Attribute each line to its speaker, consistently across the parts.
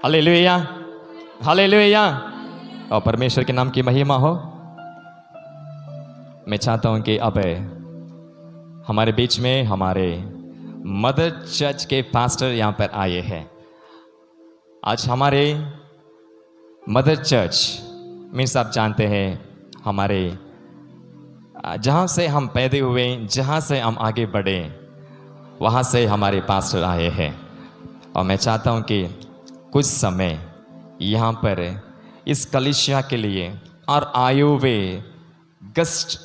Speaker 1: Hallelujah, hallelujah. और परमेश्वर के नाम की महिमा हो। मैं चाहता हूं कि अब हमारे बीच में हमारे मदर चर्च के पास्टर यहां पर आए हैं। आज हमारे मदर चर्च मीन्स आप जानते हैं हमारे जहां से हम पैदा हुए, जहां से हम आगे बढ़े, वहां से हमारे पास्टर आए हैं। और मैं चाहता हूं कि कुछ समय यहाँ पर इस कलीसिया के लिए और आए हुए गेस्ट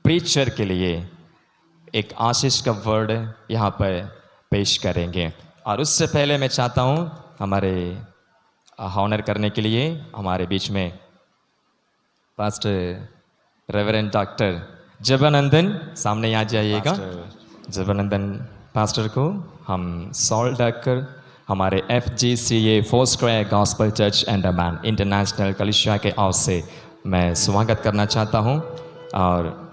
Speaker 1: प्रीचर के लिए एक आशीष का वर्ड यहाँ पर पेश करेंगे। और उससे पहले मैं चाहता हूँ हमारे ऑनर करने के लिए हमारे बीच में पास्टर रेवरेंड डॉक्टर जबानंदन सामने आ जाइएगा। जबानंदन पास्टर को हम सॉल्ट डालकर हमारे FGCA Foursquare Gospel Church Andaman international कलीसिया के ओर से मैं स्वागत करना चाहता हूं। और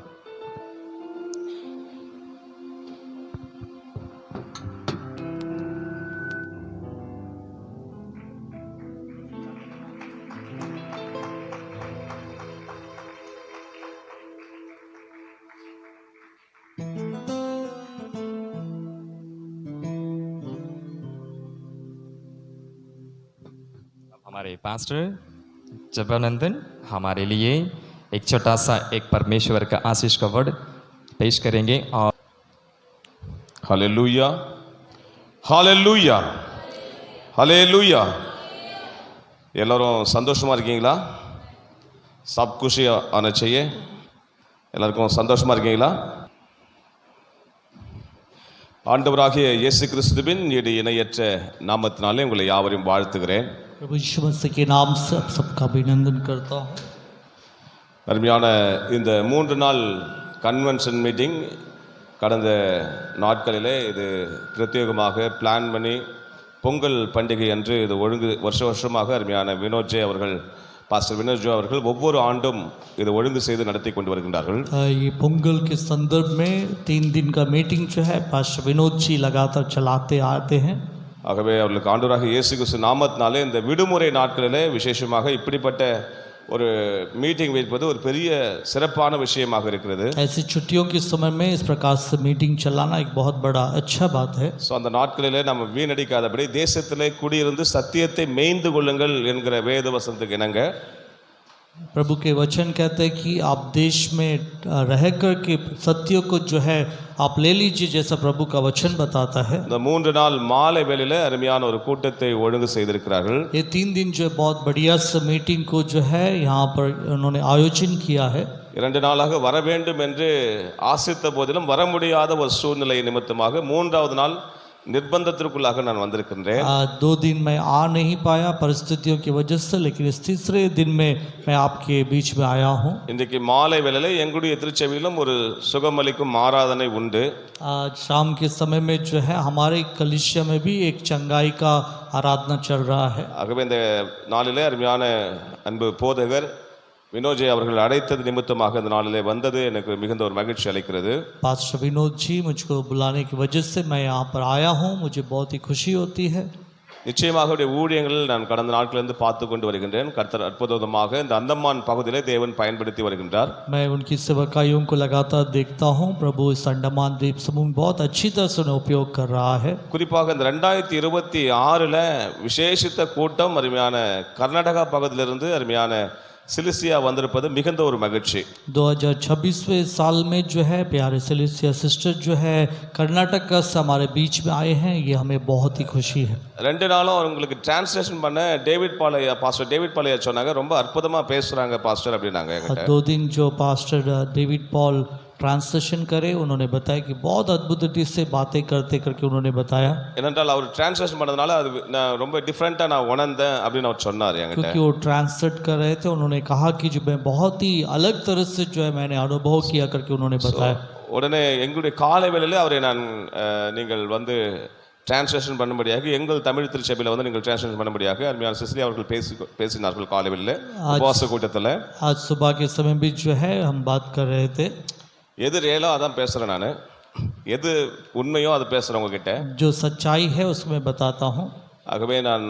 Speaker 1: हमारे पास्टर जबानंदन हमारे लिए एक छोटा सा एक परमेश्वर का आशीष का वर्ड पेश करेंगे। और
Speaker 2: हालेलुया, हालेलुया, हालेलुया। எல்லாரும் சந்தோஷமா இருக்கீங்களா? सब खुशी आना चाहिए। எல்லாருக்கும் சந்தோஷமா இருக்கீங்களா? ஆண்டவராகிய இயேசு கிறிஸ்துவின் இணையற்ற நாமத்தினாலே உங்களை யாவரையும் வாழ்த்துகிறேன்।
Speaker 3: प्रभु यीशु मसीह के नाम से आप सबका अभिनंदन करता हूँ।
Speaker 2: அருமையான இந்த 3 நாள் கன்வென்ஷன் மீட்டிங் கடந்த நாட்களிலே இது பிரத்யேகமாக பிளான் பண்ணி பொங்கல் பண்டிகை அன்று இது ஒழுங்கு வருஷமாக அருமையான வினோஜே அவர்கள் பாஸ்டர் வினோஜ் அவர்கள் ஒவ்வொரு ஆண்டும் இது ஒழுங்கு செய்து நடத்தி கொண்டு வருகின்றார்கள்।
Speaker 3: ये पोंगल के संदर्भ में 3 दिन का मीटिंग जो है पास्टर विनोद जी लगातार चलाते आते हैं।
Speaker 2: ஆகவே அவர்களுக்கு ஆண்டவராகிய இயேசு கிறிஸ்து நாமத்தினாலே இந்த விடுமுறை நாட்களிலே விசேஷமாக இப்படிப்பட்ட ஒரு மீட்டிங் வைப்பது ஒரு பெரிய சிறப்பான விஷயமாக இருக்கிறது।
Speaker 3: ऐसी छुट्टियों के समय में इस प्रकार से मीटिंग चलाना एक बहुत बड़ा अच्छा बात है।
Speaker 2: ஸோ அந்த நாட்களிலே நம்ம வீணடிக்காதபடி தேசத்திலே குடியிருந்து சத்தியத்தை மேய்ந்து கொள்ளுங்கள் என்கிற வேத வசனத்துக்கு இணங்க
Speaker 3: प्रभु के वचन कहते हैं कि आप देश में रह कर के सत्य को जो है आप ले लीजिए, जैसा प्रभु का वचन बताता है।
Speaker 2: இந்த 3 நாள் மாலை வேளையிலே அருமையான ஒரு கூட்டத்தை ஒழுங்கு செய்திருக்கிறார்கள்।
Speaker 3: ये 3 दिन जो बहुत बढ़िया सा मीटिंग को जो है यहाँ पर उन्होंने आयोजन किया है।
Speaker 2: 2 நாளாக வர வேண்டும் என்று ஆசித்த போதிலும் வர முடியாத ஒரு சூழ்நிலை நிமித்தமாக 3வது நாள் निर्बंधத்திற்குள்ளாக நான் வந்திருக்கின்றேன்।
Speaker 3: 2 दिन मैं आ नहीं पाया परिस्थितियों की वजह से, लेकिन इस तीसरे दिन में मैं आपके बीच में आया हूँ।
Speaker 2: இன்றைக்கு மாலை வேளையிலே எங்களுடைய திருச்சபையிலும் ஒரு சுகமளிக்கும் ஆராதனை உண்டு।
Speaker 3: आज शाम के समय में जो है हमारे कलीसिया में भी एक चंगाई का आराधना चल रहा है।
Speaker 2: ஆகவே இந்த நாளிலே அருமையான அன்பு போதகர் வினோஜே அவர்கள் அழைத்தது நிமித்தமாக இந்த நாளிலே வந்தது எனக்கு மிகுந்த ஒரு மகிழ்ச்சி அளிக்கிறது।
Speaker 3: पास्टर विनोद जी मुझको बुलाने की वजह से मैं यहाँ पर आया हूँ, मुझे बहुत ही खुशी होती है।
Speaker 2: நிச்சயமாக அவருடைய ஊழியங்களில் நான் கடந்த நாட்களிலிருந்து பார்த்து கொண்டு வருகின்றேன்। கர்த்தர் அற்புதமாக இந்த அந்தமான் பகுதியிலே தேவன் பயன்படுத்தி வருகின்றார்।
Speaker 3: मैं उनकी सेवकाइयों को लगातार देखता हूँ। प्रभु इस अंडमान द्वीप समूह में बहुत अच्छी तरह से उन्हें उपयोग कर रहा है।
Speaker 2: குறிப்பாக இந்த 2026 விசேஷித்த கூட்டம் அருமையான கர்நாடகா பகுதியிலிருந்து அருமையான सिलिसिया वंदिरुप्पது மிகுந்த ஒரு மகிழ்ச்சி।
Speaker 3: 2026वें साल में जो है प्यारे सिलिसिया सिस्टर जो है कर्नाटक से हमारे बीच में आए हैं, ये हमें बहुत ही खुशी है।
Speaker 2: 2 நாளும் உங்களுக்கு டிரான்ஸ்லேஷன் பண்ண David Balaiah pastor David Balaiah சொன்னாங்க, ரொம்ப அற்புதமா பேசுறாங்க பாஸ்டர் அப்படினாங்க என்கிட்ட।
Speaker 3: 2 दिन जो पास्टर डेविड पॉल ट्रांसलेशन करे, उन्होंने बताया कि बहुत अद्भुत रीति से बातें करते करके उन्होंने बताया।
Speaker 2: என்னென்றால் அவர் டிரான்ஸ்லேஷன் பண்ணதுனால அது நான் ரொம்ப டிஃபரண்டா நான் உணர்ந்தேன் அப்படின்னு அவர் சொன்னார் என்கிட்ட।
Speaker 3: क्योंकि वो ट्रांसलेट कर रहे थे, उन्होंने कहा कि जो मैं बहुत ही अलग तरह से जो है मैंने अनुभव किया करके उन्होंने बताया।
Speaker 2: உடனே எங்களுடைய காலை வேளையிலே அவரை நான் நீங்கள் வந்து டிரான்ஸ்லேஷன் பண்ணும்படியாக எங்கள் தமிழ் திருச்சபையில் வந்து நீங்கள் டிரான்ஸ்லேஷன் பண்ணும்படியாக அருமையான சிசிலி அவர்கள் பேசினார்கள் காலை வேளையிலே உபவாச கூட்டத்தில்।
Speaker 3: आज सुबह के समय भी जो है हम बात कर रहे थे।
Speaker 2: எது ரியலோ அதான் பேசுகிறேன் நான், எது உண்மையோ அதை பேசுகிறேன் உங்ககிட்ட।
Speaker 3: जो सच्चाई है उसमें बताता हूँ।
Speaker 2: ஆகவே நான்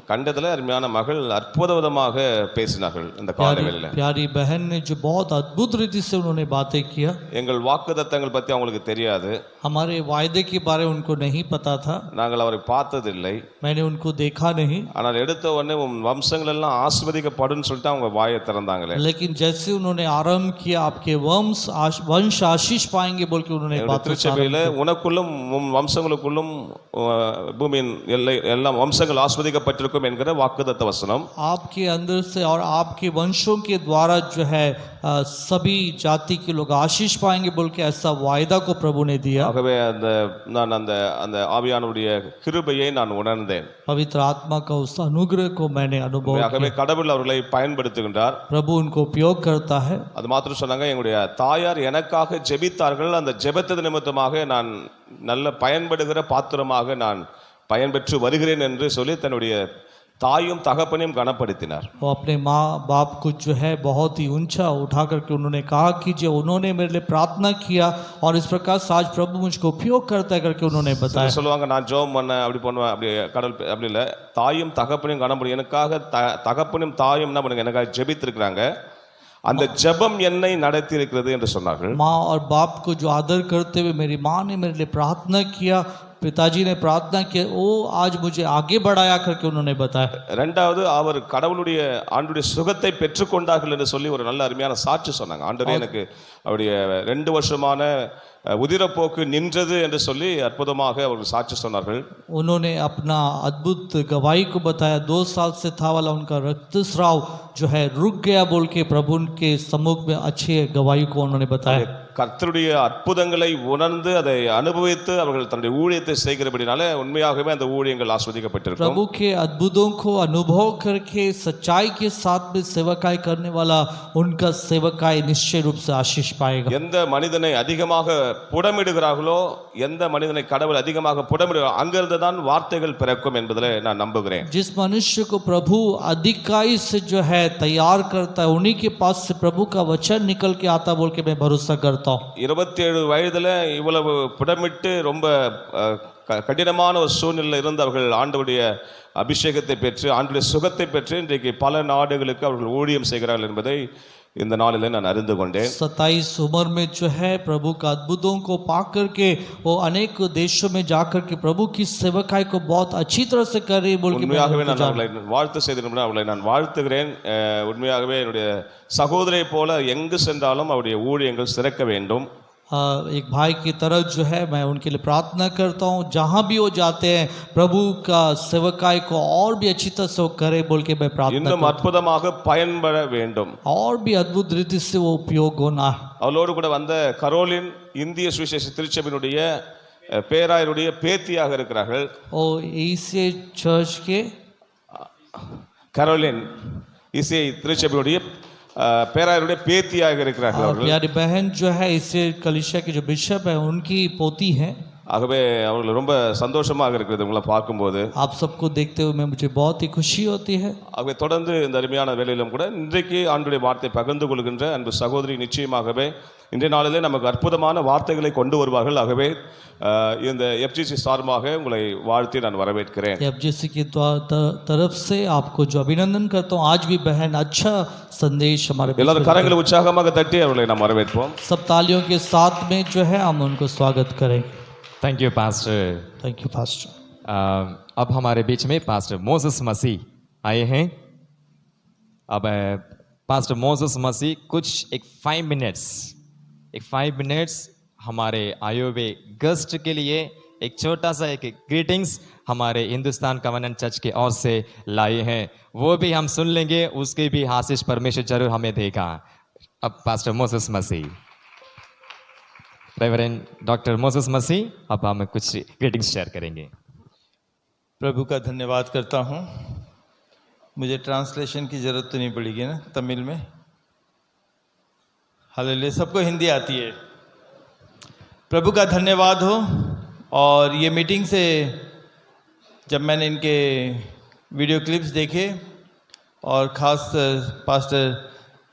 Speaker 2: கண்டதில் அருமையான மகள் அற்புதமாக பேசினார்கள் இந்த காலை வேளையில.
Speaker 3: प्यारी बहन ने जो बहुत अद्भुत रीति से उन्होंने बातें किया।
Speaker 2: எங்கள் வாக்குத்தத்தங்கள் பற்றி அவங்களுக்கு தெரியாது,
Speaker 3: हमारे वायदे के बारे में उनको नहीं पता था,
Speaker 2: நாங்கள் அவரை பார்த்ததில்லை.
Speaker 3: मैंने उनको देखा नहीं,
Speaker 2: ஆனால் எடுத்த உடனே உன் வம்சங்கள் எல்லாம் ஆஸ்வதிக்கப்படும் சொல்லிட்டு அவங்க வாயை திறந்தாங்களே.
Speaker 3: लेकिन जैसे उन्होंने आरंभ किया आपके वंश आशीष पाएंगे बोल के उन्होंने बात
Speaker 2: திருச்சபையில் உனக்குள்ளும் உன் வம்சங்களுக்குள்ளும் பூமியின் எல்லை எல்லாம் वंशங்கள் ஆஸ்வதிக்கப்பட்டிருக்கும் என்கிற வாக்குத்தத்த வசனம்
Speaker 3: आपके अंदर से और आपके वंशों के द्वारा जो है सभी जाति के लोग आशीष पाएंगे बोल के ऐसा वायदा को प्रभु ने दिया।
Speaker 2: ஆகவே நான் அந்த ஆவியானவருடைய கிருபையை நான் உணர்ந்தேன்.
Speaker 3: पवित्र आत्मा का उस अनुग्रह को मैंने अनुभव किया।
Speaker 2: ஆகவே கடவுள் அவர்களை பயன்படுத்துகின்றார்,
Speaker 3: प्रभु उनको उपयोग करता है।
Speaker 2: அது மாத்திரம் சொன்னாங்க, எங்களுடைய தாயார் எனக்காக ஜெபித்தார்கள், அந்த ஜெபத்தின் நிமித்தமாக நான் நல்ல பயன்படுகிற பாத்திரமாக நான் பயன்பெற்று வருகிறேன் என்று சொல்லி தன்னுடைய தாயும் தகப்பனையும் கனப்படுத்தினார்.
Speaker 3: वो अपने माँ बाप को जो है बहुत ही ऊंचा उठा करके उन्होंने कहा कि जो उन्होंने मेरे लिए प्रार्थना किया और इस प्रकार से आज प्रभु मुझको उपयोग करता है करके उन्होंने बताया।
Speaker 2: சொல்லுவாங்க நான் ஜெபம் பண்ண அப்படி பண்ணுவேன், அப்படி கடவுள் அப்படி இல்லை, தாயும் தகப்பனையும் கனப்படும். எனக்காக தகப்பனும் தாயும் என்ன பண்ணுங்க எனக்காக ஜெபித்திருக்கிறாங்க, அந்த ஜெபம் என்னை நடத்தி இருக்கிறது என்று சொன்னார்கள்.
Speaker 3: माँ और बाप को जो आदर करते हुए मेरी माँ ने मेरे लिए प्रार्थना किया, पिताजी ने प्रार्थना किया, वो आज मुझे आगे बढ़ाया करके उन्होंने बताया।
Speaker 2: ரெண்டாவது அவர் கடவுளுடைய ஆண்டுடைய சுகத்தை பெற்றுக்கொண்டார்கள் என்று சொல்லி ஒரு நல்ல அருமையான சாட்சி சொன்னாங்க. ஆண்டவரே எனக்கு அவருடைய 2 வருஷமான உதிரப்போக்கு நின்றது என்று சொல்லி அற்புதமாக அவர்கள் சாட்சி சொன்னார்கள்.
Speaker 3: उन्होंने अपना अद्भुत गवाही को बताया, 2 साल से था वाला उनका रक्तस्राव जो है रुक गया बोल के प्रभु उनके सम्मुख में अच्छी गवाही को उन्होंने बताया।
Speaker 2: கர்த்தருடைய அற்புதங்களை உணர்ந்து அதை அனுபவித்து அவர்கள் தன்னுடைய ஊழியத்தை செய்கிறபடினால உண்மையாகவே அந்த ஊழியங்கள் ஆஸ்வதிக்கப்பட்டிருக்கும்.
Speaker 3: प्रभु के अद्भुतों को अनुभव करके सच्चाई के साथ में सेवकाई करने वाला उनका सेवकाई निश्चय रूप से आशीष पाएगा।
Speaker 2: எந்த मனிதனை அதிகமாக புடமிடுகிறார்களோ, எந்த மனிதனை கடவுள் அதிகமாக புடமிடுகிறார், அங்கிருந்து தான் வார்த்தைகள் பிறக்கும் என்பதில் நான் நம்புகிறேன்.
Speaker 3: जिस मनुष्य को प्रभु अधिकाई से जो है तैयार करता है, उन्हीं के पास से प्रभु का वचन निकल के आता बोल के मैं भरोसा करता हूँ।
Speaker 2: 27 வயதுல இவ்வளவு புடமிட்டு ரொம்ப கடினமான ஒரு சூழ்நிலையில் இருந்து அவர்கள் ஆண்டவருடைய அபிஷேகத்தை பெற்று ஆண்டவருடைய சுகத்தை பெற்று இன்றைக்கு பல நாடுகளுக்கு அவர்கள் ஊழியம் செய்கிறார்கள் என்பதை இந்த நாளில் நான் அறிந்து கொண்டேன்.
Speaker 3: 27 उम्र में जो है प्रभु का अद्भुतों को पा करके वो अनेक देशों में जाकर के प्रभु की सेवकाई को बहुत अच्छी तरह से कर रही बोल के
Speaker 2: உண்மையாகவே நான் அவர்களை வாழ்த்து செய்திருந்தேன், அவர்களை நான் வாழ்த்துகிறேன். உண்மையாகவே என்னுடைய சகோதரை போல எங்கு சென்றாலும் அவருடைய ஊழியங்கள் சிறக்க வேண்டும்.
Speaker 3: एक भाई की तरह जो है मैं उनके लिए प्रार्थना करता हूँ, जहाँ भी वो जाते हैं प्रभु का सेवकाई को और भी अच्छी तरह से वो करे बोल के मैं प्रार्थना
Speaker 2: இன்னும் அற்புதமாக பயன்பட வேண்டும்,
Speaker 3: और भी अद्भुत रीति से वो उपयोग होना।
Speaker 2: அவளோடு கூட வந்த கரோலின் இந்திய சுவிசேஷ திருச்சபையினுடைய பேராயருடைய பேத்தியாக இருக்கிறார்கள்.
Speaker 3: ओ ईसे चर्च के
Speaker 2: கரோலின் இசை திருச்சபையுடைய பேராயருடைய பேத்தியாக இருக்கிறார்கள் அவர்கள்.
Speaker 3: प्यारी बहन जो है इसे कलिसिया के जो बिशप है उनकी पोती है।
Speaker 2: ஆகவே அவர்கள் ரொம்ப சந்தோஷமாக இருக்கிறது உங்களை பார்க்கும்போது.
Speaker 3: आप सबको देखते हुए मुझे बहुत ही खुशी होती है।
Speaker 2: ஆகவே தொடர்ந்து இந்த அருமையான வேலையிலும் கூட இன்றைக்கு ஆண்டுடைய வார்த்தை பகிர்ந்து கொள்கின்ற அன்பு சகோதரி நிச்சயமாகவே இன்றைய நாளிலே நமக்கு அற்புதமான வார்த்தைகளை கொண்டு வருவார்கள். ஆகவே இந்த FGC சார்பாக உங்களை வாழ்த்தி நான் வரவேற்கிறேன்.
Speaker 3: FGC की तरफ से आपको जो अभिनंदन करता हूँ, आज भी बहन अच्छा संदेश हमारे
Speaker 2: எல்லாரும் கரங்களை உற்சாகமாக தட்டி அவர்களை நாம் வரவேற்போம்.
Speaker 3: सब तालियों के साथ में जो है हम उनको स्वागत करें।
Speaker 1: Thank you pastor.
Speaker 3: Thank you pastor.
Speaker 1: अब हमारे बीच में पास्टर मोसेस मसीह आए हैं। अब पास्टर मोसेस मसीह कुछ एक 5 मिनट्स हमारे आए हुए गेस्ट के लिए एक छोटा सा एक ग्रीटिंग्स हमारे हिंदुस्तान कवनेंट चर्च के ओर से लाए हैं, वो भी हम सुन लेंगे, उसके भी आशीष परमेश्वर जरूर हमें देगा। अब पास्टर मोसेस मसीह, रेवरेंड डॉक्टर मोसेस मसीह, अब हम कुछ ग्रीटिंग्स शेयर करेंगे।
Speaker 4: प्रभु का धन्यवाद करता हूँ। मुझे ट्रांसलेशन की ज़रूरत तो नहीं पड़ेगी ना तमिल में? हालेलुया, सबको हिंदी आती है। प्रभु का धन्यवाद हो। और ये मीटिंग से जब मैंने इनके वीडियो क्लिप्स देखे और ख़ास पास्टर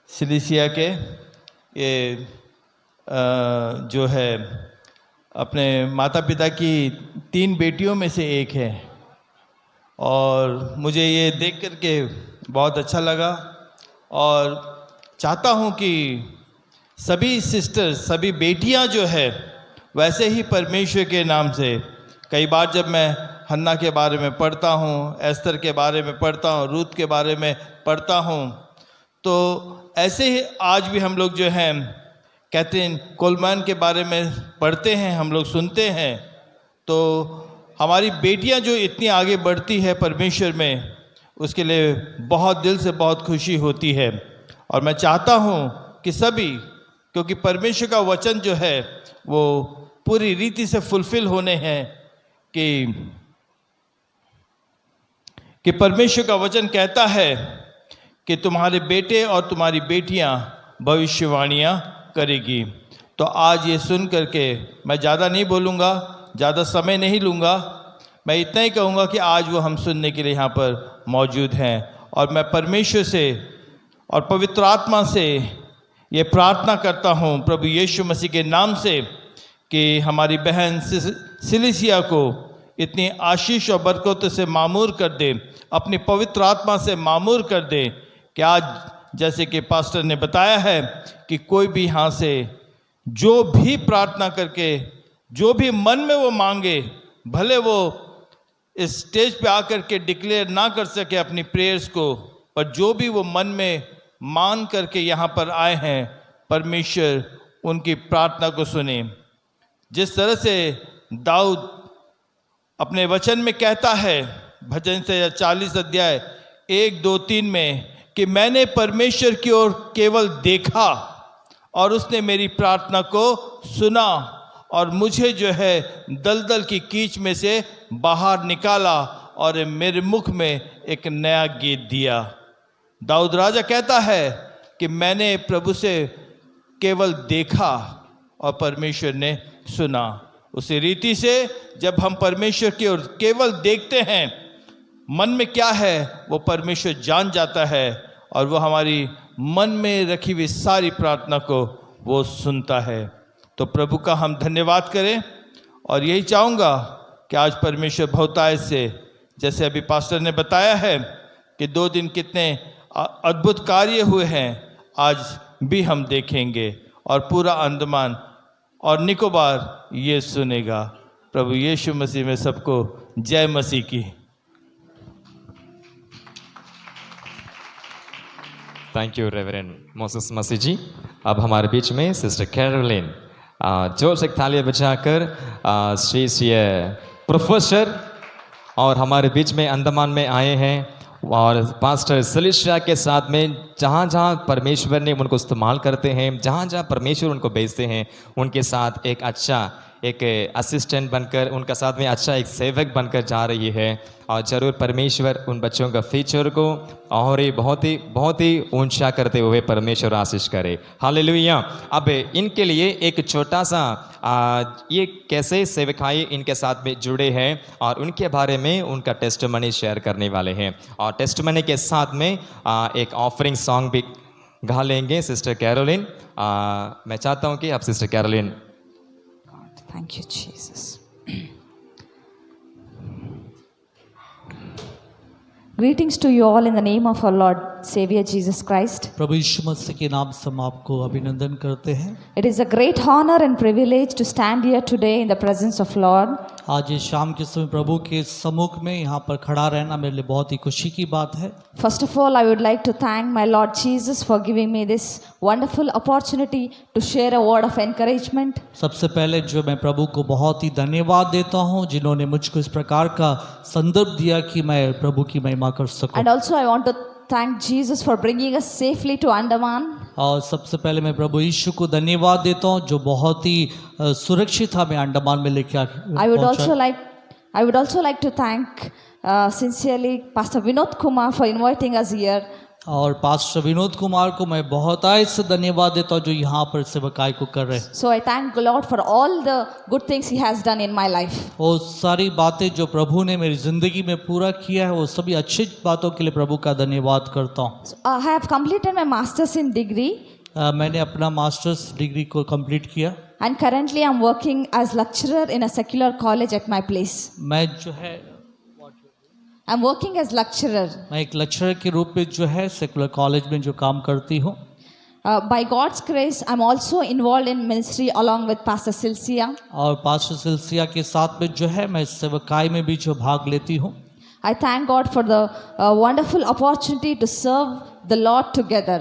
Speaker 4: सिलिसिया के ये जो है अपने माता पिता की 3 बेटियों में से एक है, और मुझे ये देख कर के बहुत अच्छा लगा और चाहता हूँ कि सभी सिस्टर्स, सभी बेटियाँ जो है वैसे ही परमेश्वर के नाम से, कई बार जब मैं हन्ना के बारे में पढ़ता हूँ, एस्तर के बारे में पढ़ता हूँ, रूत के बारे में पढ़ता हूँ, तो ऐसे ही आज भी हम लोग जो हैं कैथरीन कोलमैन के बारे में पढ़ते हैं, हम लोग सुनते हैं। तो हमारी बेटियां जो इतनी आगे बढ़ती है परमेश्वर में, उसके लिए बहुत दिल से बहुत खुशी होती है। और मैं चाहता हूँ कि सभी, क्योंकि परमेश्वर का वचन जो है वो पूरी रीति से फुलफिल होने हैं कि परमेश्वर का वचन कहता है कि तुम्हारे बेटे और तुम्हारी बेटियां भविष्यवाणियां करेगी। तो आज ये सुन करके मैं ज़्यादा नहीं बोलूँगा, ज़्यादा समय नहीं लूँगा, मैं इतना ही कहूँगा कि आज वो हम सुनने के लिए यहाँ पर मौजूद हैं। और मैं परमेश्वर से और पवित्र आत्मा से ये प्रार्थना करता हूँ प्रभु यीशु मसीह के नाम से कि हमारी बहन सिलिसिया को इतनी आशीष और बरकत से मामूर कर दे, अपनी पवित्र आत्मा से मामूर कर दे कि आज जैसे कि पास्टर ने बताया है कि कोई भी यहाँ से जो भी प्रार्थना करके, जो भी मन में वो मांगे, भले वो इस स्टेज पे आकर के डिक्लेयर ना कर सके अपनी प्रेयर्स को, पर जो भी वो मन में मान करके यहाँ पर आए हैं, परमेश्वर उनकी प्रार्थना को सुने। जिस तरह से दाऊद अपने वचन में कहता है, भजन से 40 अध्याय 1, 2, 3 में कि मैंने परमेश्वर की ओर केवल देखा और उसने मेरी प्रार्थना को सुना और मुझे जो है दलदल की कीच में से बाहर निकाला और मेरे मुख में एक नया गीत दिया। दाऊद राजा कहता है कि मैंने प्रभु से केवल देखा और परमेश्वर ने सुना। उसी रीति से जब हम परमेश्वर की ओर केवल देखते हैं, मन में क्या है वो परमेश्वर जान जाता है और वो हमारी मन में रखी हुई सारी प्रार्थना को वो सुनता है। तो प्रभु का हम धन्यवाद करें और यही चाहूँगा कि आज परमेश्वर बहुतायत से, जैसे अभी पास्टर ने बताया है कि 2 दिन कितने अद्भुत कार्य हुए हैं, आज भी हम देखेंगे और पूरा अंडमान और निकोबार ये सुनेगा। प्रभु यीशु मसीह में सबको जय मसीह की।
Speaker 1: थैंक यू रेवरेंड मोसेस मसीह जी। अब हमारे बीच में सिस्टर कैरोलिन, जोर से तालियां बजाकर श्री प्रोफेसर और हमारे बीच में अंडमान में आए हैं और पास्टर सिलिसिया के साथ में जहाँ जहाँ परमेश्वर ने उनको इस्तेमाल करते हैं, जहाँ जहाँ परमेश्वर उनको भेजते हैं, उनके साथ एक अच्छा एक असिस्टेंट बनकर, उनका साथ में अच्छा एक सेवक बनकर जा रही है। और ज़रूर परमेश्वर उन बच्चों का फ्यूचर को और ही बहुत ही ऊंचा करते हुए परमेश्वर आशीष करे। हालेलुया। अब इनके लिए एक छोटा सा ये कैसे सेवकाई इनके साथ में जुड़े हैं और उनके बारे में उनका टेस्टमनी शेयर करने वाले हैं। और टेस्टमनी के साथ में एक ऑफरिंग सॉन्ग भी गा लेंगे सिस्टर कैरोलिन। मैं चाहता हूँ कि आप sister Caroline.
Speaker 5: Thank you, Jesus. Greetings to you all in the name of our Lord Savior Jesus Christ.
Speaker 3: प्रभु यीशु मसीह के नाम से हम आपको अभिनंदन करते हैं।
Speaker 5: It is a great honor and privilege to stand here today in the presence of Lord.
Speaker 3: आज ये शाम के समय प्रभु के सम्मुख में यहाँ पर खड़ा रहना मेरे लिए बहुत ही खुशी की बात है।
Speaker 5: First of all, I would like to thank my Lord Jesus for giving me this wonderful opportunity to share a word of encouragement.
Speaker 3: सबसे पहले जो मैं प्रभु को बहुत ही धन्यवाद देता हूँ जिन्होंने मुझको इस प्रकार का संदर्भ दिया कि मैं प्रभु की महिमा कर सकूं।
Speaker 5: And also I want to thank Jesus for bringing us safely to Andaman.
Speaker 3: और सबसे पहले मैं प्रभु यीशु को धन्यवाद देता हूँ जो बहुत ही सुरक्षित हमें अंडमान में लेके
Speaker 5: I would also like to thank sincerely Pastor Vinod Kumar for inviting us here.
Speaker 3: और पास्टर विनोद कुमार को मैं बहुत आय से धन्यवाद देता हूँ जो यहाँ पर सेवकाई को कर रहे हैं।
Speaker 5: So I thank the Lord for all the good things He has done in my life.
Speaker 3: वो सारी बातें जो प्रभु ने मेरी जिंदगी में पूरा किया है वो सभी अच्छी बातों के लिए प्रभु का धन्यवाद करता हूँ।
Speaker 5: So, I have completed my masters in degree.
Speaker 3: मैंने अपना मास्टर्स डिग्री को कंप्लीट किया।
Speaker 5: And currently I'm working as lecturer in a secular college at my place.
Speaker 3: मैं जो है
Speaker 5: I'm working as lecturer.
Speaker 3: मैं एक लेक्चरर के रूप में जो है सेकुलर कॉलेज में जो काम करती हूँ।
Speaker 5: By God's grace, I'm also involved in ministry along with Pastor Silsia.
Speaker 3: और पास्टर सिलसिया के साथ में जो है मैं सेवकाई में भी जो भाग लेती हूँ।
Speaker 5: I thank God for the wonderful opportunity to serve the Lord together.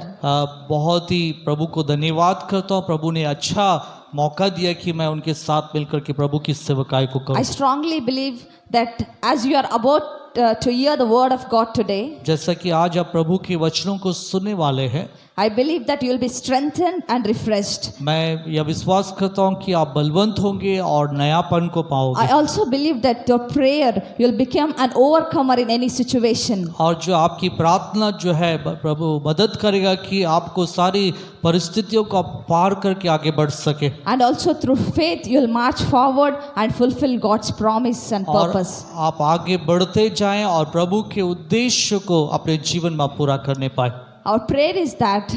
Speaker 3: बहुत ही प्रभु को धन्यवाद करता हूँ, प्रभु ने अच्छा मौका दिया कि मैं उनके साथ मिलकर के प्रभु की सेवकाई को
Speaker 5: I
Speaker 3: करूँ।
Speaker 5: strongly believe that as you are about to hear the word of God today,
Speaker 3: जैसा कि आज आप प्रभु के वचनों को सुनने वाले हैं,
Speaker 5: I believe that you will be strengthened and refreshed.
Speaker 3: मैं यह विश्वास करता हूँ कि आप बलवंत होंगे और नयापन को पाओगे।
Speaker 5: I also believe that your prayer you will become an overcomer in any situation.
Speaker 3: और जो आपकी प्रार्थना जो है प्रभु मदद करेगा कि आपको सारी परिस्थितियों को आप पार करके आगे बढ़ सके।
Speaker 5: And also through faith you will march forward and fulfill God's promise and
Speaker 3: और
Speaker 5: purpose.
Speaker 3: आप आगे बढ़ते जाएं और प्रभु के उद्देश्य को अपने जीवन में पूरा करने पाए।
Speaker 5: Our prayer is that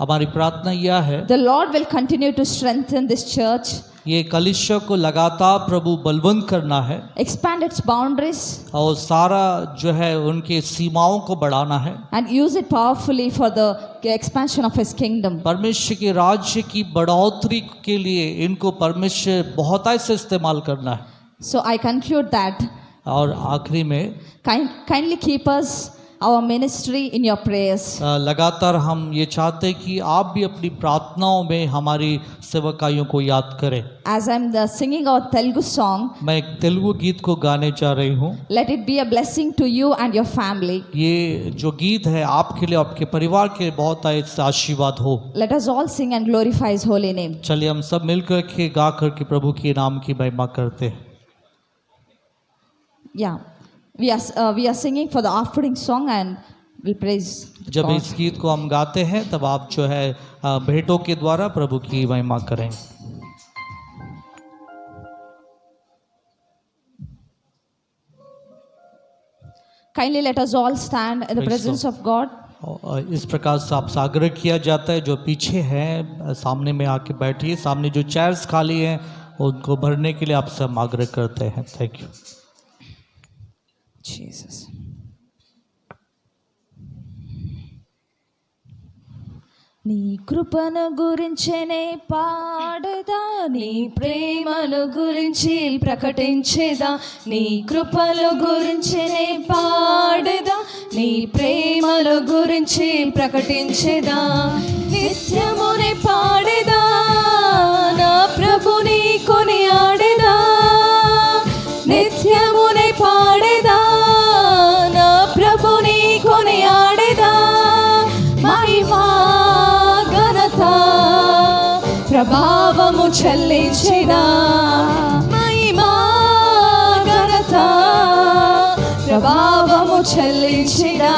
Speaker 3: हमारी प्रार्थना यह है
Speaker 5: the Lord will continue to strengthen this church,
Speaker 3: ये कलीसिया को लगातार प्रभु बलवंत करना है
Speaker 5: expand its boundaries,
Speaker 3: और सारा जो है उनके सीमाओं को बढ़ाना है,
Speaker 5: and use it powerfully for the expansion of His kingdom.
Speaker 3: परमेश्वर के राज्य की बढ़ोतरी के लिए इनको परमेश्वर बहुतायत से इस्तेमाल करना है।
Speaker 5: So I conclude that
Speaker 3: और आखिरी में
Speaker 5: kindly keep us our ministry in your prayers.
Speaker 3: लगातार हम ये चाहते हैं कि आप भी अपनी प्रार्थनाओं में हमारी सेवकाइयों को याद करें।
Speaker 5: As I'm singing our Telugu song,
Speaker 3: मैं एक तेलुगु गीत को गाने जा रही हूँ।
Speaker 5: let it be a blessing to you and your family.
Speaker 3: ये जो गीत है आपके लिए, आपके परिवार के लिए बहुत से आशीर्वाद हो।
Speaker 5: Let us all sing and glorify His holy name.
Speaker 3: चलिए हम सब मिलकर के गा कर के प्रभु के नाम की महिमा करते हैं।
Speaker 5: Yeah, we are singing for the offering song and we'll praise
Speaker 3: जब
Speaker 5: God.
Speaker 3: इस गीत को हम गाते हैं तब आप जो है भेंटों के द्वारा प्रभु की महिमा करें।
Speaker 5: Kindly let us all stand in the
Speaker 3: Praise
Speaker 5: presence of God.
Speaker 3: और इस प्रकार से आपसे आग्रह किया जाता है, जो पीछे हैं सामने में आके बैठिए। सामने जो चेयर्स खाली हैं उनको भरने के लिए आपसे हम आग्रह करते हैं। Thank you
Speaker 5: Jesus. నీ కృపను గురించనే పాడేదా, నీ ప్రేమను గురించి ప్రకటించేదా, నీ కృపను గురించనే పాడేదా, నీ ప్రేమను గురించి ప్రకటించేదా, నిత్యమునే పాడేదా, నా ప్రభుని కొనియాడేదా, నిత్యమునే పాడేదా, నా ప్రభుని కొనియాడేదా, మహిమా ఘనత ప్రభావము చెల్లించేదా, మహిమా ఘనత ప్రభావము చెల్లించేదా,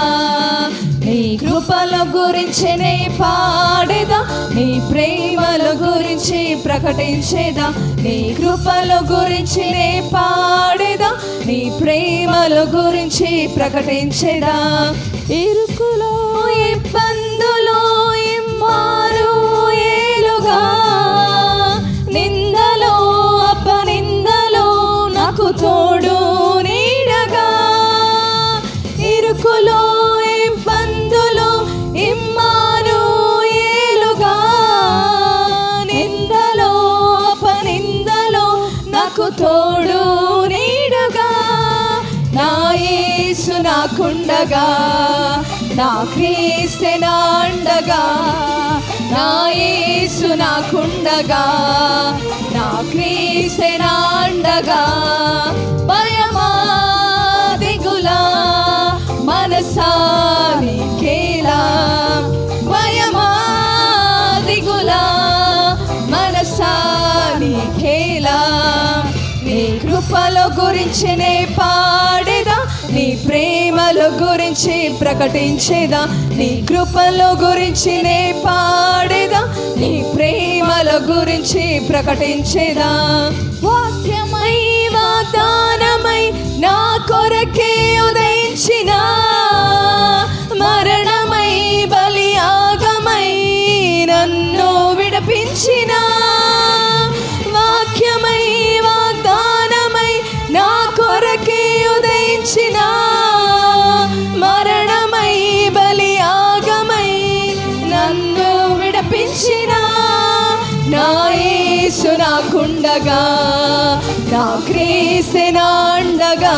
Speaker 5: నీ కృపల గురించినే పాడేదా, నీ ప్రేమల గురించి ప్రకటించేదా, నీ కృపల గురించినే పాడేదా, నీ ప్రేమల గురించి ప్రకటించేదా, ఇరుకులో ఇబ్బందులో ఇమ్మారు ఏలుగా, నిందలో అపనిందలో నాకు తోడు నీడగా, ఇరుకులో ఇబ్బందులు ఇమ్మాను ఏలుగా, నిందలో అపనిందలో నాకు తోడు నీడగా, నా యేసు నాకుండగా, నా క్రీస్తే నా అండగా, నా యేసు నాకుండగా, నా క్రీస్తే నా అండగా, భయమా దిగులా మనసా నీకేలా, భయమా దిగులా మనసా నీకేలా, నీ కృపల గురించినే పాడేదా, నీ ప్రేమల గురించి ప్రకటించేదా, నీ కృపల గురించినే పాడేదా, నీ ప్రేమల గురించి ప్రకటించేదా, వాక్యమై వాగ్దానమై నా కొరకే ఉదయించిన, మరణమై బలియాగమై నన్ను విడిపించిన, వాక్యమై వాగ్దానమై నా కొరకే ఉదయించిన,
Speaker 6: నాకుండగా నా క్రీస్తు నాండగా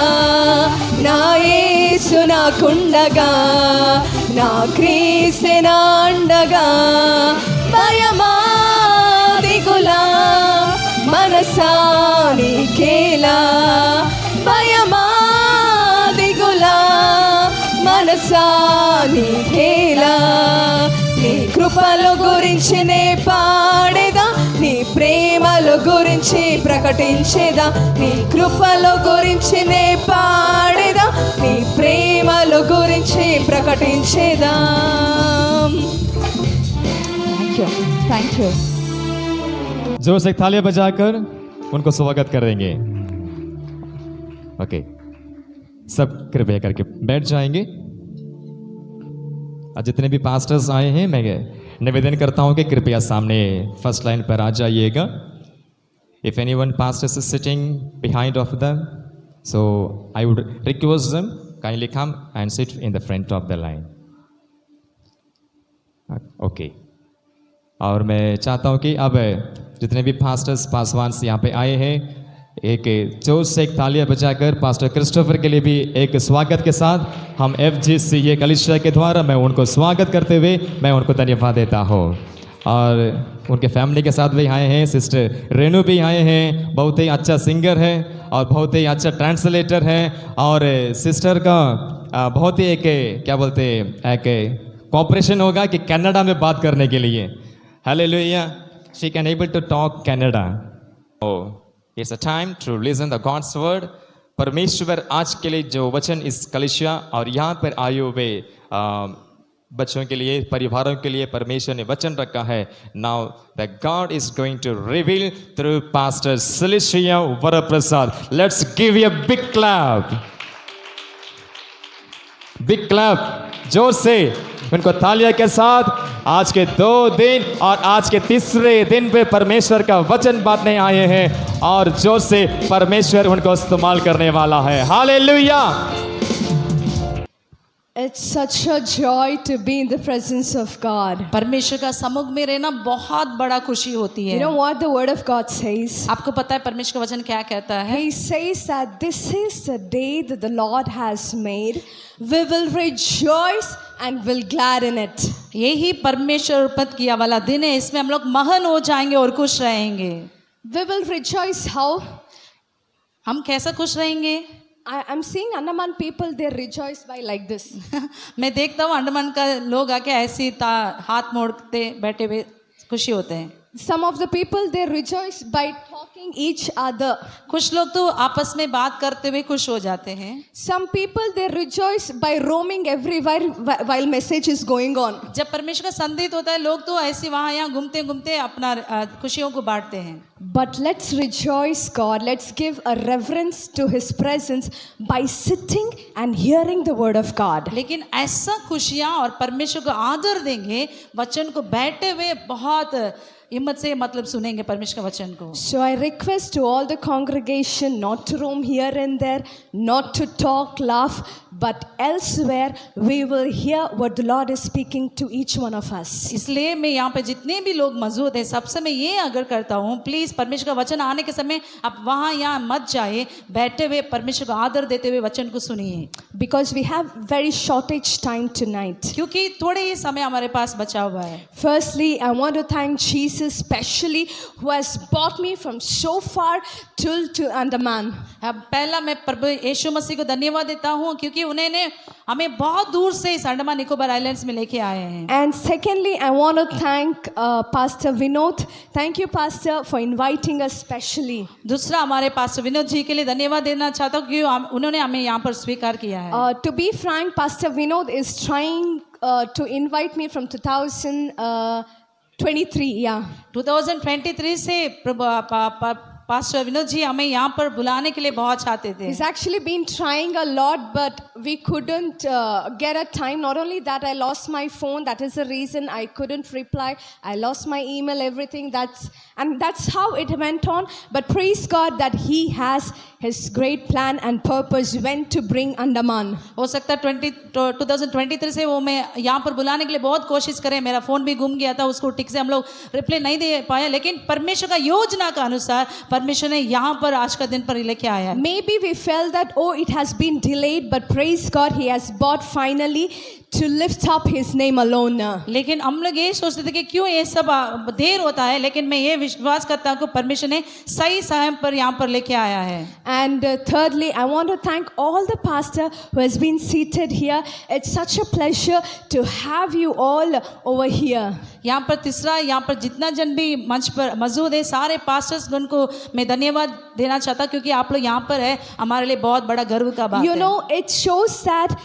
Speaker 6: నా యేసు నాకుండగా నా క్రీస్తు నాండగా భయమా దిగులా మనసా నీకేలా భయమా దిగులా మనసా నీకేలా నీ కృపల గురించి నే పాడేదా నీ ప్రేమల గురించి ప్రకటించేదా నీ కృపల గురించి నే పాడేదా నీ ప్రేమల గురించి ప్రకటించేదా
Speaker 5: థ్యాంక్ యూ
Speaker 1: जोर से तालियां बजाकर उनको स्वागत करेंगे। ओके, सब कृपया करके बैठ जाएंगे। आज जितने भी पास्टर्स आए हैं मैं निवेदन करता हूं कि कृपया सामने फर्स्ट लाइन पर आ जाइएगा। If anyone pastors is sitting behind of them, so I would request them kindly come and sit in the front of the line. Okay, और मैं चाहता हूं कि अब जितने भी पास्टर्स पासवान्स यहाँ पे आए हैं, एक जोर से एक तालियां बजाकर पास्टर क्रिस्टोफर के लिए भी एक स्वागत के साथ हम FGC ये कलीसिया के द्वारा मैं उनको स्वागत करते हुए मैं उनको धन्यवाद देता हूँ। और उनके फैमिली के साथ भी आए हैं, सिस्टर रेणु भी आए हैं, बहुत ही अच्छा सिंगर है और बहुत ही अच्छा ट्रांसलेटर है। और सिस्टर का बहुत ही एक क्या बोलते एक कॉपरेशन होगा कि कन्नड़ा में बात करने के लिए। Hallelujah, she can able to talk Kannada. Oh, it's a time to listen the God's word. परमेश्वर आज के लिए जो वचन इस कलीसिया और यहाँ पर आए हुए बच्चों के लिए, परिवारों के लिए परमेश्वर ने वचन रखा है। Now the God is going to reveal through Pastor Cilicia Varaprasad. Let's give you a big clap. Big clap, जोर से उनको तालियां के साथ। आज के 2 दिन और आज के तीसरे दिन पे परमेश्वर का वचन बांटने आए हैं और जोर से परमेश्वर उनको इस्तेमाल करने वाला है। Hallelujah.
Speaker 6: It's such a joy to be in the presence of God.
Speaker 7: परमेश्वर का सम्मुख में रहना बहुत बड़ा खुशी होती
Speaker 6: You
Speaker 7: है।
Speaker 6: know what the word of God says?
Speaker 7: आपको पता है परमेश्वर का वचन क्या कहता है?
Speaker 6: He says that this is the day that the Lord has made. We will rejoice and will glad in it.
Speaker 7: यही परमेश्वर उत्पन्न किया वाला दिन है, इसमें हम लोग मगन हो जाएंगे और खुश रहेंगे।
Speaker 6: We will rejoice how?
Speaker 7: हम कैसा खुश रहेंगे?
Speaker 6: I'm seeing Andaman people, they rejoice by like this.
Speaker 7: मैं देखता हूँ अंडमान का लोग आके ऐसे हाथ मोड़ते बैठे हुए खुशी होते हैं।
Speaker 6: Some of the people, they rejoice by talking each other.
Speaker 7: कुछ लोग तो आपस में बात करते हुए खुश हो जाते हैं।
Speaker 6: Some people, they rejoice by roaming everywhere while message is going on.
Speaker 7: जब परमेश्वर का संदेश होता है, लोग तो ऐसे वहाँ यहाँ घूमते घूमते अपना खुशियों को बांटते हैं।
Speaker 6: But let's rejoice God. Let's give a reverence to His presence by sitting and hearing the word of God.
Speaker 7: लेकिन ऐसा खुशियाँ और परमेश्वर को आदर देंगे, वचन को बैठे हुए बहुत हिम्मत से मतलब सुनेंगे परमेश्वर का वचन को।
Speaker 6: So I request to all the congregation not to roam here and there, not to talk, laugh, but elsewhere we will hear what the Lord is speaking to each one of us.
Speaker 7: इसलिए मैं यहाँ पे जितने भी लोग मौजूद हैं सबसे मैं ये अगर करता हूँ, प्लीज़ परमेश्वर का वचन आने के समय आप वहाँ यहाँ मत जाइए, बैठे हुए परमेश्वर को आदर देते हुए वचन को सुनिए।
Speaker 6: Because we have very shortage time tonight.
Speaker 7: क्योंकि थोड़े ही समय हमारे पास बचा हुआ है।
Speaker 6: Firstly, I want to thank Jesus specially who has brought me from so far to Andaman.
Speaker 7: अब पहला मैं प्रभु यीशु मसीह को धन्यवाद देता हूँ क्योंकि उन्होंने हमें बहुत दूर से इस अंडमान निकोबार आइलैंड्स में लेके आए हैं।
Speaker 6: And secondly, I want to thank Pastor Vinod. Thank you, Pastor, for inviting us specially.
Speaker 7: दूसरा हमारे पास्टर विनोद जी के लिए धन्यवाद देना चाहता हूँ क्योंकि उन्होंने हमें यहाँ पर स्वीकार किया है।
Speaker 6: To be frank, Pastor Vinod is trying to invite me from 2023. Yeah.
Speaker 7: 2023 से पास्टर विनोद जी हमें यहाँ पर बुलाने के लिए बहुत चाहते थे।
Speaker 6: He's actually been trying a lot, but we couldn't get a time. Not only that, I lost my phone. That is the reason I couldn't reply. I lost my email, everything. That's how it went on. But praise God that He has His great plan and purpose when to bring Andaman.
Speaker 7: हो सकता है 2023 से वो मैं यहाँ पर बुलाने के लिए बहुत कोशिश करें, मेरा फ़ोन भी गुम गया था, उसको ठीक से हम लोग रिप्लाई नहीं दे पाए, लेकिन परमेश्वर का योजना का अनुसार परमेश्वर ने यहाँ पर आज का दिन पर लेके आया है।
Speaker 6: Maybe we felt that, oh, it has been delayed, but praise God, He has brought finally to lift up His name alone.
Speaker 7: लेकिन हम लोग ये सोचते थे कि क्यों ये सब देर होता है, लेकिन मैं ये विश्वास करता हूँ कि परमेश्वर ने सही समय पर यहाँ पर लेके आया है।
Speaker 6: And thirdly, I want to thank all the pastor who has been seated here. It's such a pleasure to have you all over here.
Speaker 7: यहाँ पर तीसरा, यहाँ पर जितना जन भी मंच पर मौजूद है, सारे पास्टर्स गण को मैं धन्यवाद देना चाहता, क्योंकि आप लोग यहाँ पर है, हमारे लिए बहुत बड़ा गर्व का बात
Speaker 6: You
Speaker 7: है।
Speaker 6: know, it shows that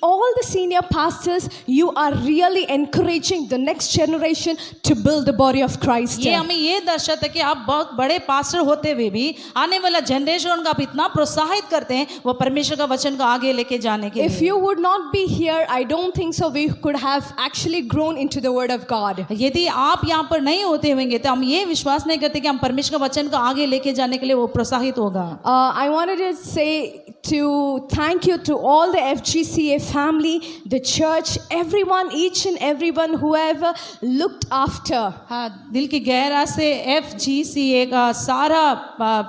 Speaker 6: all the senior pastors, you are really encouraging the next generation to build the body of Christ.
Speaker 7: ये हमें ये दर्शाता है कि आप बहुत बड़े पास्टर होते हुए भी आने वाला जनरेशन का आप इतना प्रोत्साहित करते हैं वो परमेश्वर का वचन को आगे लेके जाने के
Speaker 6: If
Speaker 7: लिए।
Speaker 6: you would not be here, I don't think so we could have actually grown into the word of God.
Speaker 7: यदि आप यहाँ पर नहीं होते होंगे तो हम ये विश्वास नहीं करते कि हम परमेश्वर का वचन को आगे लेके जाने के लिए वो प्रोत्साहित होगा।
Speaker 6: I wanted to say to thank you to all the FGCA family, the church, everyone, each and everyone, whoever looked after.
Speaker 7: हाँ, दिल की गहरा से FGCA का सारा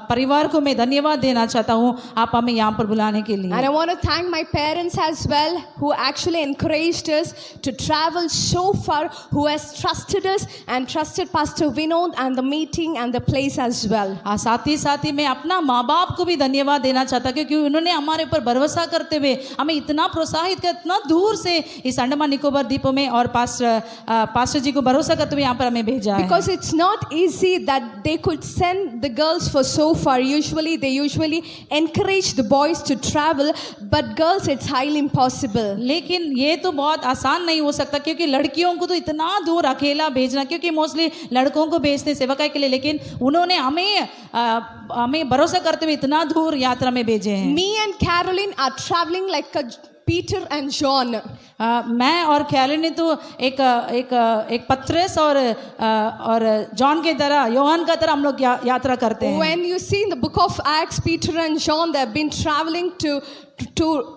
Speaker 7: परिवार को मैं धन्यवाद देना चाहता हूँ आप हमें यहाँ पर बुलाने के लिए।
Speaker 6: And I want to thank my parents as well, who actually encouraged us to travel so far, who has trusted us and trusted Pastor Vinod and the meeting and the place as well.
Speaker 7: हाँ, साथ ही मैं अपना माँ बाप को भी धन्यवाद देना चाहता क्योंकि उन्होंने हमारे ऊपर भरोसा करते हुए हमें इतना प्रोत्साहित कर, इतना दूर से इस अंडमान निकोबार द्वीपों में और पास्टर जी को भरोसा करते हुए यहाँ पर हमें भेजा है।
Speaker 6: Because it's not easy that they could send the girls for so far. They usually encourage the boys to travel, but girls it's highly impossible.
Speaker 7: लेकिन ये तो बहुत आसान नहीं हो सकता क्योंकि लड़कियों को तो इतना दूर अकेला भेजना, क्योंकि मोस्टली लड़कों को भेजते सेवकाई के लिए, लेकिन उन्होंने हमें भरोसा करते हुए इतना दूर यात्रा में भेजे हैं।
Speaker 6: Me and Caroline are traveling like a Peter and John.
Speaker 7: मैं और कैरोलिन तो एक पत्रस और जॉन के तरह, योहान का तरह हम लोग यात्रा करते हैं।
Speaker 6: When you see in the book of Acts, Peter and John, they have been traveling to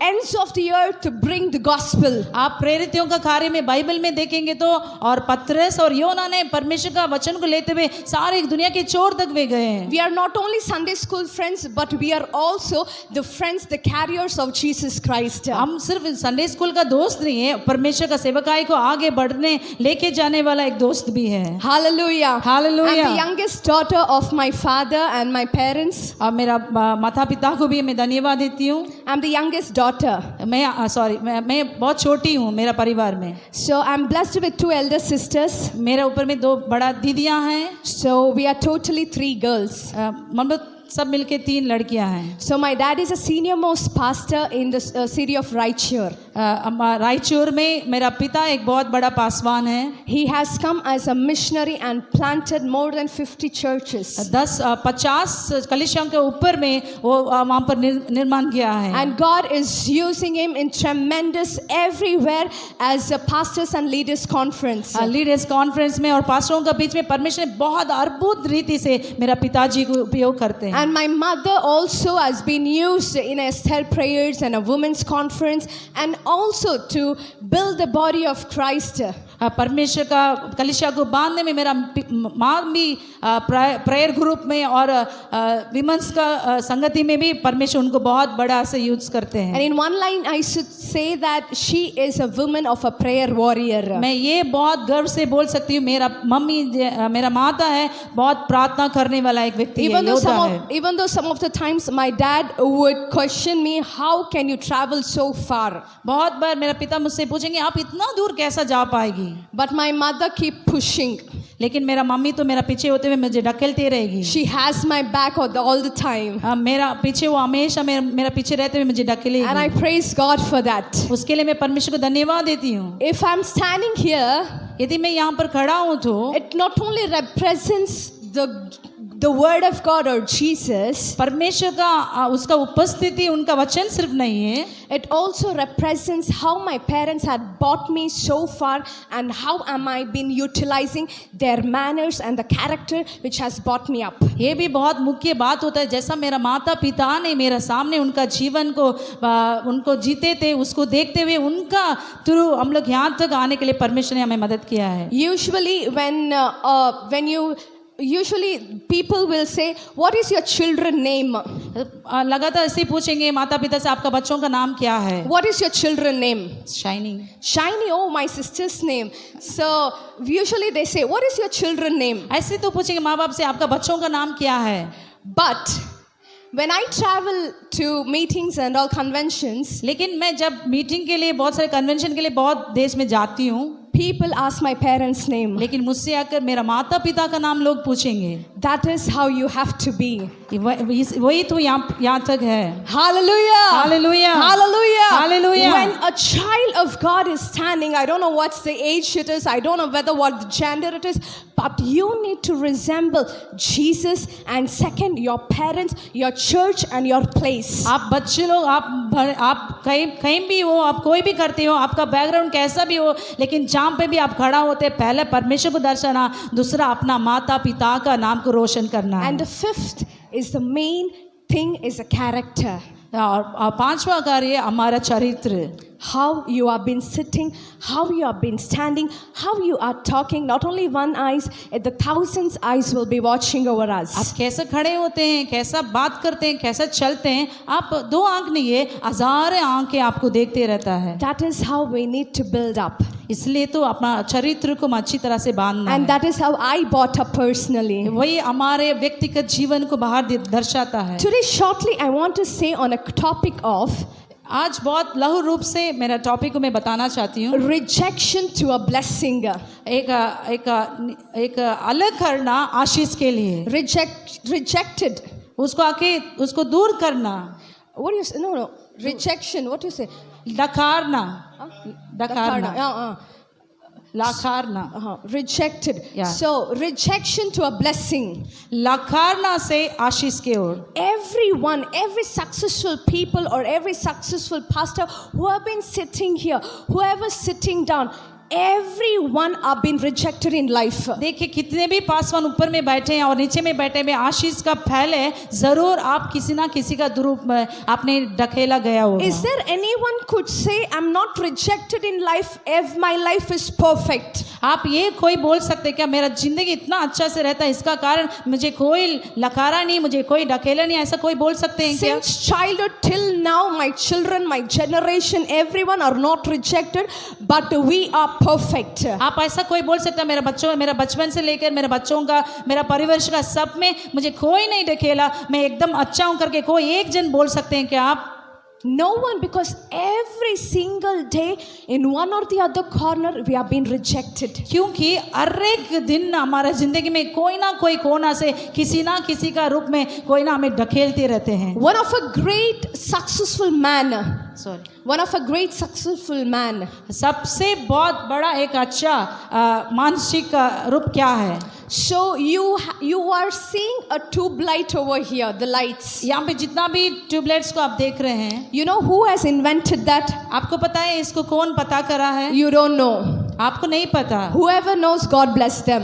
Speaker 6: ends of the earth to bring the gospel.
Speaker 7: आप प्रेरितों का कार्य में बाइबल में देखेंगे तो और पत्रस और योना ने परमेश्वर का वचन को लेते हुए सारे दुनिया के छोर तक वे गए हैं।
Speaker 6: We are not only Sunday school friends, but we are also the friends, the carriers of Jesus Christ.
Speaker 7: हम सिर्फ संडे स्कूल का दोस्त नहीं है, परमेश्वर का सेवकाई को आगे बढ़ने लेके जाने वाला एक दोस्त भी है।
Speaker 6: Hallelujah.
Speaker 7: Hallelujah.
Speaker 6: I'm the youngest daughter of my father and my parents.
Speaker 7: अब मेरा माता पिता को भी मैं धन्यवाद देती हूँ।
Speaker 6: I'm the youngest daughter.
Speaker 7: मैं बहुत छोटी हूँ मेरा परिवार में।
Speaker 6: So I'm blessed with 2 elder sisters.
Speaker 7: मेरे ऊपर में 2 बड़ा दीदियाँ हैं।
Speaker 6: So we are totally 3 girls.
Speaker 7: मतलब सब मिलके 3 लड़कियां हैं।
Speaker 6: So my dad is a senior most pastor in the city of Raichur.
Speaker 7: Raichur में मेरा पिता एक बहुत बड़ा पासवान है।
Speaker 6: He has come as a missionary and planted more than 50 churches.
Speaker 7: 50 कलीसियाओं के ऊपर में वो वहाँ पर निर्माण किया है।
Speaker 6: And God is using him in tremendous everywhere as a pastors and leaders conference.
Speaker 7: Leaders conference में और पास्टरों के बीच में परमेश्वर ने बहुत अद्भुत रीति से मेरा पिताजी को उपयोग करते हैं।
Speaker 6: And my mother also has been used in Esther prayers and a women's conference and also to build the body of Christ.
Speaker 7: परमेश्वर का कलीसिया को बांधने में मेरा माँ भी प्रेयर ग्रुप में और विमेंस का संगति में भी परमेश्वर उनको बहुत बड़ा से यूज करते हैं।
Speaker 6: And in one line I should say that she is a woman of a prayer warrior.
Speaker 7: मैं ये बहुत गर्व से बोल सकती हूँ मेरा माता है बहुत प्रार्थना करने वाला एक व्यक्ति है, योद्धा है।
Speaker 6: Even though some of the times my dad would question me, how can you travel so far?
Speaker 7: बहुत बार मेरा पिता मुझसे पूछेंगे आप इतना दूर कैसा जा पाएगी,
Speaker 6: But my mother keep pushing.
Speaker 7: लेकिन मेरा मम्मी तो मेरा पीछे होते हुए मुझे ढकेलती रहेगी।
Speaker 6: She has my back all the time.
Speaker 7: मेरा पीछे वो हमेशा मेरा पीछे रहते हुए मुझे ढकेलेगी।
Speaker 6: And I praise God for that.
Speaker 7: उसके लिए मैं परमेश्वर को धन्यवाद देती हूँ।
Speaker 6: If I'm standing here,
Speaker 7: यदि मैं यहाँ पर खड़ा हूँ तो
Speaker 6: it not only represents the the word of God or Jesus,
Speaker 7: परमेश्वर का उसका उपस्थिति, उनका वचन सिर्फ नहीं है,
Speaker 6: it also represents how my parents had brought me so far and how am I been utilizing their manners and the character which has brought me up.
Speaker 7: ये भी बहुत मुख्य बात होता है। जैसा मेरा माता पिता ने मेरा सामने उनका जीवन को उनको जीते थे, उसको देखते हुए उनका थ्रू हम लोग यहाँ तक आने के लिए परमेश्वर ने हमें मदद किया है।
Speaker 6: Usually people will say, what is your children name?
Speaker 7: लगातार ऐसे ही पूछेंगे माता पिता से, आपका बच्चों का नाम क्या है?
Speaker 6: What is your children name?
Speaker 7: Shiny.
Speaker 6: Shiny, oh my sister's name. So usually they say, what is your children name?
Speaker 7: ऐसे तो पूछेंगे माँ बाप से, आपका बच्चों का नाम क्या है?
Speaker 6: But when I travel to meetings and all conventions,
Speaker 7: लेकिन मैं जब मीटिंग के लिए, बहुत सारे कन्वेंशन के लिए बहुत देश में जाती हूँ,
Speaker 6: people ask my parents' name.
Speaker 7: लेकिन मुझसे आकर मेरा माता पिता का नाम लोग पूछेंगे।
Speaker 6: That is how you have to be.
Speaker 7: वही तो यहाँ तक है।
Speaker 6: Hallelujah!
Speaker 7: Hallelujah!
Speaker 6: Hallelujah!
Speaker 7: Hallelujah!
Speaker 6: When a child of God is standing, I don't know what's the age it is, I don't know whether what the gender it is, but you need to resemble Jesus, and second, your parents, your church and your place.
Speaker 7: आप बच्चे लोग, आप कहीं भी हो, आप कोई भी करते हो, आपका बैकग्राउंड कैसा भी हो, लेकिन जहाँ पे भी आप खड़ा होते, पहले परमेश्वर को दर्शाना, दूसरा अपना माता पिता का नाम को रोशन करना।
Speaker 6: And the fifth is the main thing is a character.
Speaker 7: और पांचवा कार्य हमारा चरित्र।
Speaker 6: How you have been sitting, how you have been standing, how you are talking. Not only one eyes, the thousands eyes will be watching over us.
Speaker 7: आप कैसे खड़े होते हैं, कैसा बात करते हैं, कैसा चलते हैं, आप दो आंख नहीं है, हजारों आंखें आपको देखते रहता है।
Speaker 6: That is how we need to build up.
Speaker 7: इसलिए तो अपना चरित्र को अच्छी तरह से बांधना
Speaker 6: And
Speaker 7: है।
Speaker 6: that is how I brought up personally.
Speaker 7: वही हमारे व्यक्तिगत जीवन को बाहर दर्शाता है।
Speaker 6: Today shortly I want to say on a topic of
Speaker 7: आज बहुत लघु रूप से मेरा टॉपिक को मैं बताना चाहती हूँ।
Speaker 6: rejection to a blessing.
Speaker 7: एक अलग करना आशीष के लिए।
Speaker 6: Rejected.
Speaker 7: उसको दूर करना।
Speaker 6: What do you say? No. Rejection. What do you say?
Speaker 7: डकारना। लाखारना।
Speaker 6: Rejected.
Speaker 7: Yeah.
Speaker 6: So rejection to a blessing.
Speaker 7: लाखारना से आशीष के ओर।
Speaker 6: Everyone, every successful people or every successful pastor who have been sitting here, whoever sitting down, everyone have been rejected in life.
Speaker 7: देखिए कितने भी पासवान ऊपर में बैठे हैं और नीचे में बैठे हैं, आशीष का फैले जरूर आप किसी ना किसी का दुरूप आपने ढकेला गया होगा।
Speaker 6: Is there anyone could say I'm not rejected in life if my life is perfect?
Speaker 7: आप ये कोई बोल सकते क्या मेरा जिंदगी इतना अच्छा से रहता है, इसका कारण मुझे कोई लकारा नहीं, मुझे कोई ढकेला नहीं, ऐसा कोई बोल सकते हैं क्या?
Speaker 6: Since childhood till now, my children, my generation, everyone are not rejected, but we are perfect.
Speaker 7: आप ऐसा कोई बोल सकता है मेरा बचपन से लेकर मेरे बच्चों का, मेरा परिवेश का, सब में मुझे कोई नहीं ढकेला, मैं एकदम अच्छा हूं करके कोई एक जन बोल सकते हैं क्या आप?
Speaker 6: No one, because every single day in one or the other corner we have been rejected.
Speaker 7: क्योंकि हर एक दिन हमारा जिंदगी में कोई ना कोई कोना से किसी ना किसी का रूप में कोई ना हमें ढकेलते रहते हैं।
Speaker 6: One of a great successful man.
Speaker 7: Sorry.
Speaker 6: One of a great successful man.
Speaker 7: सबसे बहुत बड़ा एक अच्छा मानसिक रूप क्या है?
Speaker 6: So you are seeing a tube light over here, the lights.
Speaker 7: यहाँ पे जितना भी ट्यूबलाइट्स को आप देख रहे हैं,
Speaker 6: You know who has invented that?
Speaker 7: आपको पता है इसको कौन पता करा है?
Speaker 6: You don't know.
Speaker 7: आपको नहीं पता।
Speaker 6: Whoever knows, God bless them.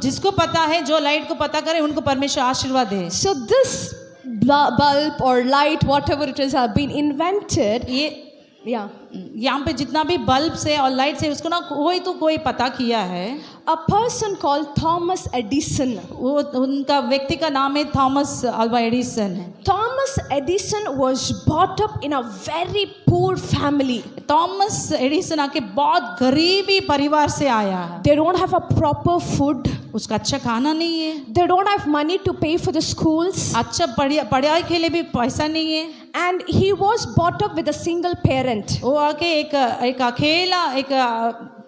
Speaker 7: जिसको पता है, जो लाइट को पता करे, उनको परमेश्वर आशीर्वाद दे।
Speaker 6: So this bulb or light, whatever it is, have been invented. Yeah.
Speaker 7: यहाँ पे जितना भी बल्ब से और लाइट से उसको ना कोई पता किया है।
Speaker 6: A person called Thomas Edison.
Speaker 7: वो उनका व्यक्ति का नाम है थॉमस अल्वा एडिसन है।
Speaker 6: Thomas Edison was brought up in a very poor family.
Speaker 7: Thomas Edison आके बहुत गरीबी परिवार से आया है।
Speaker 6: They don't have a proper food.
Speaker 7: उसका अच्छा खाना नहीं है।
Speaker 6: They don't have money to pay for the schools.
Speaker 7: अच्छा पढ़ाई के लिए भी पैसा नहीं है।
Speaker 6: And he was brought up with a single parent.
Speaker 7: वो आके एक अकेला एक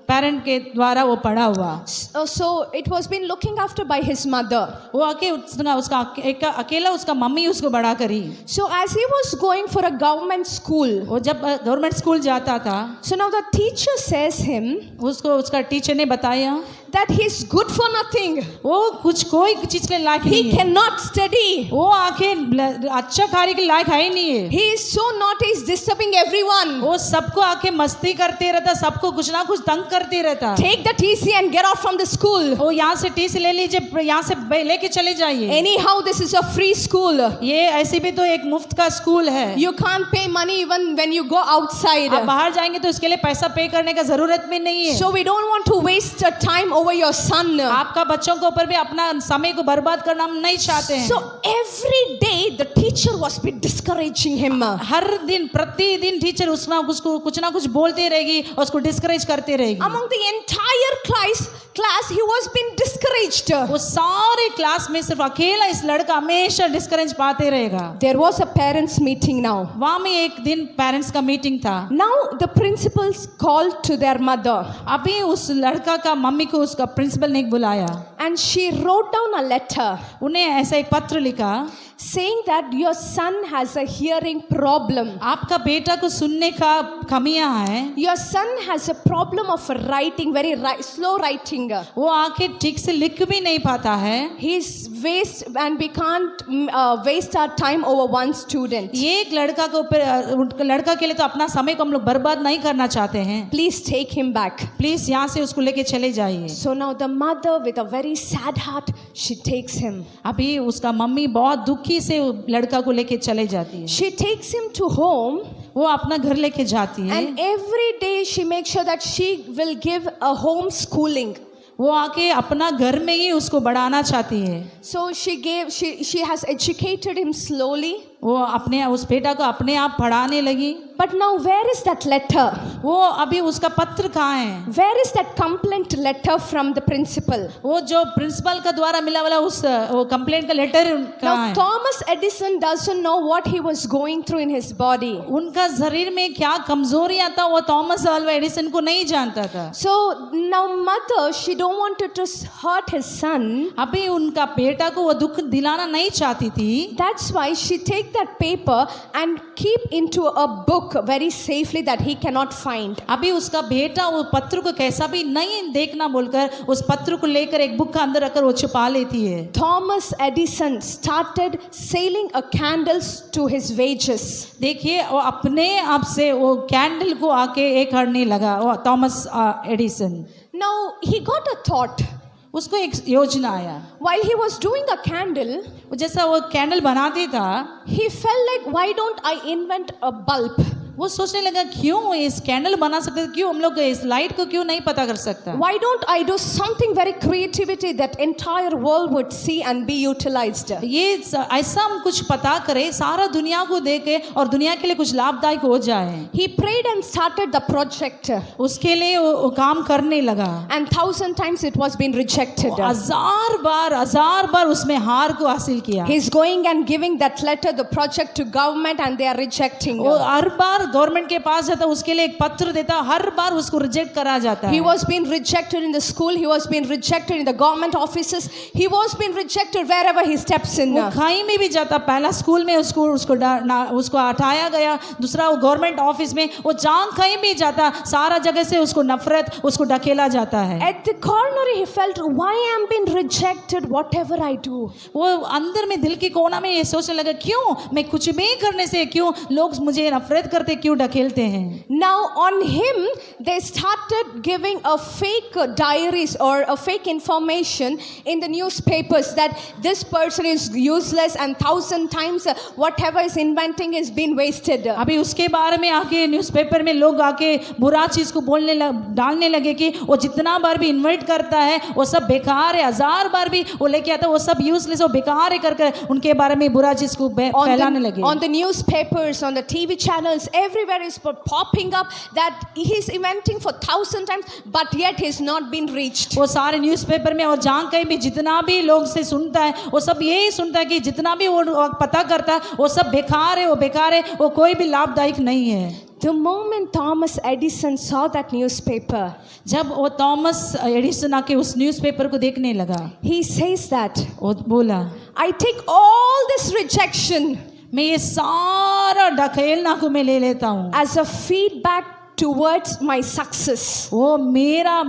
Speaker 7: पेरेंट के द्वारा वो पढ़ा हुआ।
Speaker 6: So it was been looking after by his mother.
Speaker 7: वो आके उसका अकेला उसका मम्मी उसको बड़ा करी।
Speaker 6: So as he was going for a government school,
Speaker 7: वो जब गवर्नमेंट स्कूल जाता था,
Speaker 6: so now the teacher says him
Speaker 7: उसको उसका टीचर ने बताया
Speaker 6: that he's good for nothing.
Speaker 7: वो कुछ कोई चीज के लायक नहीं
Speaker 6: He
Speaker 7: है,
Speaker 6: cannot study.
Speaker 7: वो आके अच्छा कार्य के लायक है ही नहीं है।
Speaker 6: He is so naughty, he's disturbing everyone.
Speaker 7: वो सबको आके मस्ती करते रहता, सबको कुछ ना कुछ तंग करते रहता।
Speaker 6: Take the TC and get out from the school.
Speaker 7: वो यहाँ से टीसी ले लीजिए, यहाँ से लेके चले जाइए।
Speaker 6: Anyhow, this is a free school.
Speaker 7: ये ऐसे भी तो एक मुफ्त का स्कूल है,
Speaker 6: You can't pay money even when you go outside.
Speaker 7: आप बाहर जाएंगे तो इसके लिए पैसा पे करने का जरूरत भी नहीं है।
Speaker 6: So we don't want to waste our time over your son.
Speaker 7: आपका बच्चों के ऊपर भी अपना समय को बर्बाद करना हम नहीं चाहते हैं।
Speaker 6: So every day the teacher was be discouraging him.
Speaker 7: हर दिन प्रतिदिन टीचर उसको कुछ ना कुछ बोलते रहेगी और उसको डिस्करेज करते रहेगी।
Speaker 6: Among the entire class he was being discouraged.
Speaker 7: वो सारे क्लास में सिर्फ अकेला इस लड़का हमेशा डिस्करेज पाते रहेगा।
Speaker 6: There was a parents meeting now.
Speaker 7: वहाँ में एक दिन पेरेंट्स का मीटिंग था।
Speaker 6: Now the principals called to their mother.
Speaker 7: अभी उस लड़का का मम्मी को उसका प्रिंसिपल ने बुलाया
Speaker 6: And she wrote down a letter
Speaker 7: उन्हें ऐसा एक पत्र लिखा
Speaker 6: saying that your son has a hearing problem.
Speaker 7: आपका बेटा को सुनने का कमियां है,
Speaker 6: Your son has a problem of writing, very slow writing.
Speaker 7: वो आके ठीक से लिख भी नहीं पाता है।
Speaker 6: He's waste and we can't waste our time over one student.
Speaker 7: ये एक लड़का के ऊपर लड़का के लिए तो अपना समय को हम लोग बर्बाद नहीं करना चाहते हैं।
Speaker 6: Please take him back.
Speaker 7: Please यहाँ से उसको लेके चले जाइए।
Speaker 6: So now the mother with a very sad heart, she takes him.
Speaker 7: अभी उसका मम्मी बहुत दुखी से लड़का को लेके चले जाती है।
Speaker 6: She takes him to home.
Speaker 7: वो अपना घर लेके जाती है
Speaker 6: And every day she makes sure that she will give a home schooling.
Speaker 7: वो आके अपना घर में ही उसको बढ़ाना चाहती है।
Speaker 6: So she has educated him slowly.
Speaker 7: वो अपने उस बेटा को अपने आप पढ़ाने लगी।
Speaker 6: But now where is that letter?
Speaker 7: वो अभी उसका पत्र कहाँ है?
Speaker 6: Where is that complaint letter from the principal?
Speaker 7: वो जो प्रिंसिपल का द्वारा मिला वाला उस वो कंप्लेंट का लेटर कहाँ
Speaker 6: Now
Speaker 7: है?
Speaker 6: Thomas Edison doesn't know what he was going through in his body.
Speaker 7: उनका शरीर में क्या कमजोरियां था वो थॉमस अल्वा एडिसन को नहीं जानता था।
Speaker 6: So now mother, she don't wanted to hurt his son.
Speaker 7: अभी उनका बेटा को वो दुख दिलाना नहीं चाहती थी।
Speaker 6: That's why she take that paper and keep into a book very safely that he cannot find.
Speaker 7: अभी उसका बेटा वो पत्र को कैसा भी नहीं देखना बोलकर उस पत्र को लेकर एक बुक के अंदर रखकर वो छुपा लेती है।
Speaker 6: Thomas Edison started selling a candles to his wages.
Speaker 7: देखिए वो अपने आप से वो कैंडल को आके एक करने लगा वो Thomas Edison.
Speaker 6: Now he got a thought.
Speaker 7: उसको एक योजना आया।
Speaker 6: While he was doing a candle,
Speaker 7: जैसा वो कैंडल बनाती था,
Speaker 6: he felt like, why don't I invent a bulb?
Speaker 7: वो सोचने लगा क्यों इस कैंडल बना सकते, क्यों हम लोग इस लाइट को क्यों नहीं पता कर सकता।
Speaker 6: Why don't I do something very creativity that entire world would see and be utilized?
Speaker 7: ये ऐसा हम कुछ पता करें सारा दुनिया को देखे और दुनिया के लिए कुछ लाभदायक हो जाए।
Speaker 6: He prayed and started the project.
Speaker 7: उसके लिए वो काम करने लगा।
Speaker 6: And 1,000 times it was being rejected.
Speaker 7: हजार बार उसमें हार को हासिल किया।
Speaker 6: He's going and giving that letter, the project to government, and they are rejecting.
Speaker 7: वो हर बार गवर्नमेंट के पास जाता, उसके लिए एक पत्र देता, हर बार उसको रिजेक्ट करा जाता है।
Speaker 6: He was being rejected in the school. He was being rejected in the government offices. He was being rejected wherever he steps in.
Speaker 7: वो कहीं में भी जाता, पहला स्कूल में उसको हटाया गया, दूसरा वो गवर्नमेंट ऑफिस में, वो जहाँ कहीं भी जाता सारा जगह से उसको नफरत उसको ढकेला जाता है।
Speaker 6: At the corner he felt, why I am being rejected whatever I do.
Speaker 7: वो अंदर में दिल के कोना में ये सोचने लगा क्यों मैं कुछ भी करने से क्यों लोग मुझे नफरत करते, क्यों ढकेलते हैं।
Speaker 6: Now on him they started giving a fake diaries or a fake information in the newspapers that this person is useless and 1,000 times whatever is inventing is being wasted.
Speaker 7: अभी उसके बारे में आके न्यूज़पेपर में लोग आके बुरा चीज को डालने लगे कि वो जितना बार भी इन्वेंट करता है वो सब बेकार है, हजार बार भी वो लेके आता है वो सब यूजलेस वो बेकार है करके उनके बारे में बुरा चीज को फैलाने लगे।
Speaker 6: On the newspapers, on the TV channels, everywhere is popping up that he's inventing for 1,000 times but yet he's not been reached.
Speaker 7: वो सारे न्यूज़पेपर में और जहाँ कहीं भी जितना भी लोग से सुनता है वो सब यही सुनता है कि जितना भी वो पता करता है वो सब बेकार है, वो बेकार है, वो कोई भी लाभदायक नहीं है।
Speaker 6: The moment Thomas Edison saw that newspaper,
Speaker 7: जब वो थॉमस एडिसन आके उस न्यूज़पेपर को देखने लगा,
Speaker 6: he says that,
Speaker 7: वो बोला,
Speaker 6: I take all this rejection
Speaker 7: मैं ये सारा ढकेलना को मैं ले लेता हूँ
Speaker 6: as a feedback towards my success.
Speaker 7: वो मेरा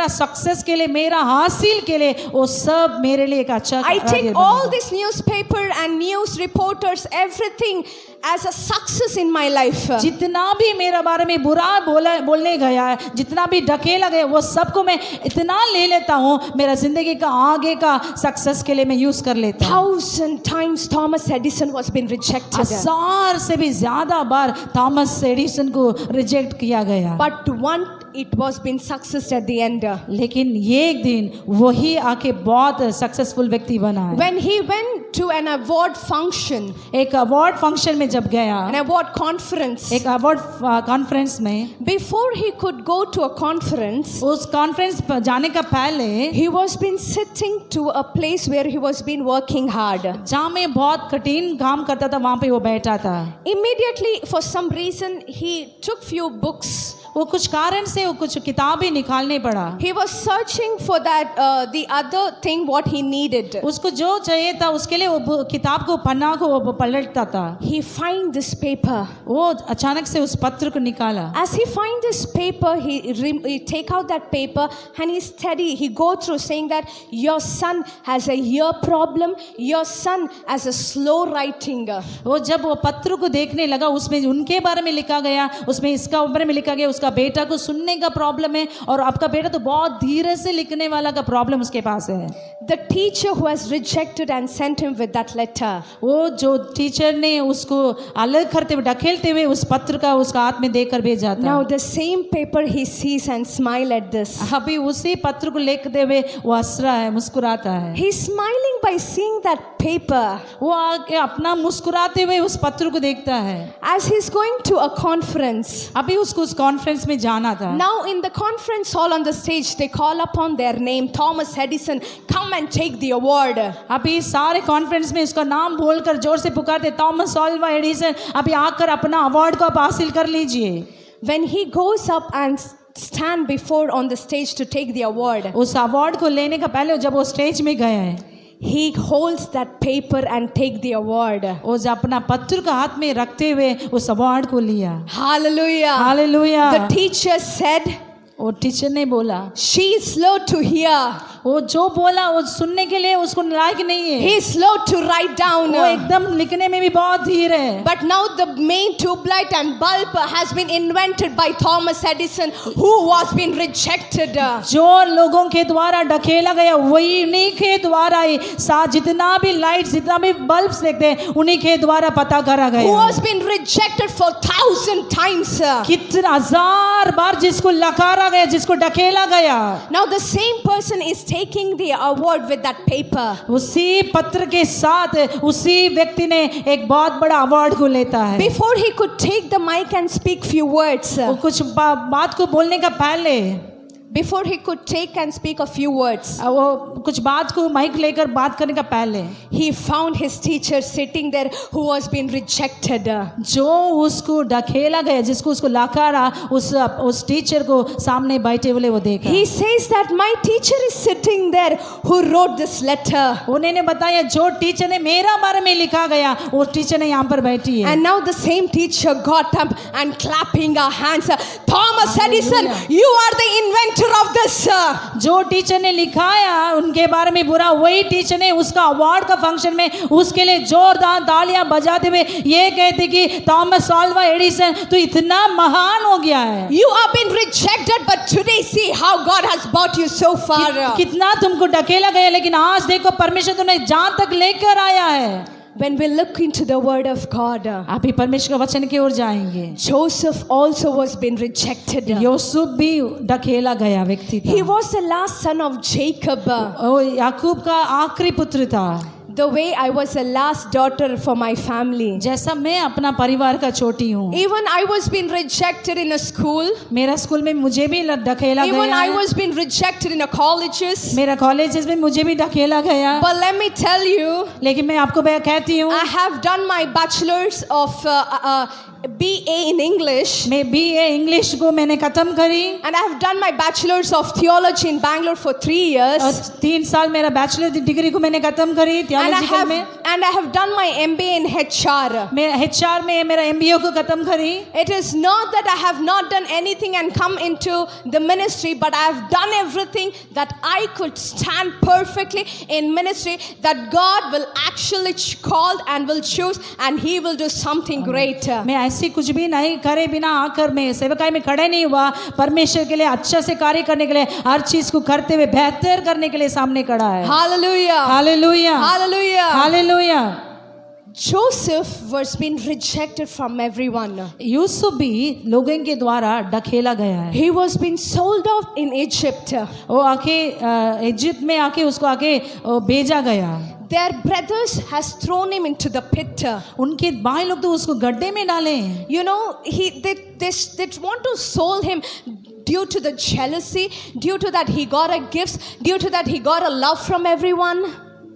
Speaker 7: सक्सेस के लिए, मेरा हासिल के लिए, वो सब मेरे लिए एक अच्छा
Speaker 6: I
Speaker 7: कार्य
Speaker 6: take
Speaker 7: बनेगा।
Speaker 6: all this newspaper and news reporters, everything as a success in my life.
Speaker 7: जितना भी मेरा बारे में बुरा बोलने गया है, जितना भी ढकेला गया, वो सबको मैं इतना ले लेता हूँ, मेरा जिंदगी का आगे का सक्सेस के लिए मैं यूज कर लेता हूँ।
Speaker 6: 1,000 times Thomas Edison was been rejected.
Speaker 7: 1000 से भी ज्यादा बार थॉमस एडिसन को रिजेक्ट किया गया,
Speaker 6: But one, it was been success at the end.
Speaker 7: लेकिन ये एक दिन वही आके बहुत सक्सेसफुल व्यक्ति बना है।
Speaker 6: When he went to an award function,
Speaker 7: एक अवार्ड फंक्शन में जब गया,
Speaker 6: an award conference,
Speaker 7: एक अवार्ड कॉन्फ्रेंस में,
Speaker 6: before he could go to a conference,
Speaker 7: उस कॉन्फ्रेंस पर जाने का पहले
Speaker 6: he was been sitting to a place where he was been working hard.
Speaker 7: जहाँ में बहुत कठिन काम करता था, वहाँ पे वो बैठा था।
Speaker 6: Immediately, for some reason, he took few books.
Speaker 7: वो कुछ कारण से वो कुछ किताबें निकालने पड़ा।
Speaker 6: He was searching for that the other thing what he needed.
Speaker 7: उसको जो चाहिए था उसके लिए वो किताब को, पन्ना को वो पलटता था।
Speaker 6: He find this paper.
Speaker 7: वो अचानक से उस पत्र को निकाला।
Speaker 6: As he find this paper, he take out that paper and he study. He go through saying that your son has a ear problem. Your son has a slow writing.
Speaker 7: वो जब वो पत्र को देखने लगा, उसमें उनके बारे में लिखा गया, उसमें इसका बारे में लिखा गया, उसका बेटा को सुनने का प्रॉब्लम है और आपका बेटा तो बहुत धीरे से लिखने वाला का प्रॉब्लम उसके पास है।
Speaker 6: The teacher who has rejected and sent him with that letter.
Speaker 7: वो जो टीचर ने उसको अलग करते हुए, ढकेलते हुए उस पत्र का उसका हाथ में देकर भेजा था।
Speaker 6: Now the same paper he sees and smile at this.
Speaker 7: अभी उसी पत्र को लेते हुए वो हंस रहा है, मुस्कुराता है।
Speaker 6: He's smiling by seeing that paper.
Speaker 7: वो आके अपना मुस्कुराते हुए उस पत्र को देखता है।
Speaker 6: As he's going to a conference.
Speaker 7: अभी उसको उस कॉन्फ्रेंस में जाना था।
Speaker 6: Now in the conference hall on the stage they call upon their name, Thomas Edison, come and take the award.
Speaker 7: अभी सारे कॉन्फ्रेंस में उसका नाम बोलकर जोर से पुकारते, थॉमस अल्वा एडिसन, अभी आकर अपना अवार्ड को आप हासिल कर लीजिए।
Speaker 6: When he goes up and stand before on the stage to take the award,
Speaker 7: उस अवार्ड को लेने का पहले जब वो स्टेज में गया है,
Speaker 6: he holds that paper and take the award.
Speaker 7: वो जब अपना पत्र का हाथ में रखते हुए उस अवार्ड को लिया।
Speaker 6: Hallelujah.
Speaker 7: Hallelujah.
Speaker 6: The teacher said,
Speaker 7: और टीचर ने बोला,
Speaker 6: she is slow to hear.
Speaker 7: वो जो बोला वो सुनने के लिए उसको लायक नहीं है।
Speaker 6: He is slow to write down.
Speaker 7: वो एकदम लिखने में भी बहुत धीर है।
Speaker 6: But now the main tube light and bulb has been invented by Thomas Edison, who was been rejected.
Speaker 7: जो लोगों के द्वारा ढकेला गया वही उन्हीं के द्वारा ही जितना भी लाइट्स, जितना भी बल्ब्स देखते हैं उन्हीं के द्वारा पता करा
Speaker 6: Who
Speaker 7: गया।
Speaker 6: has been rejected for 1,000 times.
Speaker 7: कितना 1000 बार जिसको लकारा गया, जिसको ढकेला गया।
Speaker 6: Now the same person is taking the award with that paper.
Speaker 7: उसी पत्र के साथ उसी व्यक्ति ने एक बहुत बड़ा अवार्ड को लेता है।
Speaker 6: Before he could take the mic and speak few words,
Speaker 7: वो कुछ बात को बोलने का पहले,
Speaker 6: before he could take and speak a few words,
Speaker 7: वो कुछ बात को माइक लेकर बात करने का पहले,
Speaker 6: he found his teacher sitting there who was been rejected.
Speaker 7: जो उसको ढकेला गया, जिसको उसको लकारा, उस टीचर को सामने बैठे हुए वो देखा।
Speaker 6: He says that my teacher is sitting there who wrote this letter.
Speaker 7: उन्होंने बताया जो टीचर ने मेरा बारे में लिखा गया वो टीचर ने यहाँ पर बैठी है।
Speaker 6: And now the same teacher got up and clapping her hands. Thomas Edison, you are the inventor of this.
Speaker 7: जो टीचर ने लिखाया उनके बारे में बुरा, वही टीचर ने उसका अवार्ड का फंक्शन में उसके लिए जोरदार तालियां बजाते हुए ये कहते कि थॉमस अल्वा एडिसन तू इतना महान हो गया है।
Speaker 6: You have been rejected, but today see how God has brought you so far.
Speaker 7: कितना तुमको ढकेला गया, लेकिन आज देखो परमेश्वर तुम्हें जहां तक लेकर आया है।
Speaker 6: When we look into the word of God,
Speaker 7: अभी परमेश्वर के वचन की ओर जाएंगे।
Speaker 6: Joseph also was been rejected.
Speaker 7: Yusuf भी ढकेला गया व्यक्ति था।
Speaker 6: He was the last son of Jacob.
Speaker 7: वो याकूब का आखिरी पुत्र था।
Speaker 6: The way I was the last daughter for my family.
Speaker 7: जैसा मैं अपना परिवार का छोटी हूँ।
Speaker 6: Even I was been rejected in a school.
Speaker 7: मेरा स्कूल में मुझे भी ढकेला गया।
Speaker 6: Even I was been rejected in a colleges.
Speaker 7: मेरा कॉलेजेस में मुझे भी ढकेला गया।
Speaker 6: But let me tell you,
Speaker 7: लेकिन मैं आपको कहती हूँ,
Speaker 6: I have done my bachelor's of BA in English,
Speaker 7: मैं BA इंग्लिश को मैंने ख़त्म करी
Speaker 6: and I have done my bachelor's of theology in Bangalore for 3 years.
Speaker 7: और 3 साल मेरा बैचलर डिग्री को मैंने ख़त्म करी थियोलॉजिकल में।
Speaker 6: And I have done my MBA in HR.
Speaker 7: मैं HR में मेरा MBA को ख़त्म करी।
Speaker 6: It is not that I have not done anything and come into the ministry, but I have done everything that I could stand perfectly in ministry, that God will actually call and will choose, and He will do something great.
Speaker 7: मैं ऐसी कुछ भी नहीं करे बिना आकर मैं सेवकाई में खड़े नहीं हुआ, परमेश्वर के लिए अच्छा से कार्य करने के लिए, हर चीज को करते हुए बेहतर करने के लिए सामने खड़ा है।
Speaker 6: Hallelujah.
Speaker 7: Hallelujah,
Speaker 6: Hallelujah.
Speaker 7: Hallelujah.
Speaker 6: Joseph was being rejected from everyone.
Speaker 7: Yusuf भी लोगों के द्वारा ढकेला गया है।
Speaker 6: He was being sold off in Egypt.
Speaker 7: वो आके इजिप्ट में आके उसको आके भेजा गया।
Speaker 6: Their brothers has thrown him into the pit.
Speaker 7: उनके भाई लोग तो उसको गड्ढे में डाले।
Speaker 6: You know, they want to sold him due to the jealousy, due to that he got a gifts, due to that he got a love from everyone.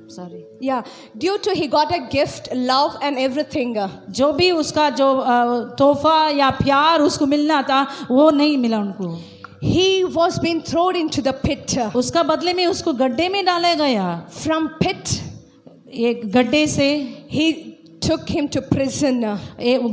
Speaker 7: Sorry.
Speaker 6: Yeah, due to he got a gift, love and everything.
Speaker 7: जो भी उसका जो तोहफा या प्यार उसको मिलना था वो नहीं मिला उनको।
Speaker 6: He was being thrown into the pit.
Speaker 7: उसका बदले में उसको गड्ढे में डाला गया।
Speaker 6: From pit,
Speaker 7: एक गड्ढे से
Speaker 6: he took him to prison.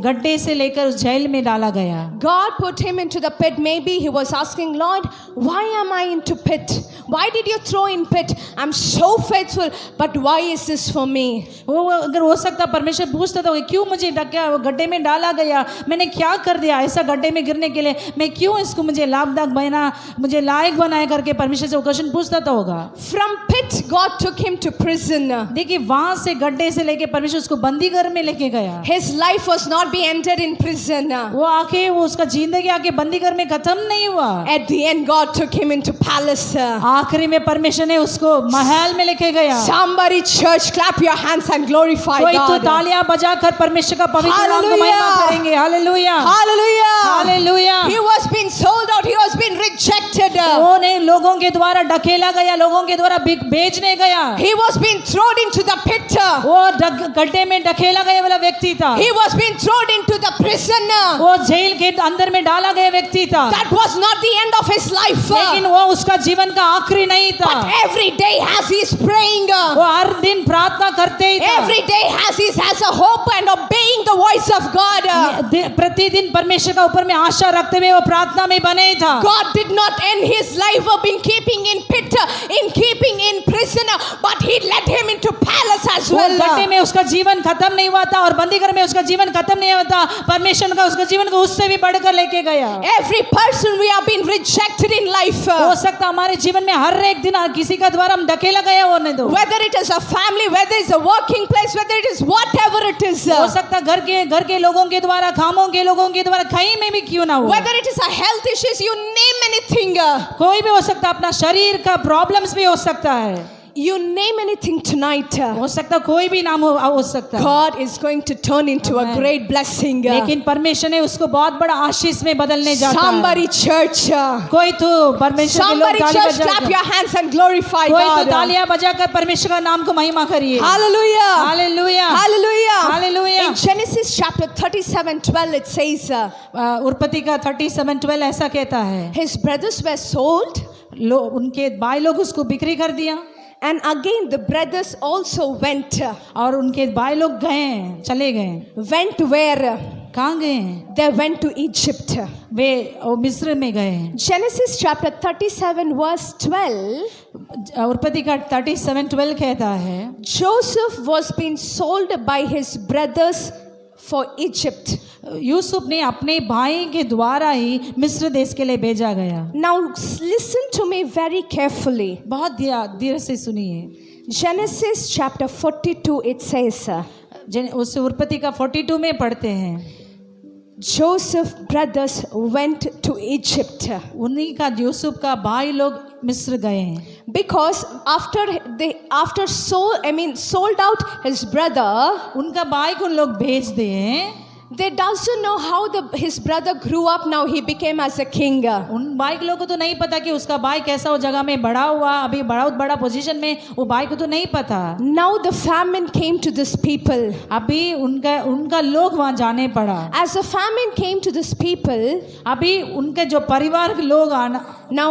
Speaker 7: गड्ढे से लेकर उस जेल में डाला गया।
Speaker 6: God put him into the pit. Maybe he was asking, Lord, why am I into pit? Why did you throw in pit? I'm so faithful, but why is this for me?
Speaker 7: वो अगर हो सकता परमेश्वर पूछता था क्यों मुझे गड्ढे में डाला गया, मैंने क्या कर दिया ऐसा गड्ढे में गिरने के लिए, मैं क्यों इसको मुझे लाभदायक बना, मुझे लायक बनाया करके परमेश्वर से वो क्वेश्चन पूछता था होगा।
Speaker 6: From pit, God took him to prison.
Speaker 7: देखिए वहां से गड्ढे से लेके परमेश्वर उसको बंदी घर में लेके गया।
Speaker 6: His life was not be ended in prison.
Speaker 7: वो आके वो उसका जिंदगी आके बंदी घर में खत्म नहीं हुआ।
Speaker 6: At the end, God took him into palace.
Speaker 7: आखिरी में परमेश्वर ने उसको महल में लेके गया।
Speaker 6: Somebody, church, clap your hands and glorify
Speaker 7: कोई तो
Speaker 6: God.
Speaker 7: तालियां बजाकर परमेश्वर का पवित्र नाम को महिमा करेंगे। Hallelujah,
Speaker 6: Hallelujah.
Speaker 7: Hallelujah.
Speaker 6: He was being sold out. He was being rejected.
Speaker 7: वो ने लोगों के द्वारा ढकेला गया, लोगों के द्वारा भेजने गया।
Speaker 6: He was being thrown into the pit.
Speaker 7: वो गड्ढे में ढकेला गया वाला व्यक्ति था।
Speaker 6: He was being thrown into the prison.
Speaker 7: वो जेल के अंदर में डाला गया व्यक्ति था।
Speaker 6: That was not the end of his life.
Speaker 7: लेकिन वो उसका जीवन का आखिरी नहीं था।
Speaker 6: But every day as he is praying,
Speaker 7: वो हर दिन प्रार्थना करते ही था।
Speaker 6: every day as he has a hope and obeying the voice of God.
Speaker 7: प्रतिदिन परमेश्वर का ऊपर में आशा रखते हुए वो प्रार्थना में बने ही था।
Speaker 6: God did not end his life of being keeping in pit, in keeping in prison, but he led him into palace as
Speaker 7: वो
Speaker 6: well.
Speaker 7: गड्ढे में उसका जीवन खत्म नहीं हुआ था और बंदीघर में उसका जीवन खत्म नहीं हुआ था। परमेश्वर का उसका जीवन को उससे भी बढ़कर लेके गया।
Speaker 6: Every person we have been rejected in life.
Speaker 7: हो सकता हमारे जीवन में हर एक दिन किसी का द्वारा हम ढकेला गया हो नहीं दो।
Speaker 6: Whether it is a family, whether it's a working place, whether it is whatever it is.
Speaker 7: हो सकता घर के लोगों के द्वारा, खामों के लोगों के द्वारा, कहीं में भी क्यों ना हो।
Speaker 6: Whether it is a health issues, you name anything.
Speaker 7: कोई भी हो सकता, अपना शरीर का प्रॉब्लम्स भी हो सकता है।
Speaker 6: You name anything tonight.
Speaker 7: हो सकता कोई भी नाम हो सकता।
Speaker 6: God is going to turn into a great blessing.
Speaker 7: लेकिन परमेश्वर ने उसको बहुत बड़ा आशीष में बदलने जाता है।
Speaker 6: Somebody church.
Speaker 7: कोई तो परमेश्वर के लोग
Speaker 6: Somebody
Speaker 7: ताली
Speaker 6: church,
Speaker 7: बजा,
Speaker 6: clap your hands and glorify
Speaker 7: कोई तो
Speaker 6: God.
Speaker 7: तालियां बजाकर परमेश्वर का नाम को महिमा करिए।
Speaker 6: Hallelujah.
Speaker 7: Hallelujah,
Speaker 6: Hallelujah.
Speaker 7: Hallelujah.
Speaker 6: In Genesis chapter 37:12 it says,
Speaker 7: उत्पत्ति का 37:12 ऐसा कहता है,
Speaker 6: his brothers were sold,
Speaker 7: उनके भाई लोग उसको बिक्री कर दिया।
Speaker 6: and again the brothers also went.
Speaker 7: और उनके भाई लोग गए, चले गए।
Speaker 6: Went where?
Speaker 7: कहाँ गए?
Speaker 6: They went to Egypt.
Speaker 7: वे मिस्र में गए।
Speaker 6: Genesis chapter 37 verse 12.
Speaker 7: उत्पत्ति का 37:12 कहता है,
Speaker 6: Joseph was being sold by his brothers for Egypt.
Speaker 7: Yusuf ने अपने भाई के द्वारा ही मिस्र देश के लिए भेजा गया।
Speaker 6: Now listen to me very carefully.
Speaker 7: बहुत धीरे से सुनिए।
Speaker 6: Genesis chapter 42 it says,
Speaker 7: उस उत्पत्ति का 42 में पढ़ते हैं,
Speaker 6: Joseph's brothers went to Egypt.
Speaker 7: उन्हीं का यूसुफ का भाई लोग मिस्र गए हैं।
Speaker 6: Because sold out his brother,
Speaker 7: उनका भाई को लोग भेज दिए,
Speaker 6: They doesn't know how his brother grew up. Now he became as a king.
Speaker 7: उन भाई के लोगों को तो नहीं पता कि उसका भाई कैसा वो जगह में बड़ा हुआ, अभी बहुत बड़ा पोजीशन में, वो भाई को तो नहीं पता।
Speaker 6: Now the famine came to this people.
Speaker 7: अभी उनका लोग वहाँ जाने पड़ा।
Speaker 6: As the famine came to this people,
Speaker 7: अभी उनके जो परिवार के लोग आना,
Speaker 6: now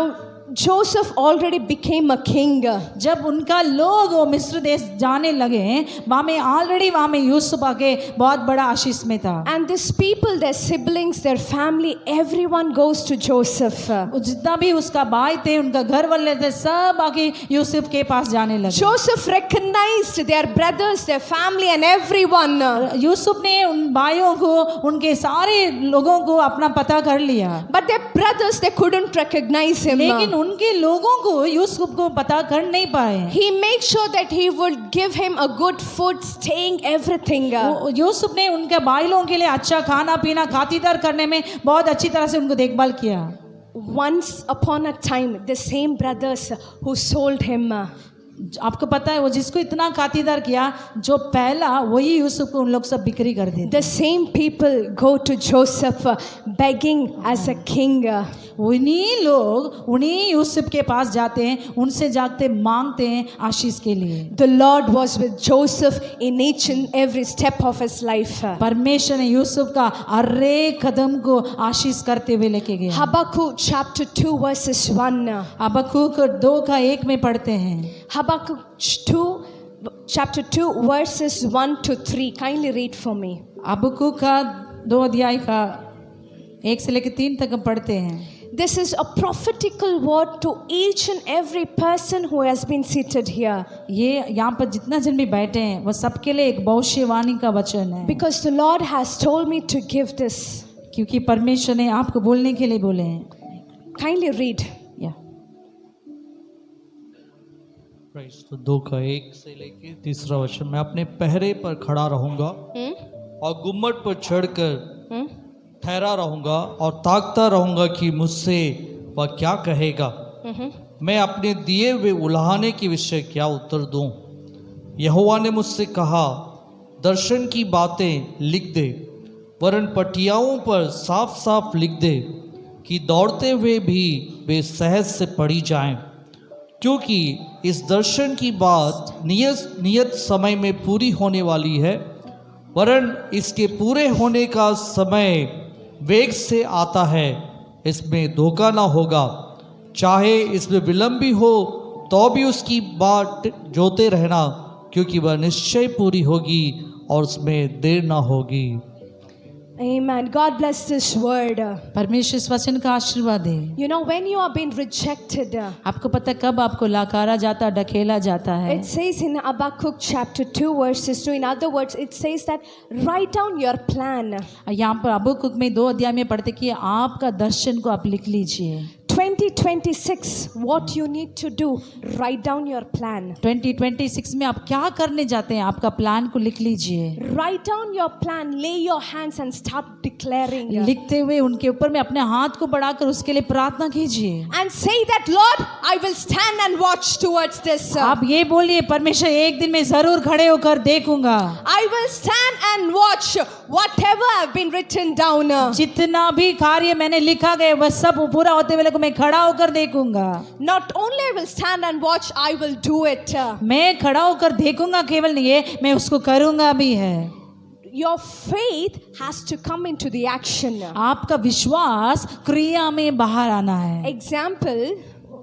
Speaker 6: Joseph already became a king.
Speaker 7: जब उनका लोग वो मिस्र देश जाने लगे, वहाँ में ऑलरेडी वहाँ में यूसुफ आके बहुत बड़ा आशीष में था।
Speaker 6: And these people, their siblings, their family, everyone goes to Joseph.
Speaker 7: जितना भी उसका भाई थे, उनका घर वाले थे, सब आके यूसुफ के पास जाने लगे।
Speaker 6: Joseph recognized their brothers, their family, and everyone.
Speaker 7: Yusuf ने उन भाइयों को, उनके सारे लोगों को अपना पता कर लिया।
Speaker 6: But their brothers, they couldn't recognize him.
Speaker 7: लेकिन उनके लोगों को यूसुफ को पता कर नहीं पाए।
Speaker 6: He made sure that he would give him a good food, staying, everything.
Speaker 7: Yusuf ने उनके भाई लोगों के लिए अच्छा खाना पीना, खातिरदार करने में बहुत अच्छी तरह से उनको देखभाल किया।
Speaker 6: Once upon a time, the same brothers who sold him.
Speaker 7: आपको पता है वो जिसको इतना खातिरदार किया, जो पहला वही यूसुफ को उन लोग सब बिक्री कर देते।
Speaker 6: The same people go to Joseph begging as a king.
Speaker 7: उन्हीं लोग उन्हीं यूसुफ के पास जाते हैं, उनसे जाते मांगते हैं आशीष के लिए।
Speaker 6: The Lord was with Joseph in each and every step of his life.
Speaker 7: परमेश्वर ने यूसुफ का हर एक कदम को आशीष करते हुए लेके गए।
Speaker 6: Habakkuk chapter 2 verses 1.
Speaker 7: हबक्कूक 2:1 में पढ़ते हैं।
Speaker 6: Habakkuk 2 chapter 2 verses 1 to 3. Kindly read for me.
Speaker 7: Habakkuk का 2 अध्याय का 1 से लेकर 3 तक हम पढ़ते हैं।
Speaker 6: This is a prophetical word to each and every person who has been seated here.
Speaker 7: ये यहाँ पर जितना जन भी बैठे हैं वो सबके लिए एक भविष्यवाणी का वचन है।
Speaker 6: Because the Lord has told me to give this.
Speaker 7: क्योंकि परमेश्वर ने आपको बोलने के लिए बोले हैं।
Speaker 6: Kindly read.
Speaker 7: या
Speaker 3: प्राइस तो 2 का 1 से लेके 3 वचन। मैं अपने पहरे पर खड़ा रहूंगा और गुम्मट पर चढ़कर ठहरा रहूंगा और ताकता रहूंगा कि मुझसे वह क्या कहेगा। मैं अपने दिए हुए उलाहने के विषय क्या उत्तर दूं। यहोवा ने मुझसे कहा, दर्शन की बातें लिख दे, वरन पटियाओं पर साफ साफ लिख दे कि दौड़ते हुए भी वे सहज से पढ़ी जाएं। क्योंकि इस दर्शन की बात नियत समय में पूरी होने वाली है, वरन इसके पूरे होने का समय वेग से आता है। इसमें धोखा ना होगा। चाहे इसमें विलंब भी हो तो भी उसकी बाट जोते रहना, क्योंकि वह निश्चय पूरी होगी और उसमें देर ना होगी।
Speaker 6: Amen. God bless this word.
Speaker 7: परमेश्वर इस वचन का आशीर्वाद दे।
Speaker 6: You know, when you are being rejected,
Speaker 7: आपको पता है कब आपको लाकारा जाता, ढकेला जाता है।
Speaker 6: it says in Habakkuk chapter 2 verses 2, in other words, it says that write down your plan.
Speaker 7: यहाँ पर हबक्कूक में 2 अध्याय में पढ़ते कि आपका दर्शन को आप लिख लीजिए।
Speaker 6: 2026, what you need to do, write down your plan.
Speaker 7: 2026 में आप क्या करने जाते हैं, आपका प्लान को लिख लीजिए।
Speaker 6: Write down your plan, lay your hands and start declaring.
Speaker 7: लिखते हुए उनके ऊपर में अपने हाथ को बढ़ाकर उसके लिए प्रार्थना कीजिए।
Speaker 6: And say that, Lord, I will stand and watch towards this.
Speaker 7: आप ये बोलिए, परमेश्वर एक दिन मैं जरूर खड़े होकर देखूंगा।
Speaker 6: I will stand and watch whatever have been written down.
Speaker 7: जितना भी कार्य मैंने लिखा गया वह सब पूरा होते हुए मैं खड़ा होकर देखूंगा।
Speaker 6: Not only I will stand and watch, I will do it.
Speaker 7: मैं खड़ा होकर देखूंगा केवल नहीं है, मैं उसको करूंगा भी है।
Speaker 6: Your faith has to come into the action.
Speaker 7: आपका विश्वास क्रिया में बाहर आना है।
Speaker 6: Example,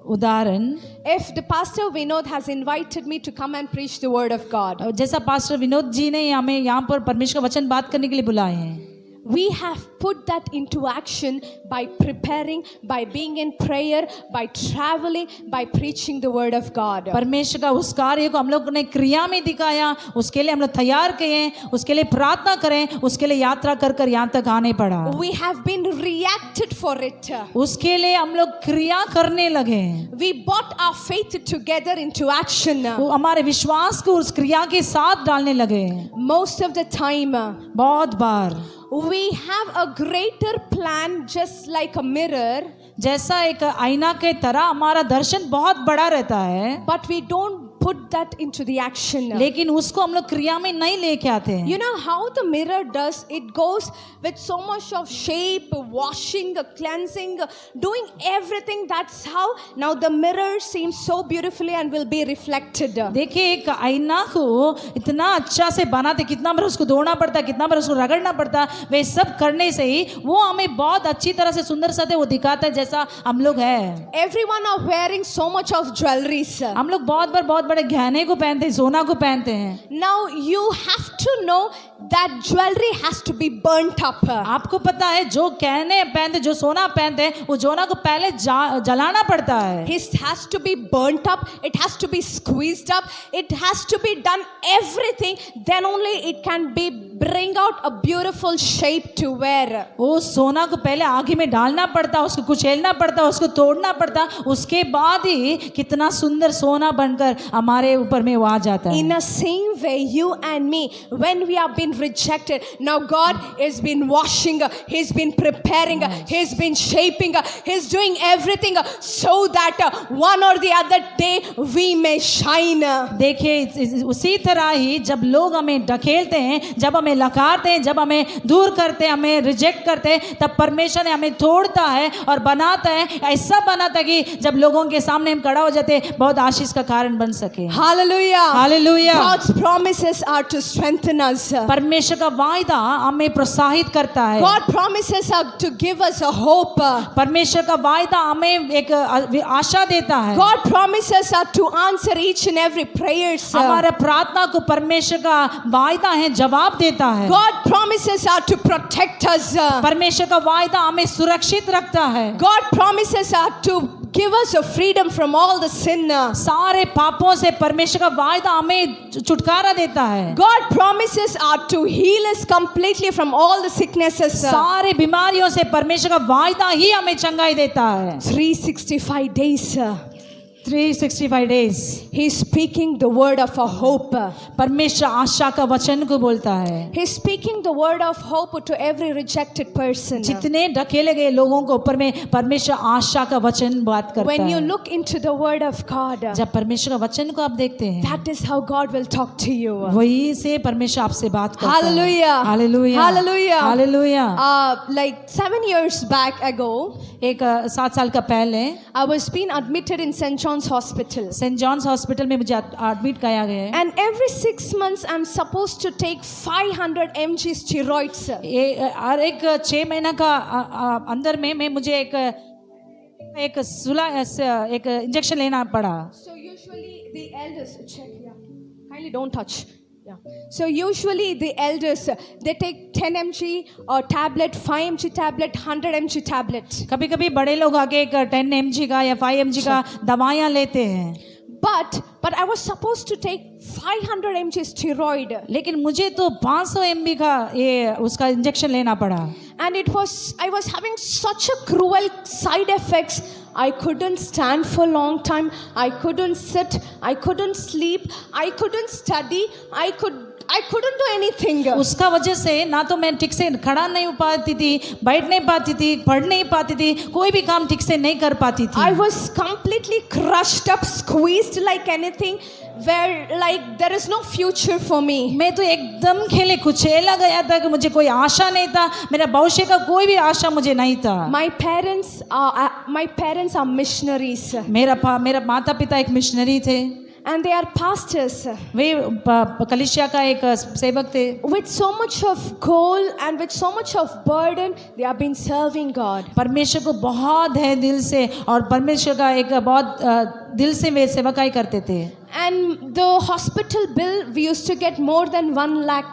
Speaker 7: उदाहरण,
Speaker 6: if the pastor Vinod has invited me to come and preach the word of God,
Speaker 7: जैसा पास्टर विनोद जी ने हमें यहाँ पर परमेश्वर का वचन बात करने के लिए बुलाए हैं,
Speaker 6: we have put that into action by preparing, by being in prayer, by traveling, by preaching the word of God.
Speaker 7: परमेश्वर का उस कार्य को हम लोग ने क्रिया में दिखाया, उसके लिए हम लोग तैयार किए, उसके लिए प्रार्थना करें, उसके लिए यात्रा कर कर यहाँ तक आने पड़ा।
Speaker 6: We have been reacted for it.
Speaker 7: उसके लिए हम लोग क्रिया करने लगे।
Speaker 6: We brought our faith together into action.
Speaker 7: वो हमारे विश्वास को उस क्रिया के साथ डालने लगे।
Speaker 6: Most of the time,
Speaker 7: बहुत बार
Speaker 6: we have a greater plan, just like a mirror,
Speaker 7: जैसा एक आईना के तरह हमारा दर्शन बहुत बड़ा रहता है,
Speaker 6: but we don't put that into the action.
Speaker 7: लेकिन उसको हम लोग क्रिया में नहीं लेके आते हैं.
Speaker 6: You know how the mirror does? It goes with so much of shape, washing, cleansing, doing everything. That's how now the mirror seems so beautifully and will be reflected.
Speaker 7: देखिए एक आईना को इतना अच्छा से बनाते, कितना बार उसको धोना पड़ता, कितना बार उसको रगड़ना पड़ता, वे सब करने से ही वो हमें बहुत अच्छी तरह से सुंदर सा वो दिखाता है जैसा हम लोग हैं.
Speaker 6: Everyone are wearing so much of jewelries.
Speaker 7: हम लोग बहुत बार बहुत बड़े गहने को पहनते हैं, सोना को पहनते हैं.
Speaker 6: Now you have to know that jewelry has to be burnt up.
Speaker 7: आपको पता है जो गहने पहनते, जो सोना पहनते हैं, वो सोना को पहले जलाना पड़ता है.
Speaker 6: It has to be burnt up. It has to be squeezed up. It has to be done everything. Then only it can be bring out a beautiful shape to wear.
Speaker 7: वो सोना को पहले आगे में डालना पड़ता, उसको कुचलना पड़ता, उसको तोड़ना पड़ता, उसके बाद ही कितना सुंदर सोना बनकर हमारे ऊपर में वो आ जाता है.
Speaker 6: In the same way, you and me, when we have been rejected, now God has been washing, He's been preparing, He's been shaping, He's doing everything so that one or the other day we may shine.
Speaker 7: देखिए उसी तरह ही जब लोग हमें ढकेलते हैं, जब हमें लकारते हैं, जब हमें दूर करते हैं, हमें रिजेक्ट करते हैं, तब परमेश्वर ने हमें तोड़ता है और बनाता है. ऐसा बनाता है कि जब लोगों के सामने हम खड़ा हो जाते हैं, बहुत आशीष का कारण बन सके.
Speaker 6: Hallelujah.
Speaker 7: Hallelujah.
Speaker 6: God's promises are to strengthen us.
Speaker 7: परमेश्वर का वायदा हमें प्रोत्साहित करता है.
Speaker 6: God promises are to give us a hope.
Speaker 7: परमेश्वर का वायदा हमें एक आशा देता है.
Speaker 6: God promises are to answer each and every prayers.
Speaker 7: हमारा प्रार्थना को परमेश्वर का वायदा है, जवाब देता है.
Speaker 6: God promises are to protect us.
Speaker 7: परमेश्वर का वायदा हमें सुरक्षित रखता है.
Speaker 6: God promises are to give us a freedom from all the sin.
Speaker 7: सारे पापों से परमेश्वर का वायदा हमें छुटकारा देता है.
Speaker 6: God promises are to heal us completely from all the sicknesses.
Speaker 7: सारे बीमारियों से परमेश्वर का वायदा ही हमें चंगाई देता है.
Speaker 6: 365 days.
Speaker 7: 365 days.
Speaker 6: He's speaking the word of a hope.
Speaker 7: परमेश्वर आशा का वचन को बोलता है.
Speaker 6: He's speaking the word of hope to every rejected person.
Speaker 7: जितने ढकेले गए लोगों को ऊपर में परमेश्वर आशा का वचन बात करता
Speaker 6: When you
Speaker 7: है.
Speaker 6: look into the word of God,
Speaker 7: जब परमेश्वर का वचन को आप देखते हैं,
Speaker 6: that is how God will talk to you.
Speaker 7: वही से परमेश्वर आपसे बात करता है.
Speaker 6: Hallelujah.
Speaker 7: Hallelujah.
Speaker 6: Hallelujah.
Speaker 7: Hallelujah.
Speaker 6: Like 7 years back ago,
Speaker 7: एक 7 साल का पहले
Speaker 6: I was being admitted in St. John's Hospital.
Speaker 7: Saint John's Hospital में मुझे एडमिट किया गया है.
Speaker 6: And every 6 months, I'm supposed to take 500 mg steroids.
Speaker 7: ये हर एक 6 महीना का अंदर में मैं मुझे एक इंजेक्शन लेना पड़ा.
Speaker 6: So usually the elders check. Yeah, kindly don't touch. Yeah. So usually the elders they take 10 mg or tablet, 5 mg tablet, 100 mg tablet.
Speaker 7: कभी कभी बड़े लोग आके एक 10 mg का या 5 mg का दवाइयाँ लेते हैं.
Speaker 6: But I was supposed to take 500 mg steroid.
Speaker 7: लेकिन मुझे तो 500 mg का ये उसका इंजेक्शन लेना पड़ा.
Speaker 6: And I was having such a cruel side effects. I couldn't stand for a long time. I couldn't sit. I couldn't sleep. I couldn't study. I couldn't do anything.
Speaker 7: उसका वजह से ना तो मैं ठीक से खड़ा नहीं हो पाती थी, बैठ नहीं पाती थी, पढ़ नहीं पाती थी, कोई भी काम ठीक से नहीं कर पाती थी.
Speaker 6: I was completely crushed up, squeezed like anything, where like there is no future for me.
Speaker 7: मैं तो एकदम खेले कुचेला गया था कि मुझे कोई आशा नहीं था, मेरा भविष्य का कोई भी आशा मुझे नहीं था.
Speaker 6: My parents are missionaries.
Speaker 7: मेरा माता पिता एक मिशनरी थे.
Speaker 6: And they are pastors.
Speaker 7: वे कलीसिया का एक सेवक थे.
Speaker 6: With so much of goal and with so much of burden, they have been serving God.
Speaker 7: परमेश्वर को बहुत है दिल से, और परमेश्वर का एक बहुत दिल से वे सेवकाई करते थे.
Speaker 6: And the hospital bill, we used to get more than 1 lakh.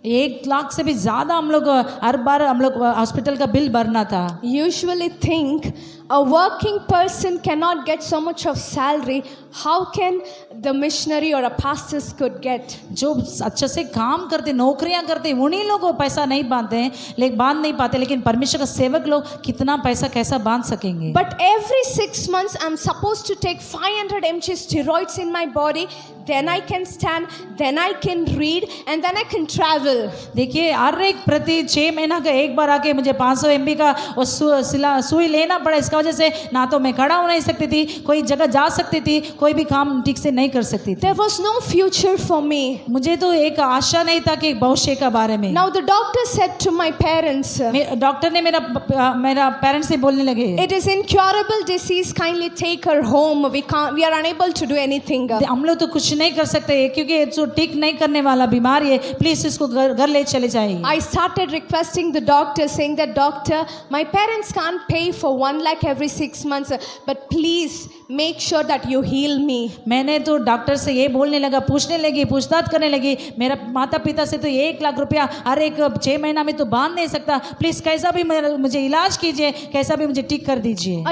Speaker 7: 1 lakh से भी ज़्यादा हम लोग हर बार हम लोग हॉस्पिटल का बिल भरना था.
Speaker 6: Usually think a working person cannot get so much of salary. How can the missionary or a pastors could get?
Speaker 7: जो अच्छे से काम करते, नौकरियां करते, उन्हीं लोगों को पैसा नहीं बांधते हैं, लेकिन बांध नहीं पाते. लेकिन परमेश्वर का सेवक लोग कितना पैसा कैसा बांध सकेंगे.
Speaker 6: But every 6 months I'm supposed to take 500 mg steroids in my body. Then I can stand, then I can read, and then I can travel.
Speaker 7: देखिए हर एक प्रति 6 महीना का एक बार आके मुझे 500 mg का सुई लेना पड़ा. इसका जिसका वजह से ना तो मैं खड़ा हो नहीं सकती थी, कोई जगह जा सकती थी, कोई भी काम ठीक से नहीं कर सकती थी।
Speaker 6: There was no future for me.
Speaker 7: मुझे तो एक आशा नहीं था कि भविष्य के बारे में।
Speaker 6: Now the doctor said to my parents,
Speaker 7: doctor ने मेरा पेरेंट्स से बोलने लगे,
Speaker 6: it is incurable disease, kindly take her home. We are unable to do anything.
Speaker 7: हम लोग तो कुछ नहीं कर सकते क्योंकि जो ठीक नहीं करने वाला बीमारी है, प्लीज इसको घर ले चले जाइए।
Speaker 6: I started requesting the doctor, saying that doctor, my parents can't pay for 1 lakh every 6 months, but please make sure that you heal me.
Speaker 7: मैंने तो डॉक्टर से ये बोलने लगा, पूछताछ करने लगी, मेरा माता पिता से तो 1 लाख रुपया हर एक 6 महीना में तो बांध नहीं सकता, प्लीज कैसा भी मुझे इलाज कीजिए, कैसा भी मुझे ठीक कर दीजिए।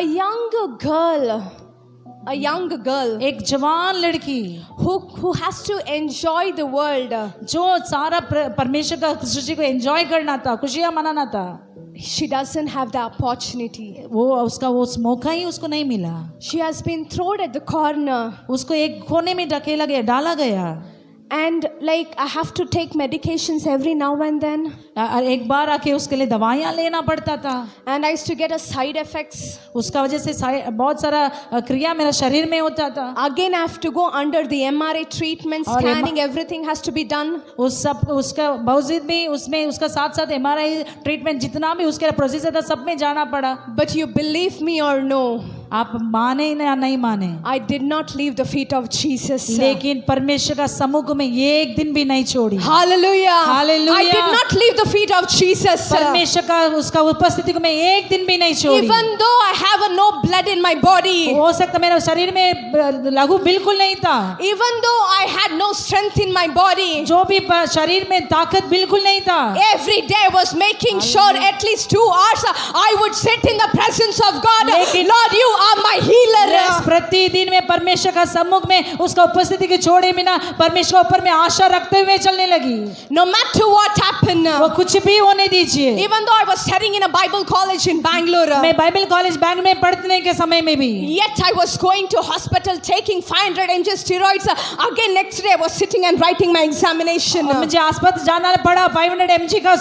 Speaker 6: A young girl,
Speaker 7: एक जवान लड़की
Speaker 6: who has to enjoy the world.
Speaker 7: जो सारा परमेश्वर का सृष्टि को एंजॉय करना था, खुशियां मनाना था,
Speaker 6: She doesn't have the opportunity.
Speaker 7: वो मौका ही उसको नहीं मिला।
Speaker 6: She has been thrown at the corner.
Speaker 7: उसको एक कोने में ढकेला गया, डाला गया।
Speaker 6: And like I have to take medications every now and then.
Speaker 7: एक बार आके उसके लिए दवाइयाँ लेना पड़ता था।
Speaker 6: And I used to get a side effects.
Speaker 7: उसका वजह से बहुत सारा क्रिया मेरा शरीर में होता था।
Speaker 6: Again I have to go under the MRI treatment, scanning, everything has to be done.
Speaker 7: उसका बावजूद भी उसमें उसका साथ MRI ट्रीटमेंट जितना भी उसके प्रोसीजर था सब में जाना पड़ा।
Speaker 6: But you believe me or no?
Speaker 7: आप माने या नहीं माने,
Speaker 6: I did not leave the feet of Jesus.
Speaker 7: लेकिन परमेश्वर का सम्मुख में ये एक दिन भी नहीं छोड़ी।
Speaker 6: Hallelujah.
Speaker 7: Hallelujah.
Speaker 6: I did not leave the feet of Jesus.
Speaker 7: परमेश्वर का उसका उपस्थिति को मैं एक दिन भी नहीं छोड़ी।
Speaker 6: Even though I have no blood in my body.
Speaker 7: हो सकता मेरे शरीर में लहू बिल्कुल नहीं था।
Speaker 6: Even though I had no strength in my body.
Speaker 7: जो भी शरीर में ताकत बिल्कुल नहीं था।
Speaker 6: Every day I was making sure at least 2 hours I would sit in the presence of God. Lord, you are my healer.
Speaker 7: प्रतिदिन में परमेश्वर का सम्मुख में उसका उपस्थिति के छोड़े बिना परमेश्वर ऊपर में आशा रखते हुए चलने लगी।
Speaker 6: No matter what happened.
Speaker 7: वो कुछ भी होने दीजिए।
Speaker 6: Even though I was studying in a Bible college in Bangalore.
Speaker 7: मैं बाइबल कॉलेज बैंगलोर में पढ़ने के समय में भी।
Speaker 6: Yet I was going to hospital taking 500 mg steroids. Again next day I was sitting and writing my examination.
Speaker 7: मुझे अस्पताल जाना पड़ा, 500 mg का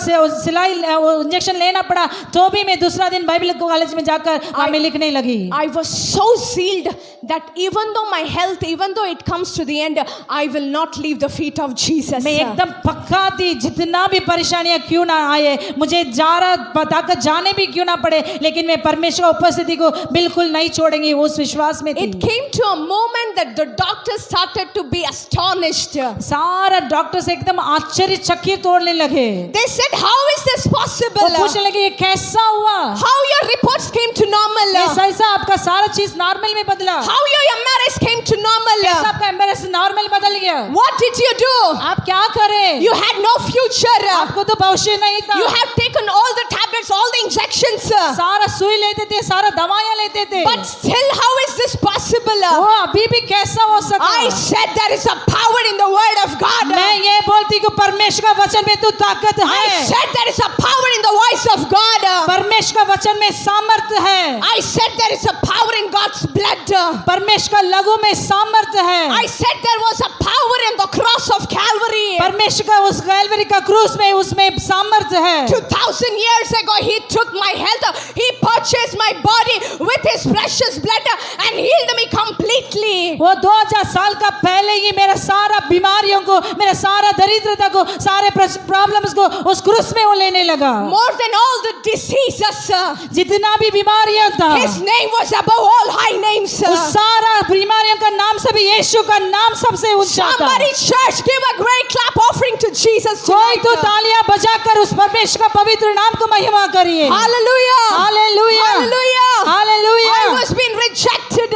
Speaker 7: सिलाई इंजेक्शन लेना पड़ा, तो भी मैं दूसरा दिन बाइबल कॉलेज में जाकर मैं लिखने लगी।
Speaker 6: I was so sealed that even though my health, even though it comes to the end, I will not leave the feet of Jesus.
Speaker 7: मैं एकदम पक्का थी, जितना भी परेशानियां क्यों ना आए, मुझे ताकत जाने भी क्यों ना पड़े, लेकिन मैं परमेश्वर उपस्थिति को बिल्कुल नहीं छोड़ेंगी, उस विश्वास में थी।
Speaker 6: It came to a moment that the doctors started to be astonished.
Speaker 7: सारा डॉक्टर्स एकदम आश्चर्यचकित तोड़ने लगे।
Speaker 6: They said, how is this possible?
Speaker 7: वो पूछने लगे ये कैसा हुआ?
Speaker 6: How your reports came to normal?
Speaker 7: कैसा आपका सारा चीज नॉर्मल में बदला?
Speaker 6: How your MRIs came to normal?
Speaker 7: कैसा आपका एमआरआई नॉर्मल बदल गया?
Speaker 6: What did you do?
Speaker 7: आप क्या करें?
Speaker 6: You had no future.
Speaker 7: आपको तो भविष्य नहीं था।
Speaker 6: You have taken all the tablets, all the injections.
Speaker 7: सारा सुई लेते थे, सारा दवाइयां लेते थे।
Speaker 6: But still, how is this possible?
Speaker 7: वो अभी भी कैसा हो सकता?
Speaker 6: I said there is a power in the word of God.
Speaker 7: मैं ये बोलती कि परमेश्वर का वचन में तो ताकत है।
Speaker 6: I said there is a power in the voice of God.
Speaker 7: परमेश्वर का वचन में सामर्थ्य है।
Speaker 6: I said there is a power in God's blood.
Speaker 7: परमेश्वर का लहू में सामर्थ्य है।
Speaker 6: I said there was a power in the cross of Calvary.
Speaker 7: परमेश्वर का उस कैलवरी का क्रूस में उसमें सामर्थ्य है।
Speaker 6: 2000 years ago he took my health, he purchased my body with his precious blood and healed me completely.
Speaker 7: वो 2000 साल का पहले ही मेरा सारा बीमारियों को, मेरा सारा दरिद्रता को, सारे प्रॉब्लम्स को उस क्रूस में वो लेने लगा।
Speaker 6: More than all the diseases,
Speaker 7: जितना भी बीमारियां था,
Speaker 6: his name was above all high names.
Speaker 7: उस सारा बीमारियों का नाम से भी यीशु का नाम सबसे ऊंचा था।
Speaker 6: Somebody church give a great clap offering to Jesus
Speaker 7: कोई
Speaker 6: tonight.
Speaker 7: तो तालियां बजाकर उस परमेश्वर का पवित्र नाम को महिमा करिए।
Speaker 6: Hallelujah.
Speaker 7: Hallelujah,
Speaker 6: Hallelujah.
Speaker 7: Hallelujah.
Speaker 6: I was being rejected.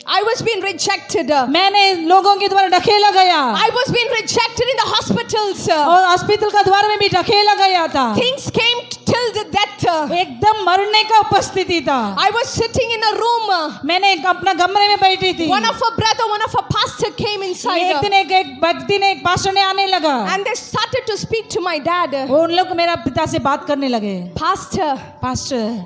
Speaker 6: I was being rejected.
Speaker 7: मैंने लोगों के द्वारा ढकेला गया।
Speaker 6: I was being rejected in the hospitals.
Speaker 7: और हॉस्पिटल का द्वार में भी ढकेला गया था।
Speaker 6: Things came till the death.
Speaker 7: एकदम मरने का उपस्थिति था।
Speaker 6: I was sitting in a room.
Speaker 7: मैंने अपना कमरे में बैठी थी।
Speaker 6: One of a brother, one of a pastor came inside.
Speaker 7: एक दिन एक व्यक्ति ने, एक पास्टर ने आने लगा।
Speaker 6: And they started to speak to my dad.
Speaker 7: वो उन लोग मेरा पिता से बात करने लगे।
Speaker 6: Pastor,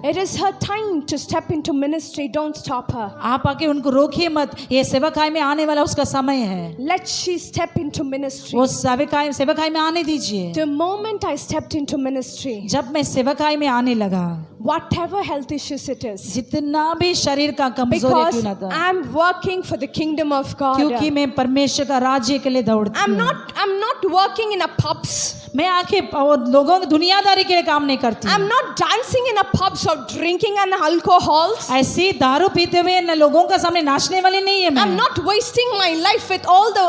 Speaker 6: it is her time to step into ministry. Don't stop her.
Speaker 7: आप आके उनको रोकिए मत, ये सेवकाई में आने वाला उसका समय है।
Speaker 6: Let she step into ministry.
Speaker 7: वो सेवकाई में आने दीजिए।
Speaker 6: The moment I stepped into ministry,
Speaker 7: जब मैं सेवकाई में आने लगा,
Speaker 6: whatever health issues it is.
Speaker 7: जितना भी शरीर का कमजोरी
Speaker 6: Because
Speaker 7: क्यों ना था,
Speaker 6: I'm working for the kingdom of God.
Speaker 7: क्योंकि मैं परमेश्वर का राज्य के लिए दौड़ती
Speaker 6: I'm
Speaker 7: हूँ।
Speaker 6: not working in a pubs.
Speaker 7: मैं आके और लोगों की दुनियादारी के लिए काम नहीं करती
Speaker 6: I'm
Speaker 7: हूँ।
Speaker 6: not dancing in a pubs or drinking and alcohols.
Speaker 7: ऐसी दारू पीते हुए न लोगों का सामने नाचने वाली नहीं है मैं।
Speaker 6: I'm not wasting my life with all the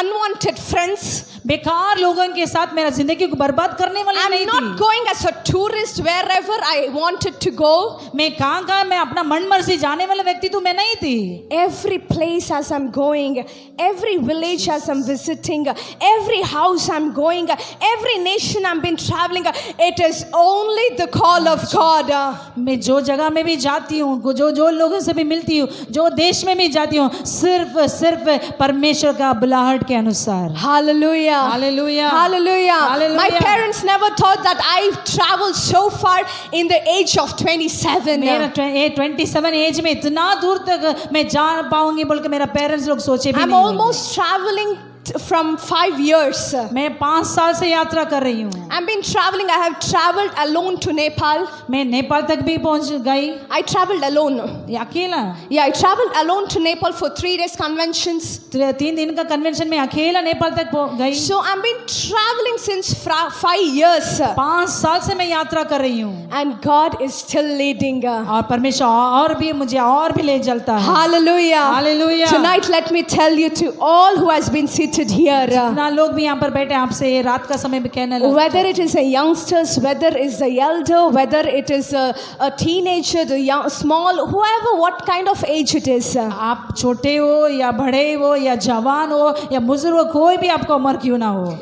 Speaker 6: unwanted friends.
Speaker 7: बेकार लोगों के साथ मेरा जिंदगी को बर्बाद करने वाली
Speaker 6: I'm
Speaker 7: नहीं
Speaker 6: not
Speaker 7: थी।
Speaker 6: going as a tourist wherever I wanted to go.
Speaker 7: मैं कहाँ मैं अपना मन मर्जी जाने वाला व्यक्ति तो मैं नहीं थी।
Speaker 6: Every place as I'm going, every village as I'm visiting, every house I'm going, every nation I've been traveling, it is only the call of God.
Speaker 7: मैं जो जगह में भी जाती हूँ, जो लोगों से भी मिलती हूँ, जो देश में भी जाती हूँ, सिर्फ परमेश्वर का बुलाहट के अनुसार।
Speaker 6: Hallelujah.
Speaker 7: Hallelujah.
Speaker 6: Hallelujah.
Speaker 7: Hallelujah.
Speaker 6: My parents never thought that I traveled so far in the age of 27.
Speaker 7: मेरा 27 एज में इतना दूर तक मैं जा पाऊंगी बोल के मेरा पेरेंट्स लोग सोचे भी
Speaker 6: I'm
Speaker 7: नहीं होंगे।
Speaker 6: almost traveling from 5 years.
Speaker 7: मैं 5 साल से यात्रा कर रही हूँ।
Speaker 6: I've been traveling. I have traveled alone to Nepal.
Speaker 7: मैं नेपाल तक भी पहुँच गई।
Speaker 6: I traveled alone.
Speaker 7: ये अकेला?
Speaker 6: Yeah, I traveled alone to Nepal for 3 days conventions.
Speaker 7: 3 दिन का कन्वेंशन में अकेला नेपाल तक गई।
Speaker 6: So I've been traveling since 5 years.
Speaker 7: 5 साल से मैं यात्रा कर रही हूँ।
Speaker 6: And God is still leading.
Speaker 7: और परमेश्वर और भी मुझे और भी ले चलता है।
Speaker 6: Hallelujah.
Speaker 7: Hallelujah.
Speaker 6: Tonight let me tell you to all who has been seated here.
Speaker 7: जितना लोग भी यहाँ पर बैठे आपसे ये रात का समय भी कहने लगे।
Speaker 6: Whether it is a youngsters, whether it is a elder, whether it is a teenager, the young, small, whoever, what kind of age it is.
Speaker 7: आप छोटे हो या बड़े हो या जवान हो या बुजुर्ग हो, कोई भी आपको उम्र क्यों ना हो,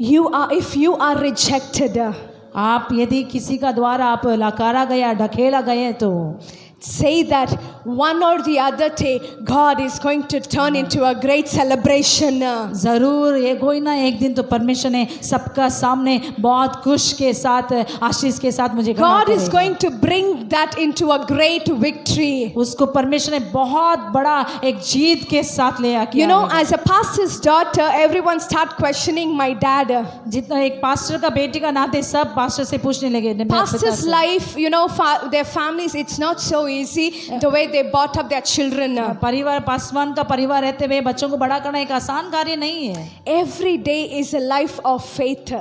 Speaker 6: If you are rejected,
Speaker 7: आप यदि किसी का द्वारा आप लकारा गया ढकेला गए तो
Speaker 6: say that one or the other day God is going to turn into a great celebration.
Speaker 7: जरूर ये कोई ना एक दिन तो परमेश्वर ने सबका सामने बहुत खुश के साथ आशीष के साथ मुझे
Speaker 6: God is going to bring that into a great victory.
Speaker 7: उसको परमेश्वर ने बहुत बड़ा एक जीत के साथ ले आके
Speaker 6: You know, as a pastor's daughter, everyone start questioning my dad.
Speaker 7: जितना एक पास्टर का बेटी का नाते सब पास्टर से पूछने लगे
Speaker 6: Pastor's life, you know, their families, it's not so easy the way they brought up their children.
Speaker 7: परिवार पासवान का परिवार रहते हुए बच्चों को बड़ा करना एक आसान कार्य नहीं है।
Speaker 6: Every day is a life of faith.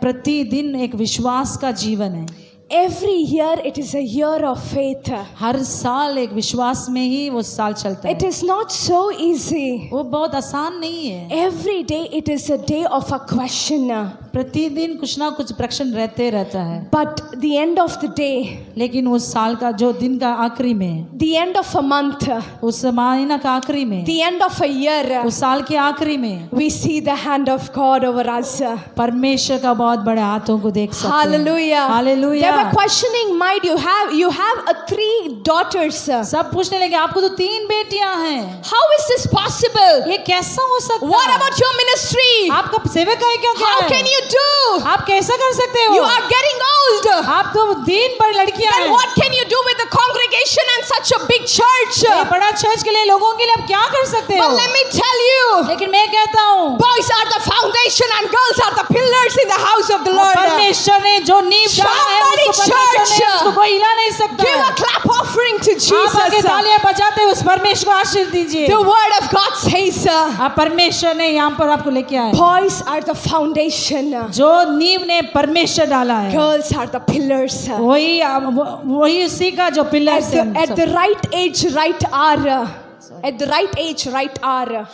Speaker 7: प्रतिदिन एक विश्वास का जीवन है।
Speaker 6: Every year it is a year of faith.
Speaker 7: हर साल एक विश्वास में ही वो साल चलता है।
Speaker 6: It is not so easy.
Speaker 7: वो बहुत आसान नहीं है।
Speaker 6: Every day it is a day of a question.
Speaker 7: प्रतिदिन कुछ ना कुछ प्रश्न रहता है।
Speaker 6: But the end of the day,
Speaker 7: लेकिन उस साल का जो दिन का आखिरी में,
Speaker 6: the end of a month,
Speaker 7: उस महीना का आखिरी में,
Speaker 6: the end of a year,
Speaker 7: उस साल के आखिरी में
Speaker 6: we see the hand of God over us.
Speaker 7: परमेश्वर का बहुत बड़े हाथों को देख सकते हैं।
Speaker 6: Hallelujah.
Speaker 7: Hallelujah.
Speaker 6: They were questioning, might you have 3 daughters.
Speaker 7: सब पूछने लगे आपको तो 3 बेटियां हैं,
Speaker 6: How is this possible?
Speaker 7: ये कैसा हो सकता
Speaker 6: What
Speaker 7: है?
Speaker 6: about your ministry?
Speaker 7: आपका सेवकाई क्या क्या
Speaker 6: How
Speaker 7: है?
Speaker 6: can you do?
Speaker 7: आप कैसा कर सकते हो?
Speaker 6: You are getting old.
Speaker 7: आप तो दिन भर लड़कियां
Speaker 6: Then
Speaker 7: हैं।
Speaker 6: what can you do with the congregation and such a big church?
Speaker 7: ये बड़ा चर्च के लिए लोगों के लिए आप क्या कर सकते हो?
Speaker 6: But let me tell you,
Speaker 7: लेकिन मैं कहता हूँ
Speaker 6: boys are the foundation and girls are the pillars in the house of the Lord.
Speaker 7: परमेश्वर ने जो नींव डाला है
Speaker 6: Somebody
Speaker 7: उसको परमेश्वर ने
Speaker 6: church.
Speaker 7: उसको कोई हिला नहीं सकता
Speaker 6: Give
Speaker 7: है।
Speaker 6: a clap offering to
Speaker 7: आप आगे
Speaker 6: Jesus.
Speaker 7: तालियां बजाते हुए उस परमेश्वर को आशीष दीजिए।
Speaker 6: The word of God says,
Speaker 7: आप परमेश्वर ने यहाँ पर आपको लेके आए।
Speaker 6: boys are the foundation,
Speaker 7: जो नींव ने परमेश्वर डाला है,
Speaker 6: girls are the pillars.
Speaker 7: वही उसी का जो pillar
Speaker 6: At the right age, right hour. At the right age, right hour.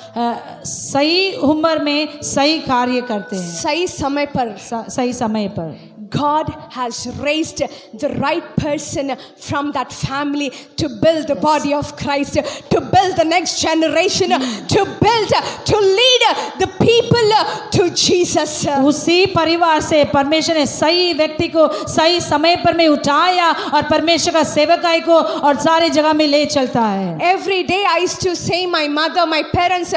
Speaker 7: सही उम्र में सही कार्य करते हैं,
Speaker 6: सही समय पर.
Speaker 7: सही समय पर
Speaker 6: God has raised the right person from that family to build the body of Christ, to build the next generation, to lead the people to Jesus.
Speaker 7: उसी परिवार से परमेश्वर ने सही व्यक्ति को सही समय पर में उठाया और परमेश्वर का सेवकाई को और सारी जगह में ले चलता है।
Speaker 6: Every day I used to say, my mother, my parents,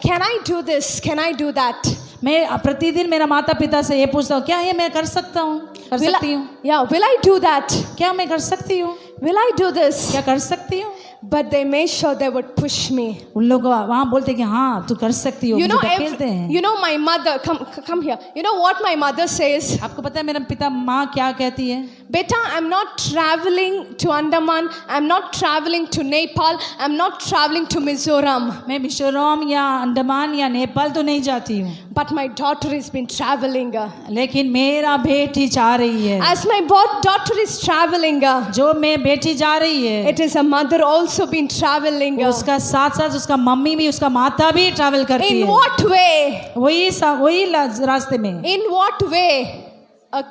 Speaker 6: can I do this? Can I do that?
Speaker 7: मैं प्रतिदिन मेरा माता पिता से ये पूछता हूँ, क्या ये मैं कर सकता हूँ, कर सकती हूँ?
Speaker 6: Will I do that?
Speaker 7: क्या मैं कर सकती हूँ?
Speaker 6: Will I do this?
Speaker 7: क्या कर सकती हूँ?
Speaker 6: But they made sure they would push me.
Speaker 7: उन लोग वहाँ बोलते कि हाँ तू कर सकती हो, मुझे धकेलते हैं।
Speaker 6: You know my mother, come here. You know what my mother says?
Speaker 7: आपको पता है मेरा पिता माँ क्या कहती है?
Speaker 6: Beta, I'm not traveling to Andaman, I'm not traveling to Nepal, I'm not traveling to Mizoram.
Speaker 7: मैं मिजोरम या अंडमान या नेपाल तो नहीं जाती हूँ,
Speaker 6: But my daughter has been traveling.
Speaker 7: लेकिन मेरा बेटी जा रही है.
Speaker 6: As my daughter is traveling,
Speaker 7: जो मैं बेटी जा रही है,
Speaker 6: it is a mother also been traveling.
Speaker 7: उसका साथ साथ उसका मम्मी भी, उसका माता भी ट्रैवल करती
Speaker 6: In
Speaker 7: है.
Speaker 6: what way?
Speaker 7: वही रास्ते में.
Speaker 6: In what way?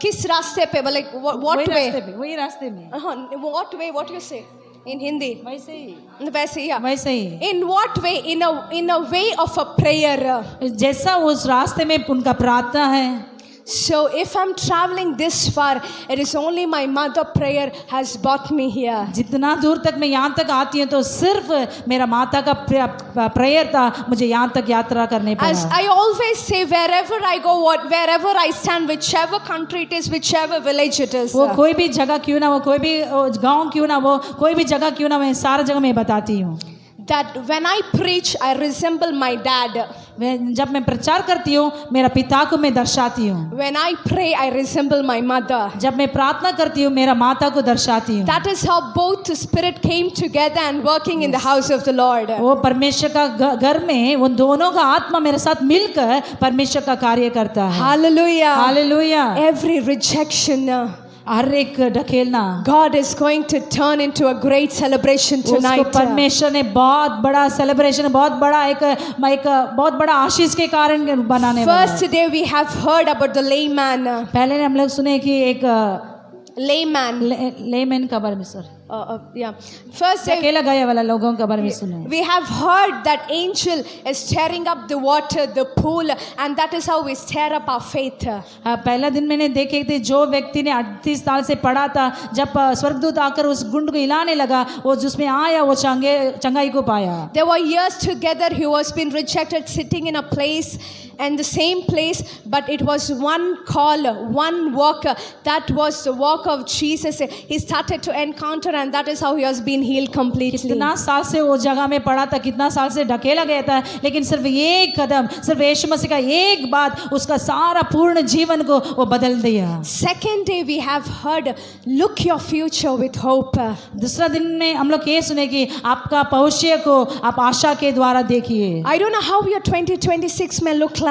Speaker 6: किस रास्ते पे? Like what way?
Speaker 7: वही रास्ते में.
Speaker 6: What way? What you say in Hindi?
Speaker 7: वैसे ही.
Speaker 6: वैसे ही.
Speaker 7: वैसे ही.
Speaker 6: In what way? In a way of a prayer.
Speaker 7: जैसा उस रास्ते में उनका प्रार्थना है.
Speaker 6: So if I'm traveling this far, it is only my mother prayer has brought me here.
Speaker 7: जितना दूर तक मैं यहाँ तक आती हूँ तो सिर्फ मेरा माता का प्रेयर था मुझे यहाँ तक यात्रा करने
Speaker 6: As
Speaker 7: पड़ा.
Speaker 6: I always say, wherever I go, wherever I stand, whichever country it is, whichever village it is,
Speaker 7: वो कोई भी जगह क्यों ना, वो कोई भी गांव क्यों ना, वो कोई भी जगह क्यों ना, मैं सारा जगह मैं बताती हूँ
Speaker 6: that when I preach, I resemble my dad.
Speaker 7: जब मैं प्रचार करती हूँ मेरा पिता को मैं दर्शाती हूँ.
Speaker 6: When I pray, I resemble my mother.
Speaker 7: जब मैं प्रार्थना करती हूँ मेरा माता को दर्शाती हूँ.
Speaker 6: That is how both the spirit came together and working in the house of the Lord.
Speaker 7: वो परमेश्वर का घर में उन दोनों का आत्मा मेरे साथ मिलकर परमेश्वर का कार्य करता है.
Speaker 6: Hallelujah.
Speaker 7: हालेलुया.
Speaker 6: Every rejection,
Speaker 7: हर एक ढकेलना
Speaker 6: God is going to turn into a great celebration tonight.
Speaker 7: उसको परमेश्वर ने बहुत बड़ा सेलिब्रेशन, बहुत बड़ा एक बहुत बड़ा आशीष के कारण बनाने वाला
Speaker 6: First
Speaker 7: है.
Speaker 6: today we have heard about the layman.
Speaker 7: पहले हम लोग सुने कि एक
Speaker 6: Layman.
Speaker 7: लेमन के बारे में सर,
Speaker 6: Yeah. First day,
Speaker 7: अकेला गया वाला लोगों के बारे में सुने.
Speaker 6: we have heard that angel is stirring up the water, the pool, and that is how we stir up our faith.
Speaker 7: पहला दिन मैंने देखे थे जो व्यक्ति ने 38 साल से पढ़ा था, जब स्वर्गदूत आकर उस गुंड को हिलाने लगा, वो जिसमें आया वो चंगाई को पाया.
Speaker 6: There were years together he was been rejected, sitting in a place and the same place, but it was one call, one walk. That was the walk of Jesus. He started to encounter, and that is how he has been healed completely.
Speaker 7: कितना साल से वो जगह में पड़ा था, कितना साल से ढकेला गया था, लेकिन सिर्फ एक कदम, सिर्फ यीशु मसीह का एक बात उसका सारा पूर्ण जीवन को वो बदल दिया.
Speaker 6: Second day we have heard, look your future with hope.
Speaker 7: दूसरा दिन में हम लोग ये सुने कि आपका भविष्य को आप आशा के द्वारा देखिए.
Speaker 6: I don't know how your 2026 may look like.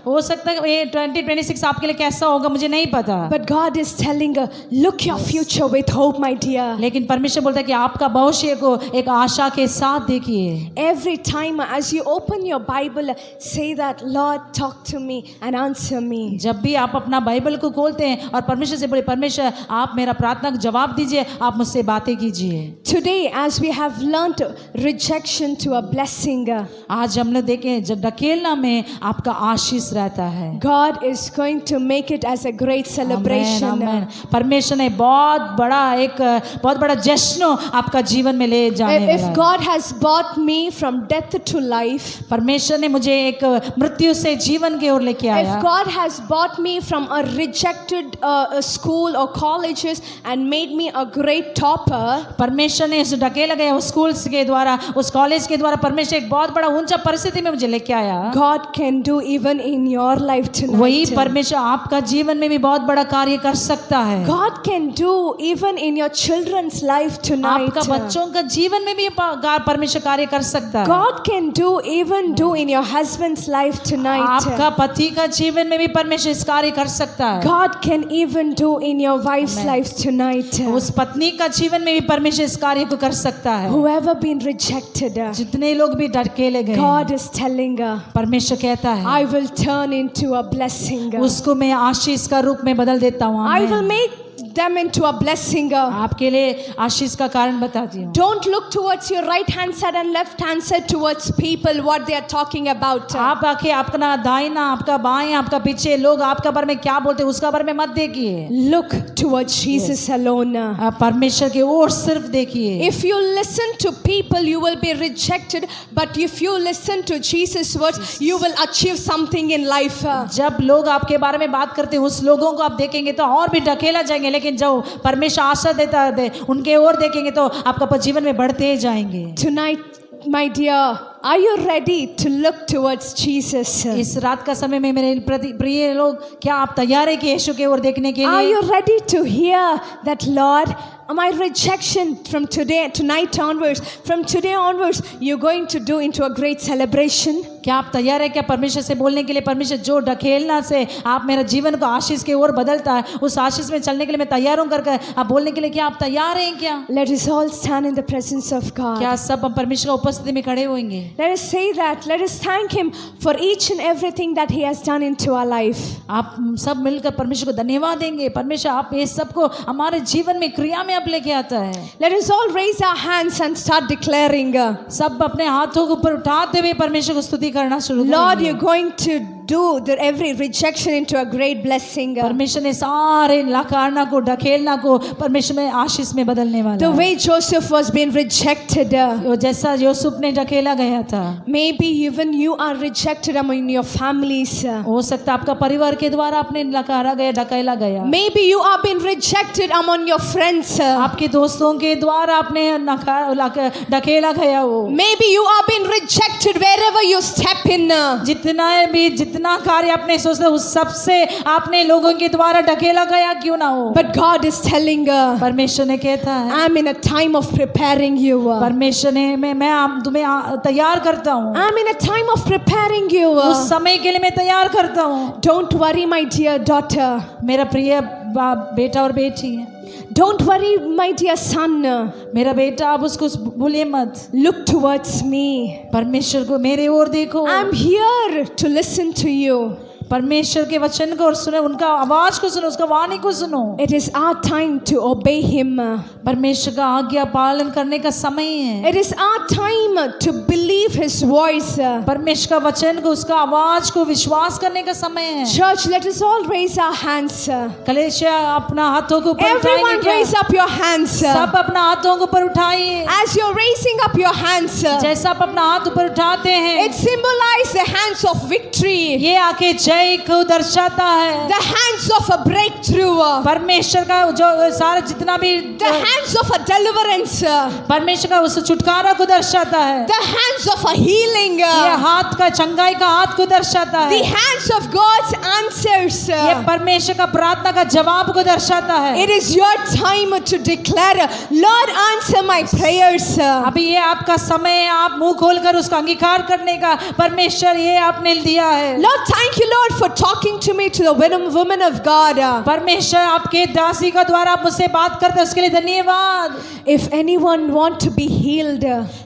Speaker 7: हो सकता है ये 2026 आपके लिए कैसा होगा मुझे नहीं पता,
Speaker 6: But God is telling her, look your future with hope, my dear.
Speaker 7: लेकिन परमेश्वर बोलता है कि आपका भविष्य को एक आशा के साथ देखिए.
Speaker 6: Every time as you open your Bible, say that, Lord, talk to me and answer me.
Speaker 7: जब भी आप अपना बाइबल को खोलते हैं और परमेश्वर से बोले, परमेश्वर आप मेरा प्रार्थना का जवाब दीजिए, आप मुझसे बातें कीजिए.
Speaker 6: Today, as we have learnt rejection to a blessing,
Speaker 7: आज हम लोग देखें जब ढकेलना में आपका आशीष रहता है.
Speaker 6: God is going to make it as a great celebration.
Speaker 7: आमेन. परमेश्वर ने बहुत बड़ा जश्न आपका जीवन में ले जाने वाला
Speaker 6: If
Speaker 7: है.
Speaker 6: God has brought me from death to life,
Speaker 7: परमेश्वर ने मुझे एक मृत्यु से जीवन की ओर लेके आया.
Speaker 6: if God has brought me from a rejected school or colleges and made me a great topper,
Speaker 7: परमेश्वर ने उस ढकेला गया उस स्कूल के द्वारा, उस कॉलेज के द्वारा परमेश्वर एक बहुत बड़ा ऊंचा परिस्थिति में मुझे लेके आया.
Speaker 6: God can do even in your life
Speaker 7: वही
Speaker 6: tonight.
Speaker 7: परमेश्वर आपका जीवन में भी बहुत बड़ा कार्य कर सकता है.
Speaker 6: God can do even in your children's life tonight.
Speaker 7: आपका बच्चों का जीवन में भी परमेश्वर कार्य कर सकता है.
Speaker 6: God can do in your husband's life tonight.
Speaker 7: आपका पति का जीवन में भी परमेश्वर इस कार्य कर सकता है.
Speaker 6: God can even do in your wife's life tonight.
Speaker 7: उस पत्नी का जीवन में भी परमेश्वर इस कार्य को कर सकता है.
Speaker 6: Whoever been rejected,
Speaker 7: जितने लोग भी ढकेले गए,
Speaker 6: God is telling her,
Speaker 7: परमेश्वर कहता है
Speaker 6: I will turn into a blessing.
Speaker 7: उसको मैं आशीष का रूप में बदल देता हूँ.
Speaker 6: I will
Speaker 7: आमीन.
Speaker 6: make them into a blessing.
Speaker 7: आपके लिए आशीष का कारण बताती हूँ.
Speaker 6: Don't look towards your right hand side and left hand side towards people, what they are talking about.
Speaker 7: आप आके अपना दाहिना, आपका बाएं, आपका पीछे लोग आपका बारे में क्या बोलते हैं उसका बारे में मत देखिए.
Speaker 6: Look towards Jesus alone.
Speaker 7: आप परमेश्वर की ओर सिर्फ देखिए.
Speaker 6: If you listen to people, you will be rejected. But if you listen to Jesus' words, you will achieve something in life.
Speaker 7: जब लोग आपके बारे में बात करते हैं उस लोगों को आप देखेंगे तो और भी ढकेला जाएंगे, लेकिन जब परमेश्वर आशा देता है उनके ओर देखेंगे तो आपका जीवन में बढ़ते जाएंगे.
Speaker 6: Tonight, my dear, Are you ready to look towards Jesus?
Speaker 7: इस रात का समय में मेरे प्रिय लोग, क्या आप तैयार है कि यीशु की ओर देखने के
Speaker 6: Are
Speaker 7: लिए?
Speaker 6: you ready to hear that, Lord, my rejection from tonight onwards, from today onwards, you're going to do into a great celebration?
Speaker 7: क्या आप तैयार है क्या परमेश्वर से बोलने के लिए? परमेश्वर, जो ढकेलना से आप मेरा जीवन को आशीष की ओर बदलता है, उस आशीष में चलने के लिए मैं तैयार हूँ करके आप बोलने के लिए, क्या आप तैयार हैं क्या?
Speaker 6: Let us all stand in the presence of God.
Speaker 7: क्या सब हम परमेश्वर की उपस्थिति में खड़े होंगे?
Speaker 6: Let us say that. Let us thank Him for each and everything that He has done into our life.
Speaker 7: आप सब मिलकर परमेश्वर को धन्यवाद देंगे। परमेश्वर, आप ये सब को हमारे जीवन में क्रिया में आप लेके आता है।
Speaker 6: Let us all raise our hands and start declaring,
Speaker 7: सब अपने हाथों को ऊपर उठाते हुए परमेश्वर को स्तुति करना शुरू
Speaker 6: Lord,
Speaker 7: करेंगे।
Speaker 6: you're going to do every rejection into a great blessing.
Speaker 7: परमेश्वर ने सारे नकारना को, ढकेलना को परमेश्वर में आशीष में बदलने वाला
Speaker 6: The
Speaker 7: है।
Speaker 6: way Joseph was being rejected,
Speaker 7: वो जैसा यूसुफ ने ढकेला गया था,
Speaker 6: maybe even you are rejected among your families.
Speaker 7: हो सकता है आपका परिवार के द्वारा आपने नकारा गया, ढकेला गया।
Speaker 6: Maybe you are being rejected among your friends.
Speaker 7: आपके दोस्तों के द्वारा आपने ढकेला गया हो।
Speaker 6: Maybe you are being rejected wherever you step in.
Speaker 7: जितना कार्य आपने सोचा उस सबसे आपने लोगों के द्वारा ढकेला गया क्यों ना हो,
Speaker 6: But God is telling,
Speaker 7: परमेश्वर ने कहता है,
Speaker 6: I'm in a time of preparing you.
Speaker 7: परमेश्वर ने मैं तुम्हें तैयार करता हूँ,
Speaker 6: I'm in a time of preparing you.
Speaker 7: उस समय के लिए मैं तैयार करता हूँ।
Speaker 6: Don't worry, my dear daughter.
Speaker 7: मेरा प्रिय बेटा और बेटी है,
Speaker 6: Don't worry, my dear son.
Speaker 7: मेरा बेटा, आप उसको भूलिए मत।
Speaker 6: Look towards me.
Speaker 7: परमेश्वर को मेरे ओर देखो।
Speaker 6: I'm here to listen to you.
Speaker 7: परमेश्वर के वचन को और सुनो, उनका आवाज को सुनो, उसका वाणी को सुनो।
Speaker 6: It is our time to obey Him.
Speaker 7: परमेश्वर का आज्ञा पालन करने का समय है।
Speaker 6: It is our time to believe His voice.
Speaker 7: परमेश्वर का वचन को, उसका आवाज को विश्वास करने का समय है।
Speaker 6: Church, let us all raise our hands.
Speaker 7: कलेशिया, अपना हाथों को ऊपर
Speaker 6: Everyone
Speaker 7: उठाइए।
Speaker 6: raise up your hands.
Speaker 7: सब अपना हाथों को ऊपर उठाइए।
Speaker 6: As you're raising up your hands,
Speaker 7: जैसा आप अपना हाथ ऊपर उठाते हैं,
Speaker 6: it symbolizes the hands of victory,
Speaker 7: ये आके जय को दर्शाता है।
Speaker 6: the hands of a breakthrough,
Speaker 7: परमेश्वर का जो सारा जितना भी
Speaker 6: the hands of a deliverance,
Speaker 7: परमेश्वर का उस छुटकारा को दर्शाता है।
Speaker 6: the hands of a healing,
Speaker 7: ये हाथ का, चंगाई का हाथ को दर्शाता है।
Speaker 6: the hands of God's answers.
Speaker 7: ये परमेश्वर का प्रार्थना का जवाब को दर्शाता है।
Speaker 6: It is your time to declare, Lord, answer my prayers.
Speaker 7: अभी ये आपका समय है, आप मुंह खोलकर उसका अंगीकार करने का। परमेश्वर, ये आपने दिया है।
Speaker 6: Lord, thank you, Lord, for talking to me, to the woman of God.
Speaker 7: परमेश्वर, आपके दासी का द्वारा आप मुझसे बात करते हैं, उसके लिए धन्यवाद।
Speaker 6: If anyone want to be healed,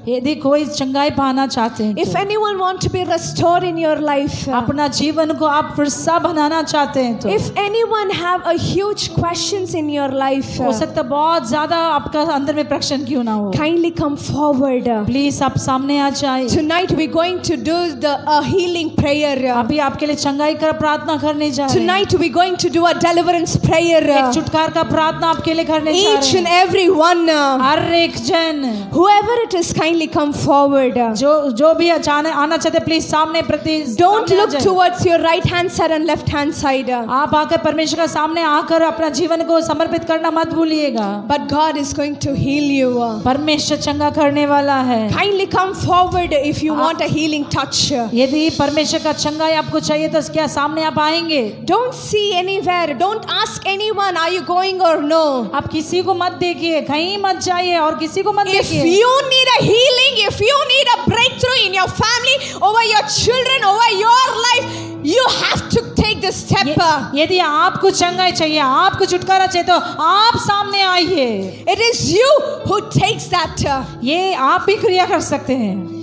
Speaker 7: यदि कोई चंगाई पाना चाहते हैं,
Speaker 6: if anyone want to be restored in your life,
Speaker 7: अपना जीवन को आप फिर से बनाना चाहते हैं, तो
Speaker 6: if anyone have a huge questions in your life,
Speaker 7: हो सकता बहुत ज्यादा आपका अंदर में प्रश्न क्यों ना हो,
Speaker 6: kindly come forward.
Speaker 7: प्लीज आप सामने आ जाए।
Speaker 6: Tonight we're going to do the healing prayer.
Speaker 7: अभी आपके लिए चंगाई का प्रार्थना करने जा रहे हैं।
Speaker 6: Tonight we're going to do a deliverance prayer.
Speaker 7: एक छुटकार का प्रार्थना आपके लिए करने जा
Speaker 6: Each
Speaker 7: रहे
Speaker 6: and
Speaker 7: हैं।
Speaker 6: every one,
Speaker 7: हर एक जन,
Speaker 6: whoever it is, kindly come forward.
Speaker 7: जो भी आना चाहते, प्लीज सामने प्रति
Speaker 6: Don't
Speaker 7: सामने आ
Speaker 6: look
Speaker 7: जाए।
Speaker 6: towards your right hand side and left hand side.
Speaker 7: आप आकर परमेश्वर का सामने आकर अपना जीवन को समर्पित करना मत भूलिएगा।
Speaker 6: But God is going to heal you.
Speaker 7: परमेश्वर चंगा करने वाला है।
Speaker 6: Kindly come forward if you want a healing touch.
Speaker 7: यदि परमेश्वर का चंगाई आपको चाहिए तो क्या सामने आप आएंगे?
Speaker 6: Don't see anywhere. Don't ask anyone, are you going or no?
Speaker 7: आप किसी को मत देखिए, कहीं मत जाइए और किसी को मत
Speaker 6: If
Speaker 7: देखिए।
Speaker 6: you need a healing, if you need a breakthrough in your family, over your children, over your life, you have to take the step.
Speaker 7: यदि आपको चंगाई चाहिए, आपको छुटकारा चाहिए, तो आप सामने आइए।
Speaker 6: It is you who takes that.
Speaker 7: ये आप भी क्रिया कर सकते हैं।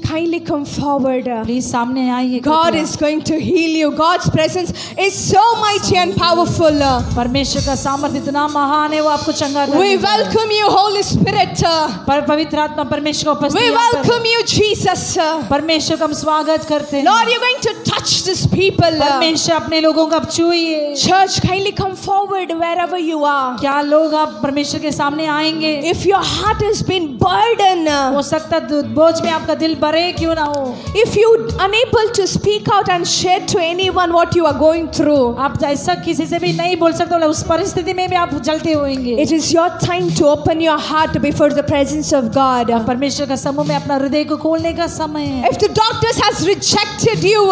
Speaker 6: Kindly come forward.
Speaker 7: प्लीज सामने आइए।
Speaker 6: God is going to heal you. God's presence is so mighty and powerful.
Speaker 7: परमेश्वर का सामर्थ्य इतना महान है, वो आपको चंगा करने
Speaker 6: We
Speaker 7: वाला है।
Speaker 6: welcome you, Holy Spirit.
Speaker 7: पवित्र आत्मा परमेश्वर का
Speaker 6: We
Speaker 7: उपस्थित
Speaker 6: welcome you, Jesus.
Speaker 7: परमेश्वर का हम स्वागत करते हैं।
Speaker 6: Lord, you're going to touch touch these people.
Speaker 7: परमेश्वर अपने लोगों को अब छूइए।
Speaker 6: Church, kindly come forward wherever you are.
Speaker 7: क्या लोग आप परमेश्वर के सामने आएंगे?
Speaker 6: If your heart has been burdened,
Speaker 7: हो सकता है बोझ में आपका दिल भरे क्यों ना हो।
Speaker 6: if you unable to speak out and share to anyone what you are going through,
Speaker 7: आप ऐसा किसी से भी नहीं बोल सकते, उस परिस्थिति में भी आप जलते होंगे।
Speaker 6: it is your time to open your heart before the presence of God.
Speaker 7: परमेश्वर का समूह में अपना हृदय को खोलने का समय है।
Speaker 6: If the doctors has rejected you,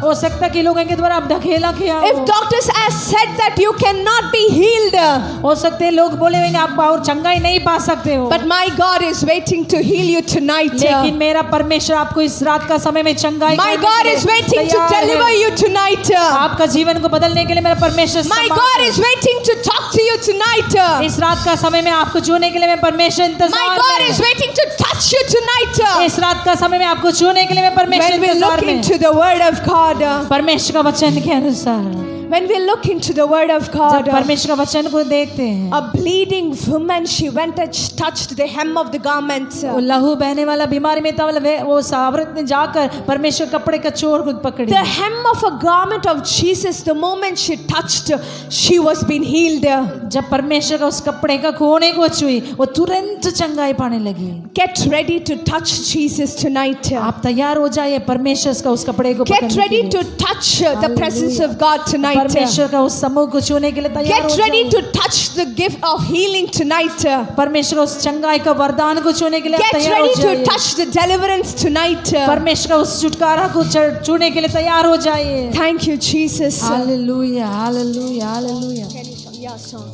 Speaker 7: हो सकता है कि लोगों के द्वारा आप ढकेला किया
Speaker 6: if
Speaker 7: हो।
Speaker 6: doctors has said that you cannot be healed,
Speaker 7: हो सकते हैं लोग बोले होंगे आप और चंगाई नहीं पा सकते हो।
Speaker 6: but my God is waiting to heal you tonight.
Speaker 7: लेकिन मेरा परमेश्वर आपको इस रात का समय में चंगाई
Speaker 6: My God is waiting to deliver you tonight.
Speaker 7: आपका जीवन को बदलने के लिए मेरा परमेश्वर
Speaker 6: My God is waiting to talk to you tonight.
Speaker 7: इस रात का समय में आपको छूने के लिए मैं परमेश्वर
Speaker 6: My
Speaker 7: इंतजार
Speaker 6: God
Speaker 7: में
Speaker 6: is waiting to touch you tonight.
Speaker 7: इस रात का समय में आपको छूने के लिए मैं परमेश्वर
Speaker 6: When we
Speaker 7: इंतजार
Speaker 6: look
Speaker 7: में
Speaker 6: into the Word of God,
Speaker 7: परमेश्वर का वचन के अनुसार
Speaker 6: when we look into the Word of
Speaker 7: जब
Speaker 6: God,
Speaker 7: परमेश्वर का वचन को देखते हैं,
Speaker 6: a bleeding woman, she went and touched the hem of the garment.
Speaker 7: वो लहू बहने वाला बीमारी में था, वो औरत ने जाकर परमेश्वर कपड़े का चोर को पकड़ी।
Speaker 6: The hem of a garment of Jesus, the moment she touched, she was being healed.
Speaker 7: जब परमेश्वर का उस कपड़े का कोने को छुई, वो तुरंत चंगाई पाने लगी।
Speaker 6: Get ready to touch Jesus tonight.
Speaker 7: आप तैयार हो जाइए परमेश्वर का उस कपड़े को
Speaker 6: Get
Speaker 7: पकड़ने के
Speaker 6: ready
Speaker 7: लिए।
Speaker 6: to touch the presence of God tonight.
Speaker 7: परमेश्वर का उस समूह को छूने के लिए तैयार हो
Speaker 6: Get ready
Speaker 7: जाइए।
Speaker 6: to touch the gift of healing tonight.
Speaker 7: परमेश्वर उस चंगाई का वरदान को छूने के लिए
Speaker 6: Get
Speaker 7: तैयार हो
Speaker 6: ready to
Speaker 7: जाइए।
Speaker 6: touch the deliverance tonight.
Speaker 7: परमेश्वर का उस छुटकारा को छूने के लिए तैयार हो जाइए।
Speaker 6: Thank you, Jesus.
Speaker 7: Hallelujah hallelujah hallelujah.
Speaker 6: Yeah, song.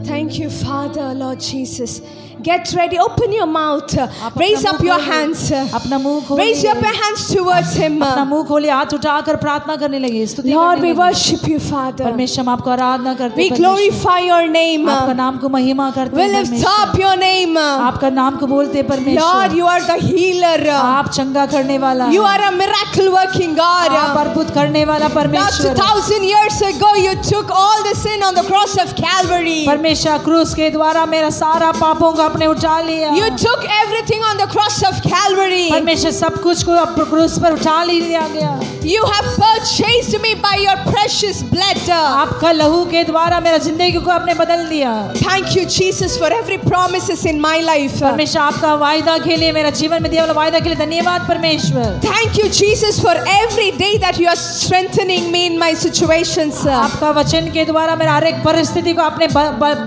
Speaker 6: Thank you, Father, Lord Jesus. Get ready. Open your mouth. Raise up your hands.
Speaker 7: अपना मुंह खोलिए।
Speaker 6: Raise up your hands towards Him.
Speaker 7: अपना मुंह खोलिए, हाथ उठाकर प्रार्थना करने लगे। स्तुति
Speaker 6: Lord,
Speaker 7: करने
Speaker 6: we
Speaker 7: लगे।
Speaker 6: worship you, Father.
Speaker 7: परमेश्वर हम आपको आराधना करते
Speaker 6: We
Speaker 7: हैं।
Speaker 6: glorify your name.
Speaker 7: आपका नाम को महिमा करते
Speaker 6: We
Speaker 7: हैं।
Speaker 6: lift
Speaker 7: परमेश्वर।
Speaker 6: up your name.
Speaker 7: आपका नाम को बोलते हैं
Speaker 6: Lord,
Speaker 7: परमेश्वर।
Speaker 6: you are the healer.
Speaker 7: आप चंगा करने वाला
Speaker 6: You
Speaker 7: हैं।
Speaker 6: are a miracle working
Speaker 7: आप
Speaker 6: God.
Speaker 7: अद्भुत करने वाला
Speaker 6: Now,
Speaker 7: परमेश्वर।
Speaker 6: 2000 years ago, you took all the sin on the cross of Calvary.
Speaker 7: परमेश्वर क्रूस के द्वारा मेरा सारा पापों को आपने उठा लिया।
Speaker 6: You took everything on the cross of Calvary.
Speaker 7: परमेश्वर सब कुछ को अब क्रूस पर उठा लिया गया।
Speaker 6: You have purchased me by your precious blood.
Speaker 7: आपका लहू के द्वारा मेरा जिंदगी को आपने बदल दिया।
Speaker 6: Thank you, Jesus, for every promises in my life.
Speaker 7: परमेश्वर आपका वायदा के लिए, मेरा जीवन में दिया वाला वायदा के लिए धन्यवाद परमेश्वर।
Speaker 6: Thank you, Jesus, for every day that you are strengthening me in my situations.
Speaker 7: आपका वचन के द्वारा मेरा हर एक परिस्थिति को आपने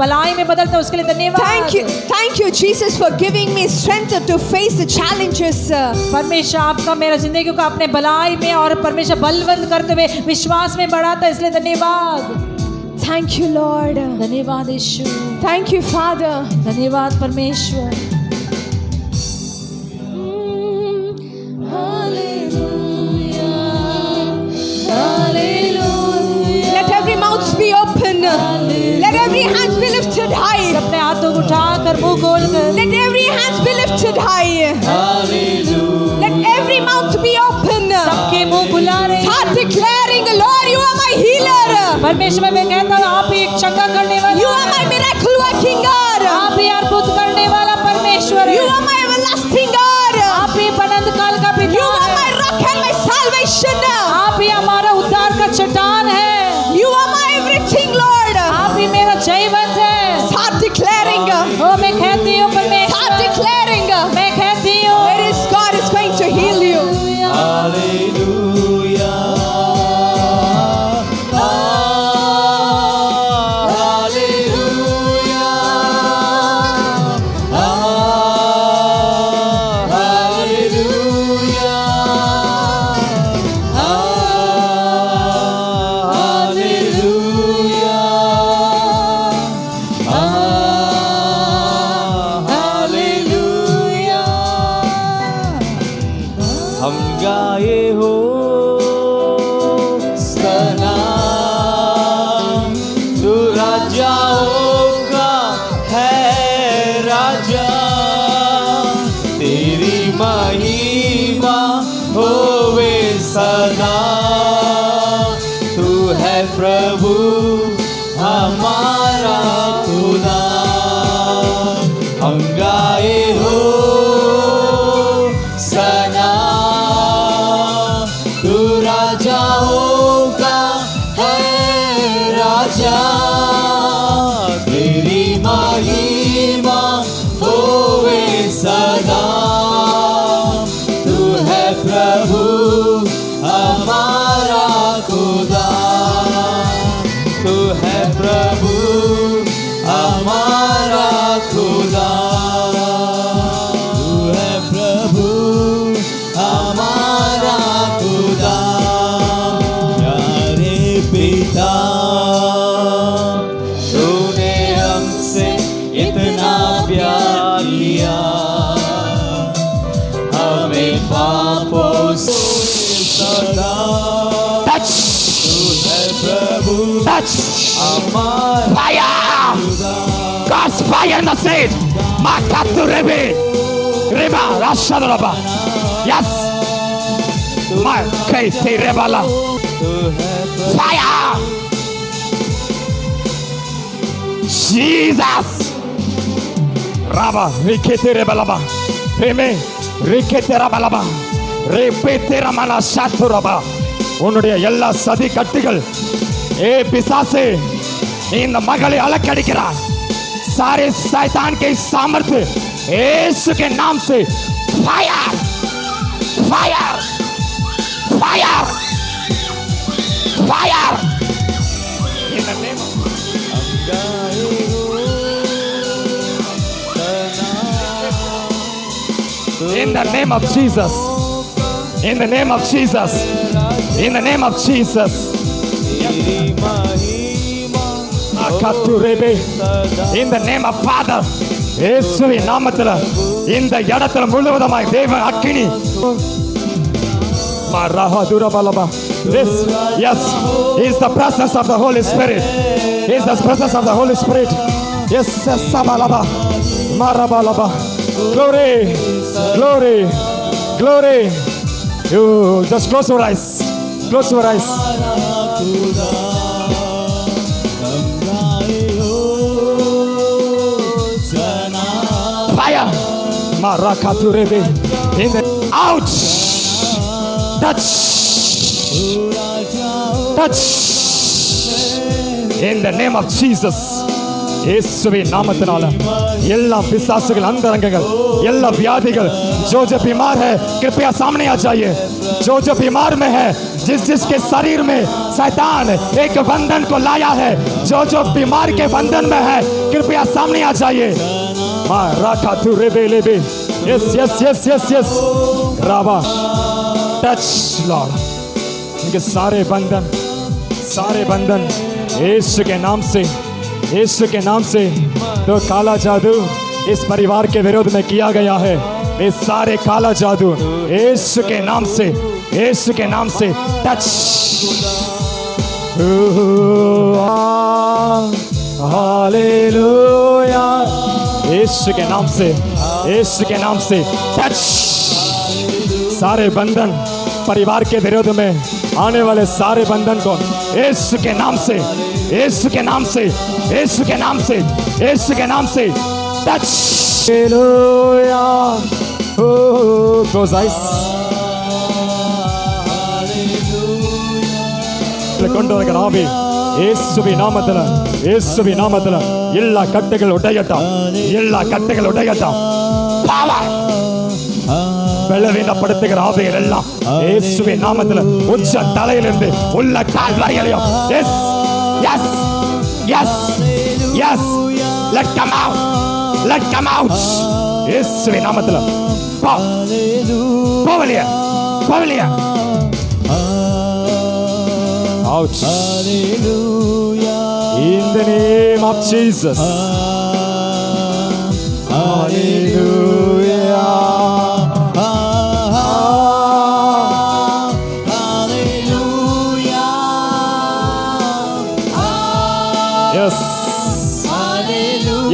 Speaker 7: भलाई में बदलता, उसके लिए धन्यवाद।
Speaker 6: Thank you, Jesus, for giving me strength to face the challenges.
Speaker 7: परमेश्वर आपका मेरा जिंदगी को आपने भलाई में और परमेश्वर बलवंत करते हुए विश्वास में बढ़ाता, इसलिए धन्यवाद।
Speaker 6: Thank you, Lord.
Speaker 7: धन्यवाद यीशु।
Speaker 6: Thank you, Father.
Speaker 7: धन्यवाद परमेश्वर।
Speaker 6: Let every mouth be open. Let every hand be lifted high.
Speaker 7: अपने हाथों को उठाकर मुंह खोलकर
Speaker 6: Let every hand be lifted high. Let every mouth be open.
Speaker 7: सबके मुंह खुला रहे।
Speaker 6: Start declaring, Lord, you are my healer.
Speaker 7: परमेश्वर मैं कहता हूँ आप ही एक चंगा करने वाला,
Speaker 6: You are my miracle working God.
Speaker 7: आप ही अद्भुत करने वाला परमेश्वर है।
Speaker 6: You are my everlasting God.
Speaker 7: आप ही अनंत काल का पिता
Speaker 6: You are
Speaker 7: है।
Speaker 6: my rock and my salvation.
Speaker 7: आप ही हमारा उद्धार का चट्टान है।
Speaker 6: You are my everything, Lord.
Speaker 7: आप ही मेरा जयवंत है।
Speaker 6: Start declaring.
Speaker 7: ओ मैं कहती हूँ परमेश्वर,
Speaker 6: Start declaring.
Speaker 7: मैं कहती हूँ
Speaker 6: Where is God is going to heal you.
Speaker 4: हम गाए हो सना तू राजाओं का है राजा, तेरी महिमा होवे सदा, तू है प्रभु हमारा खुदा। हम गाए हो सना सदा तू है प्रभु हमारा खुदा, तू है प्रभु हमारा खुदा, तू है प्रभु हमारा खुदा। प्यारे पिता तूने हमसे इतना प्यार लिया, हमें पापों से सदा
Speaker 1: Touch!
Speaker 4: तू है प्रभु
Speaker 1: Touch!
Speaker 4: हमारा
Speaker 1: Fire! God's fire in the stage! Makatu Rebe! Reba! Rashadoraba! Yes! My Katie Rebala! Fire! Jesus! Raba! Rikete Rebalaba! Reme! Rikete Rabalaba! Repete Ramana Shaturaba! உன்னுடைய எல்லா சதி கட்டுகள் ஏ பிசாசே இந்த மகளை अलग सारे शैतान के सामर्थ्य यीशु के नाम से fire fire fire fire in the name of Jesus, in the name of Jesus, in the name of Jesus. In the name of Father, இயேசுவின் நாமத்தில் இந்த இடத்துல முழுவதுமாய் தேவ அக்கினி This, yes, is the presence of the Holy Spirit. Is the presence of the Holy Spirit. Yes, Sabalaba, Marabalaba. Glory, glory, glory. You just close your eyes. Close your eyes. Fire! Marakaturebe. In the out. Touch. Touch. In the name of Jesus. இயேசுவின் நாமத்தினால எல்லா பிசாசுகள் अंतरंगங்கள் எல்லா व्याधिகள் जो बीमार है कृपया सामने आ जाइए। जो बीमार में है जिसके शरीर में शैतान एक बंधन को लाया है, जो बीमार के बंधन में है कृपया सामने आ जाइए। Yes, yes, yes, yes, yes. Rabba touch Lord, इनके सारे बंधन यीशु के नाम से, यीशु के नाम से तो काला जादू इस परिवार के विरोध में किया गया है। ये सारे काला जादू यीशु के नाम से, यीशु के नाम से टच। हालेलुया। यीशु के नाम से, यीशु के नाम से टच। सारे बंधन परिवार के विरोध में आने वाले सारे बंधन को यीशु के नाम से, यीशु के नाम से, यीशु के नाम से, यीशु के नाम से टच। हालेलुया। Close eyes. கொண்டு வருகிற ஆவி இயேசுவின் நாமத்தில், இயேசுவின் நாமத்தில் எல்லா கட்டுகள் உடையட்டும், எல்லா கட்டுகள் உடையட்டும். பலவீனப்படுத்துகிற ஆவிகள் எல்லாம் இயேசுவின் நாமத்தில் உச்ச தலையிலிருந்து உள்ள கால் வரையிலும் எஸ் எஸ் எஸ் எஸ் let come out, let come out. இயேசுவின் நாமத்தில் போ வெளியே, போ வெளியே. Out. In the name of Jesus. Hallelujah. Yes.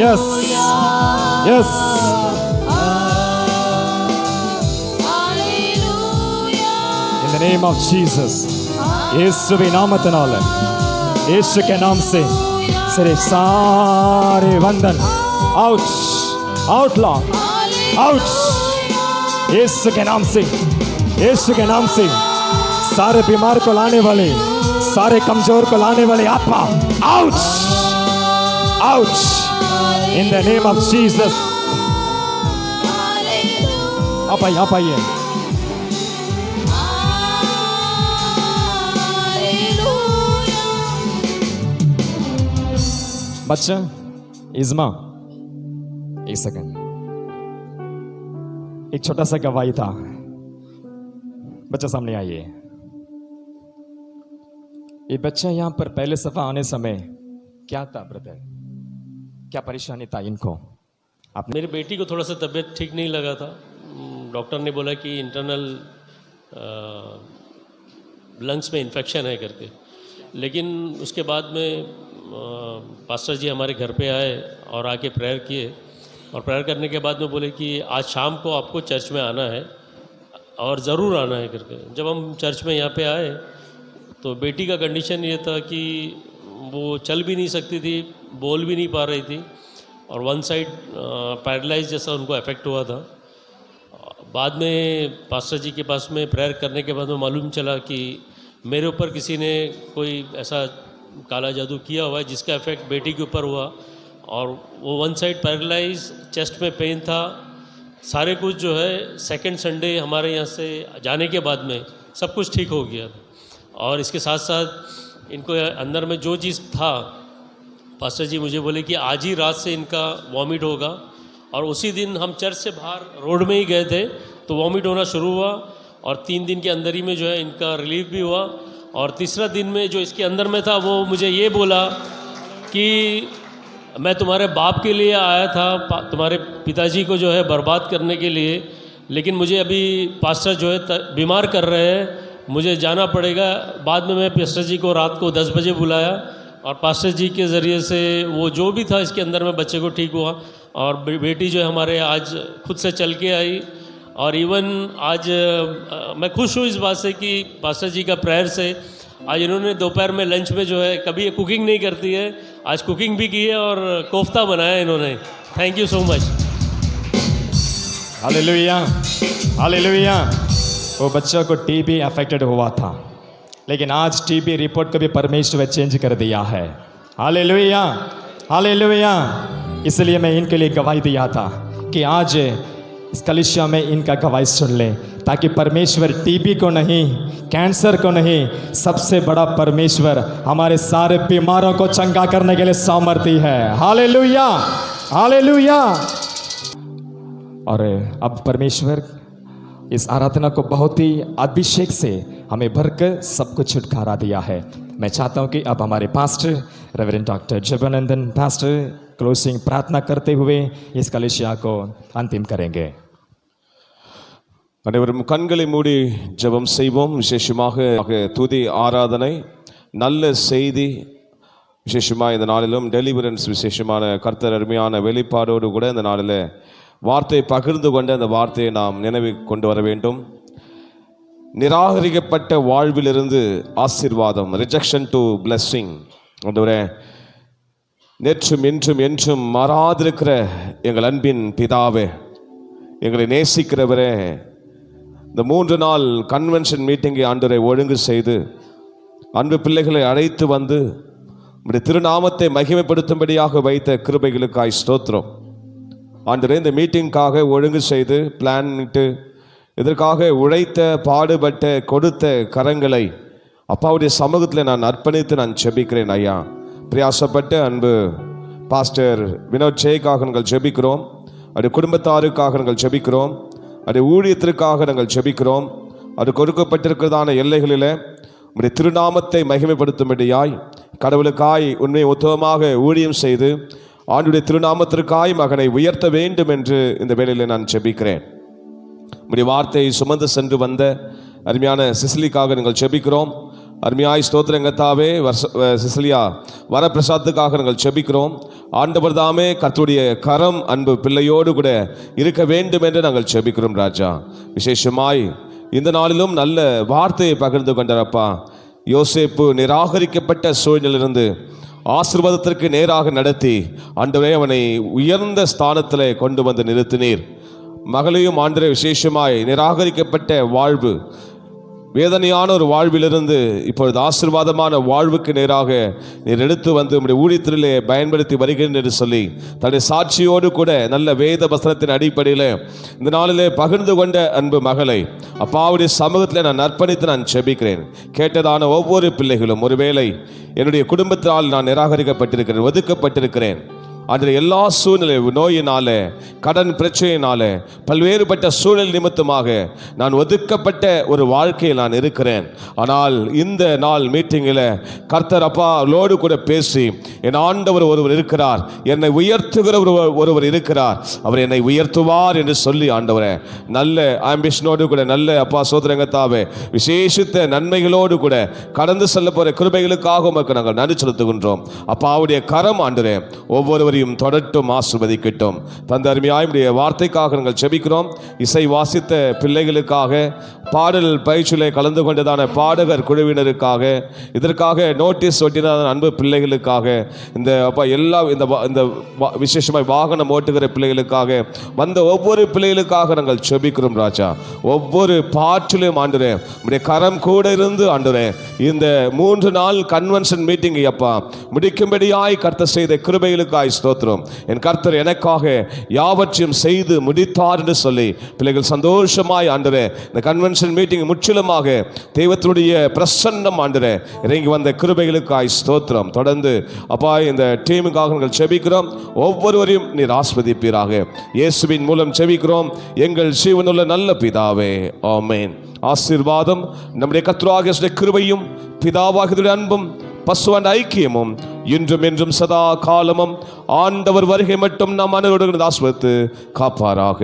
Speaker 1: Yes. Yes. In the name of Jesus. यीशुविन नामத்தினால, यीशु के नाम से सारे सारे बंधन आउट, आउट लॉर्ड, आउट। यीशु के नाम से, यीशु के नाम से सारे बीमार को लाने वाले, सारे कमजोर को लाने वाले आत्मा out, out. In the name of Jesus. आप आइए, आप आइए। बच्चा इज़मा, एक सेकंड, एक छोटा सा गवाही था। बच्चा सामने आइए। ये बच्चा यहाँ पर पहले सफा आने समय क्या था ब्रदर, क्या परेशानी था इनको? आप
Speaker 8: मेरी बेटी को थोड़ा सा तबीयत ठीक नहीं लगा था। डॉक्टर ने बोला कि इंटरनल लंग्स में इन्फेक्शन है करके। लेकिन उसके बाद में पास्टर जी हमारे घर पे आए और आके प्रेयर किए, और प्रेयर करने के बाद में बोले कि आज शाम को आपको चर्च में आना है और ज़रूर आना है करके। जब हम चर्च में यहाँ पे आए तो बेटी का कंडीशन ये था कि वो चल भी नहीं सकती थी, बोल भी नहीं पा रही थी, और वन साइड पैरालाइज जैसा उनको अफेक्ट हुआ था। बाद में पास्टर जी के पास में प्रेयर करने के बाद में मालूम चला कि मेरे ऊपर किसी ने कोई ऐसा काला जादू किया हुआ है जिसका इफेक्ट बेटी के ऊपर हुआ, और वो वन साइड पैरालाइज, चेस्ट में पेन था, सारे कुछ जो है सेकंड संडे हमारे यहाँ से जाने के बाद में सब कुछ ठीक हो गया। और इसके साथ साथ इनको अंदर में जो चीज़ था, पास्टर जी मुझे बोले कि आज ही रात से इनका वॉमिट होगा, और उसी दिन हम चर्च से बाहर रोड में ही गए थे तो वॉमिट होना शुरू हुआ, और 3 दिन के अंदर ही में जो है इनका रिलीफ भी हुआ। और तीसरा दिन में जो इसके अंदर में था वो मुझे ये बोला कि मैं तुम्हारे बाप के लिए आया था, तुम्हारे पिताजी को जो है बर्बाद करने के लिए, लेकिन मुझे अभी पास्टर जो है बीमार कर रहे हैं, मुझे जाना पड़ेगा। बाद में मैं पास्टर जी को रात को 10 बजे बुलाया, और पास्टर जी के ज़रिए से वो जो भी था इसके अंदर में बच्चे को ठीक हुआ, और बेटी जो है हमारे आज खुद से चल के आई। और इवन आज मैं खुश हूँ इस बात से कि पास्टर जी का प्रेयर से आज इन्होंने दोपहर में लंच में जो है, कभी ये कुकिंग नहीं करती है, आज कुकिंग भी की है और कोफ्ता बनाया इन्होंने। Thank you so much.
Speaker 1: Hallelujah, hallelujah. वो बच्चों को टीबी अफेक्टेड हुआ था, लेकिन आज टीबी रिपोर्ट को भी परमेश्वर चेंज कर दिया है। Hallelujah, hallelujah. इसलिए मैं इनके लिए गवाही दिया था कि आज इस कलीसिया में इनका गवाही सुन ले, ताकि परमेश्वर टीबी को नहीं, कैंसर को नहीं, सबसे बड़ा परमेश्वर हमारे सारे बीमारों को चंगा करने के लिए सामर्थ्य है। Hallelujah, hallelujah. और अब परमेश्वर इस आराधना को बहुत ही अभिषेक से हमें भरकर सबको छुटकारा दिया है। मैं चाहता हूँ कि अब हमारे pastor reverend doctor Jabanandan pastor closing प्रार्थना करते हुए इस कलीसिया को अंतिम करेंगे।
Speaker 2: அனைவரும் கண்களை மூடி ஜெபம் செய்வோம். விசேஷமாக துதி ஆராதனை, நல்ல செய்தி, விசேஷமாக இந்த நாளிலும் டெலிவரன்ஸ், விசேஷமான கர்த்தர் அருமையான வெளிப்பாடோடு கூட இந்த நாளில் வார்த்தையை பகிர்ந்து கொண்ட அந்த வார்த்தையை நாம் நினைவு கொண்டு வர வேண்டும். நிராகரிக்கப்பட்ட வாழ்விலிருந்து ஆசீர்வாதம், ரிஜெக்ஷன் டு பிளெஸ்ஸிங். ஆண்டவரே, நேற்றும் இன்றும் என்றும் மாறாதிருக்கிற எங்கள் அன்பின் பிதாவே, எங்களை நேசிக்கிறவரே, இந்த 3 நாள் கன்வென்ஷன் மீட்டிங்கை ஆண்டவரை ஒழுங்கு செய்து அன்பு பிள்ளைகளை அழைத்து வந்து உம்முடைய திருநாமத்தை மகிமைப்படுத்தும்படியாக வைத்த கிருபைகளுக்காய் ஸ்தோத்திரம். ஆண்டவரே, இந்த மீட்டிங்காக ஒழுங்கு செய்து பிளான்ட்டு இதற்காக உழைத்த, பாடுபட்ட, கொடுத்த கரங்களை அப்பாவுடைய சமூகத்தில் நான் அர்ப்பணித்து நான் ஜெபிக்கிறேன். ஐயா, பிரயாசப்பட்ட அன்பு பாஸ்டர் வினோத் ஜெய்க்காக நாங்கள் ஜெபிக்கிறோம். அது குடும்பத்தாருக்காக நாங்கள் ஜெபிக்கிறோம். அது ஊழியத்திற்காக நாங்கள் ஜெபிக்கிறோம். அது கொடுக்கப்பட்டிருக்கிறதான எல்லைகளில் உம்முடைய திருநாமத்தை மகிமைப்படுத்தும்படியாய், கடவுளுக்காய் உண்மை உத்தமமாக ஊழியம் செய்து ஆண்டுடைய திருநாமத்திற்காய் மகனை உயர்த்த வேண்டும் என்று இந்த வேளையில் நான் ஜெபிக்கிறேன். உம்முடைய வார்த்தையை சுமந்து சென்று வந்த அருமையான சிசிலிக்காக நாங்கள் ஜெபிக்கிறோம். அருமையாய் ஸ்தோத்திரங்கத்தாவே, சிசிலியா வரப்பிரசாத்துக்காக நாங்கள் ஜெபிக்கிறோம். ஆண்டவர் தாமே கர்த்தருடைய கரம் அன்பு பிள்ளையோடு கூட இருக்க வேண்டும் என்று நாங்கள் ஜெபிக்கிறோம். ராஜா, விசேஷமாய் இந்த நாளிலும் நல்ல வார்த்தையை பகிர்ந்து கொண்டாரப்பா. யோசேப்பு நிராகரிக்கப்பட்ட சூழ்நிலையிலிருந்து ஆசீர்வாதத்திற்கு நேராக நடத்தி ஆண்டவரே அவனை உயர்ந்த ஸ்தானத்தில் கொண்டு வந்து நிறுத்தினீர். மகளையும் ஆண்டவரே விசேஷமாய் நிராகரிக்கப்பட்ட வாழ்வு, வேதனையான ஒரு வாழ்விலிருந்து இப்பொழுது ஆசீர்வாதமான வாழ்வுக்கு நேராக நீர் எடுத்து வந்து உம்முடைய ஊழியத்திலே பயன்படுத்தி வருகிறேன் என்று சொல்லி தன்னுடைய சாட்சியோடு கூட நல்ல வேத வசனத்தின் அடிப்படையில் இந்த நாளிலே பகிர்ந்து கொண்ட அன்பு மகளை அப்பாவுடைய சமூகத்தில் நான் அர்ப்பணித்து நான் செபிக்கிறேன். கேட்டதான ஒவ்வொரு பிள்ளைகளும் ஒருவேளை என்னுடைய குடும்பத்தால் நான் நிராகரிக்கப்பட்டிருக்கிறேன், ஒதுக்கப்பட்டிருக்கிறேன், அதில் எல்லா சூழ்நிலை நோயினால, கடன் பிரச்சனையினால, பல்வேறுபட்ட சூழல் நிமித்தமாக நான் ஒதுக்கப்பட்ட ஒரு வாழ்க்கையில் நான் இருக்கிறேன். ஆனால் இந்த நாள் மீட்டிங்கில் கர்த்தர் அப்பாவோடு கூட பேசி என் ஆண்டவர் ஒருவர் இருக்கிறார், என்னை உயர்த்துகிற ஒருவர் இருக்கிறார், அவர் என்னை உயர்த்துவார் என்று சொல்லி ஆண்டவரே நல்ல ஆம்பிஷனோடு கூட நல்ல அப்பா சோதரங்கத்தாவே விசேஷித்த நன்மைகளோடு கூட கடந்து செல்ல போகிற கிருபைகளுக்காக உமக்கு நாங்கள் நன்றி செலுத்துகின்றோம். அப்பாவுடைய கரம் ஆண்டவரே ஒவ்வொருவரையும் தொடட்டும், ஆசீர்வதிக்கட்டும். தந்த அருமையாயுடைய வார்த்தைக்காக நாங்கள் செபிக்கிறோம். இசை வாசித்த பிள்ளைகளுக்காக, பாடல் பயிற்சியிலே கலந்து கொண்டதான பாடகர் குழுவினருக்காக, இதற்காக நோட்டீஸ் ஒட்டினதான அன்பு பிள்ளைகளுக்காக, இந்த அப்பா எல்லா இந்த விசேஷமாய் வாகனம் ஓட்டுகிற பிள்ளைகளுக்காக வந்த ஒவ்வொரு பிள்ளைகளுக்காக நாங்கள் செபிக்கிறோம் ராஜா. ஒவ்வொரு பாற்றிலும் ஆண்டவரே உம்முடைய கரம் கூட இருந்து ஆண்டவரே இந்த 3 நாள் கன்வென்ஷன் மீட்டிங் அப்பா முடிக்கும்படியாய் கர்த்தர் செய்த கிருபைகளுக்காய் ஸ்தோத்திரம். என் கர்த்தர் எனக்காக யாவற்றையும் செய்து முடித்தார் என்று சொல்லி பிள்ளைகள் சந்தோஷமாய் ஆண்டவரே இந்த கன்வென்ஷன் மீட்டிங் முற்றிலுமாக தெய்வத்தினுடைய பிரசன்னம் ஆண்டவரே இறங்கி வந்த கிருபைகளுக்காய் ஸ்தோத்திரம். தொடர்ந்து அப்பா இந்த டீமுக்காக நாங்கள் செபிக்கிறோம். ஒவ்வொருவரையும் நீர் ஆஸ்வதிப்பீராக. இயேசுவின் மூலம் செபிக்கிறோம் எங்கள் ஜீவனுள்ள நல்ல பிதாவே, ஆமென். ஆசீர்வாதம் நம்முடைய கர்த்தராகிய கிருபையும் பிதாவாகிய அன்பும் பசுவண்ட ஐக்கியமும் இன்றும் என்றும் சதா காலமும் ஆண்டவர் வருகை மட்டும் நாம் அனைவரோடு ஆஸ்வதித்து காப்பாராக.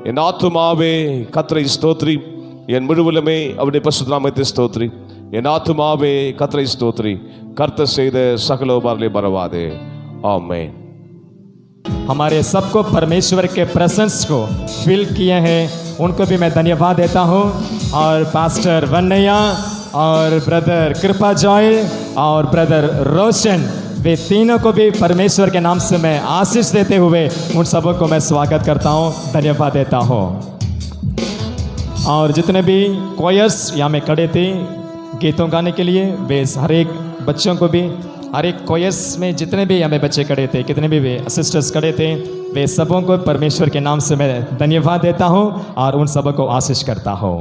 Speaker 2: என் ஆத்துமாவே கர்த்தரை ஸ்தோத்ரி, என் முழுவலுமே அவருடைய பரிசுத்த நாமத்தை ஸ்தோத்ரி. என் ஆத்துமாவே கர்த்தரை ஸ்தோத்ரி, கர்த்தர் செய்த சகல உபகாரங்களை மறவாதே. ஆமென்.
Speaker 1: हमारे सबको परमेश्वर के प्रेजेंस को फील किए हैं, उनको भी मैं धन्यवाद देता हूँ. और पास्टर वन्नैया और ब्रदर कृपा जॉय और ब्रदर रोशन, वे तीनों को भी परमेश्वर के नाम से मैं आशीष देते हुए उन सबों को मैं स्वागत करता हूँ, धन्यवाद देता हूँ. और जितने भी कोयर्स यहाँ में खड़े थे गीतों गाने के लिए, वे हर एक बच्चों को भी, हर एक कोयर्स में जितने भी हमें बच्चे खड़े थे, कितने भी वे सिस्टर्स खड़े थे, वे सबों को परमेश्वर के नाम से मैं धन्यवाद देता हूँ और उन सबों को आशीष करता हूँ.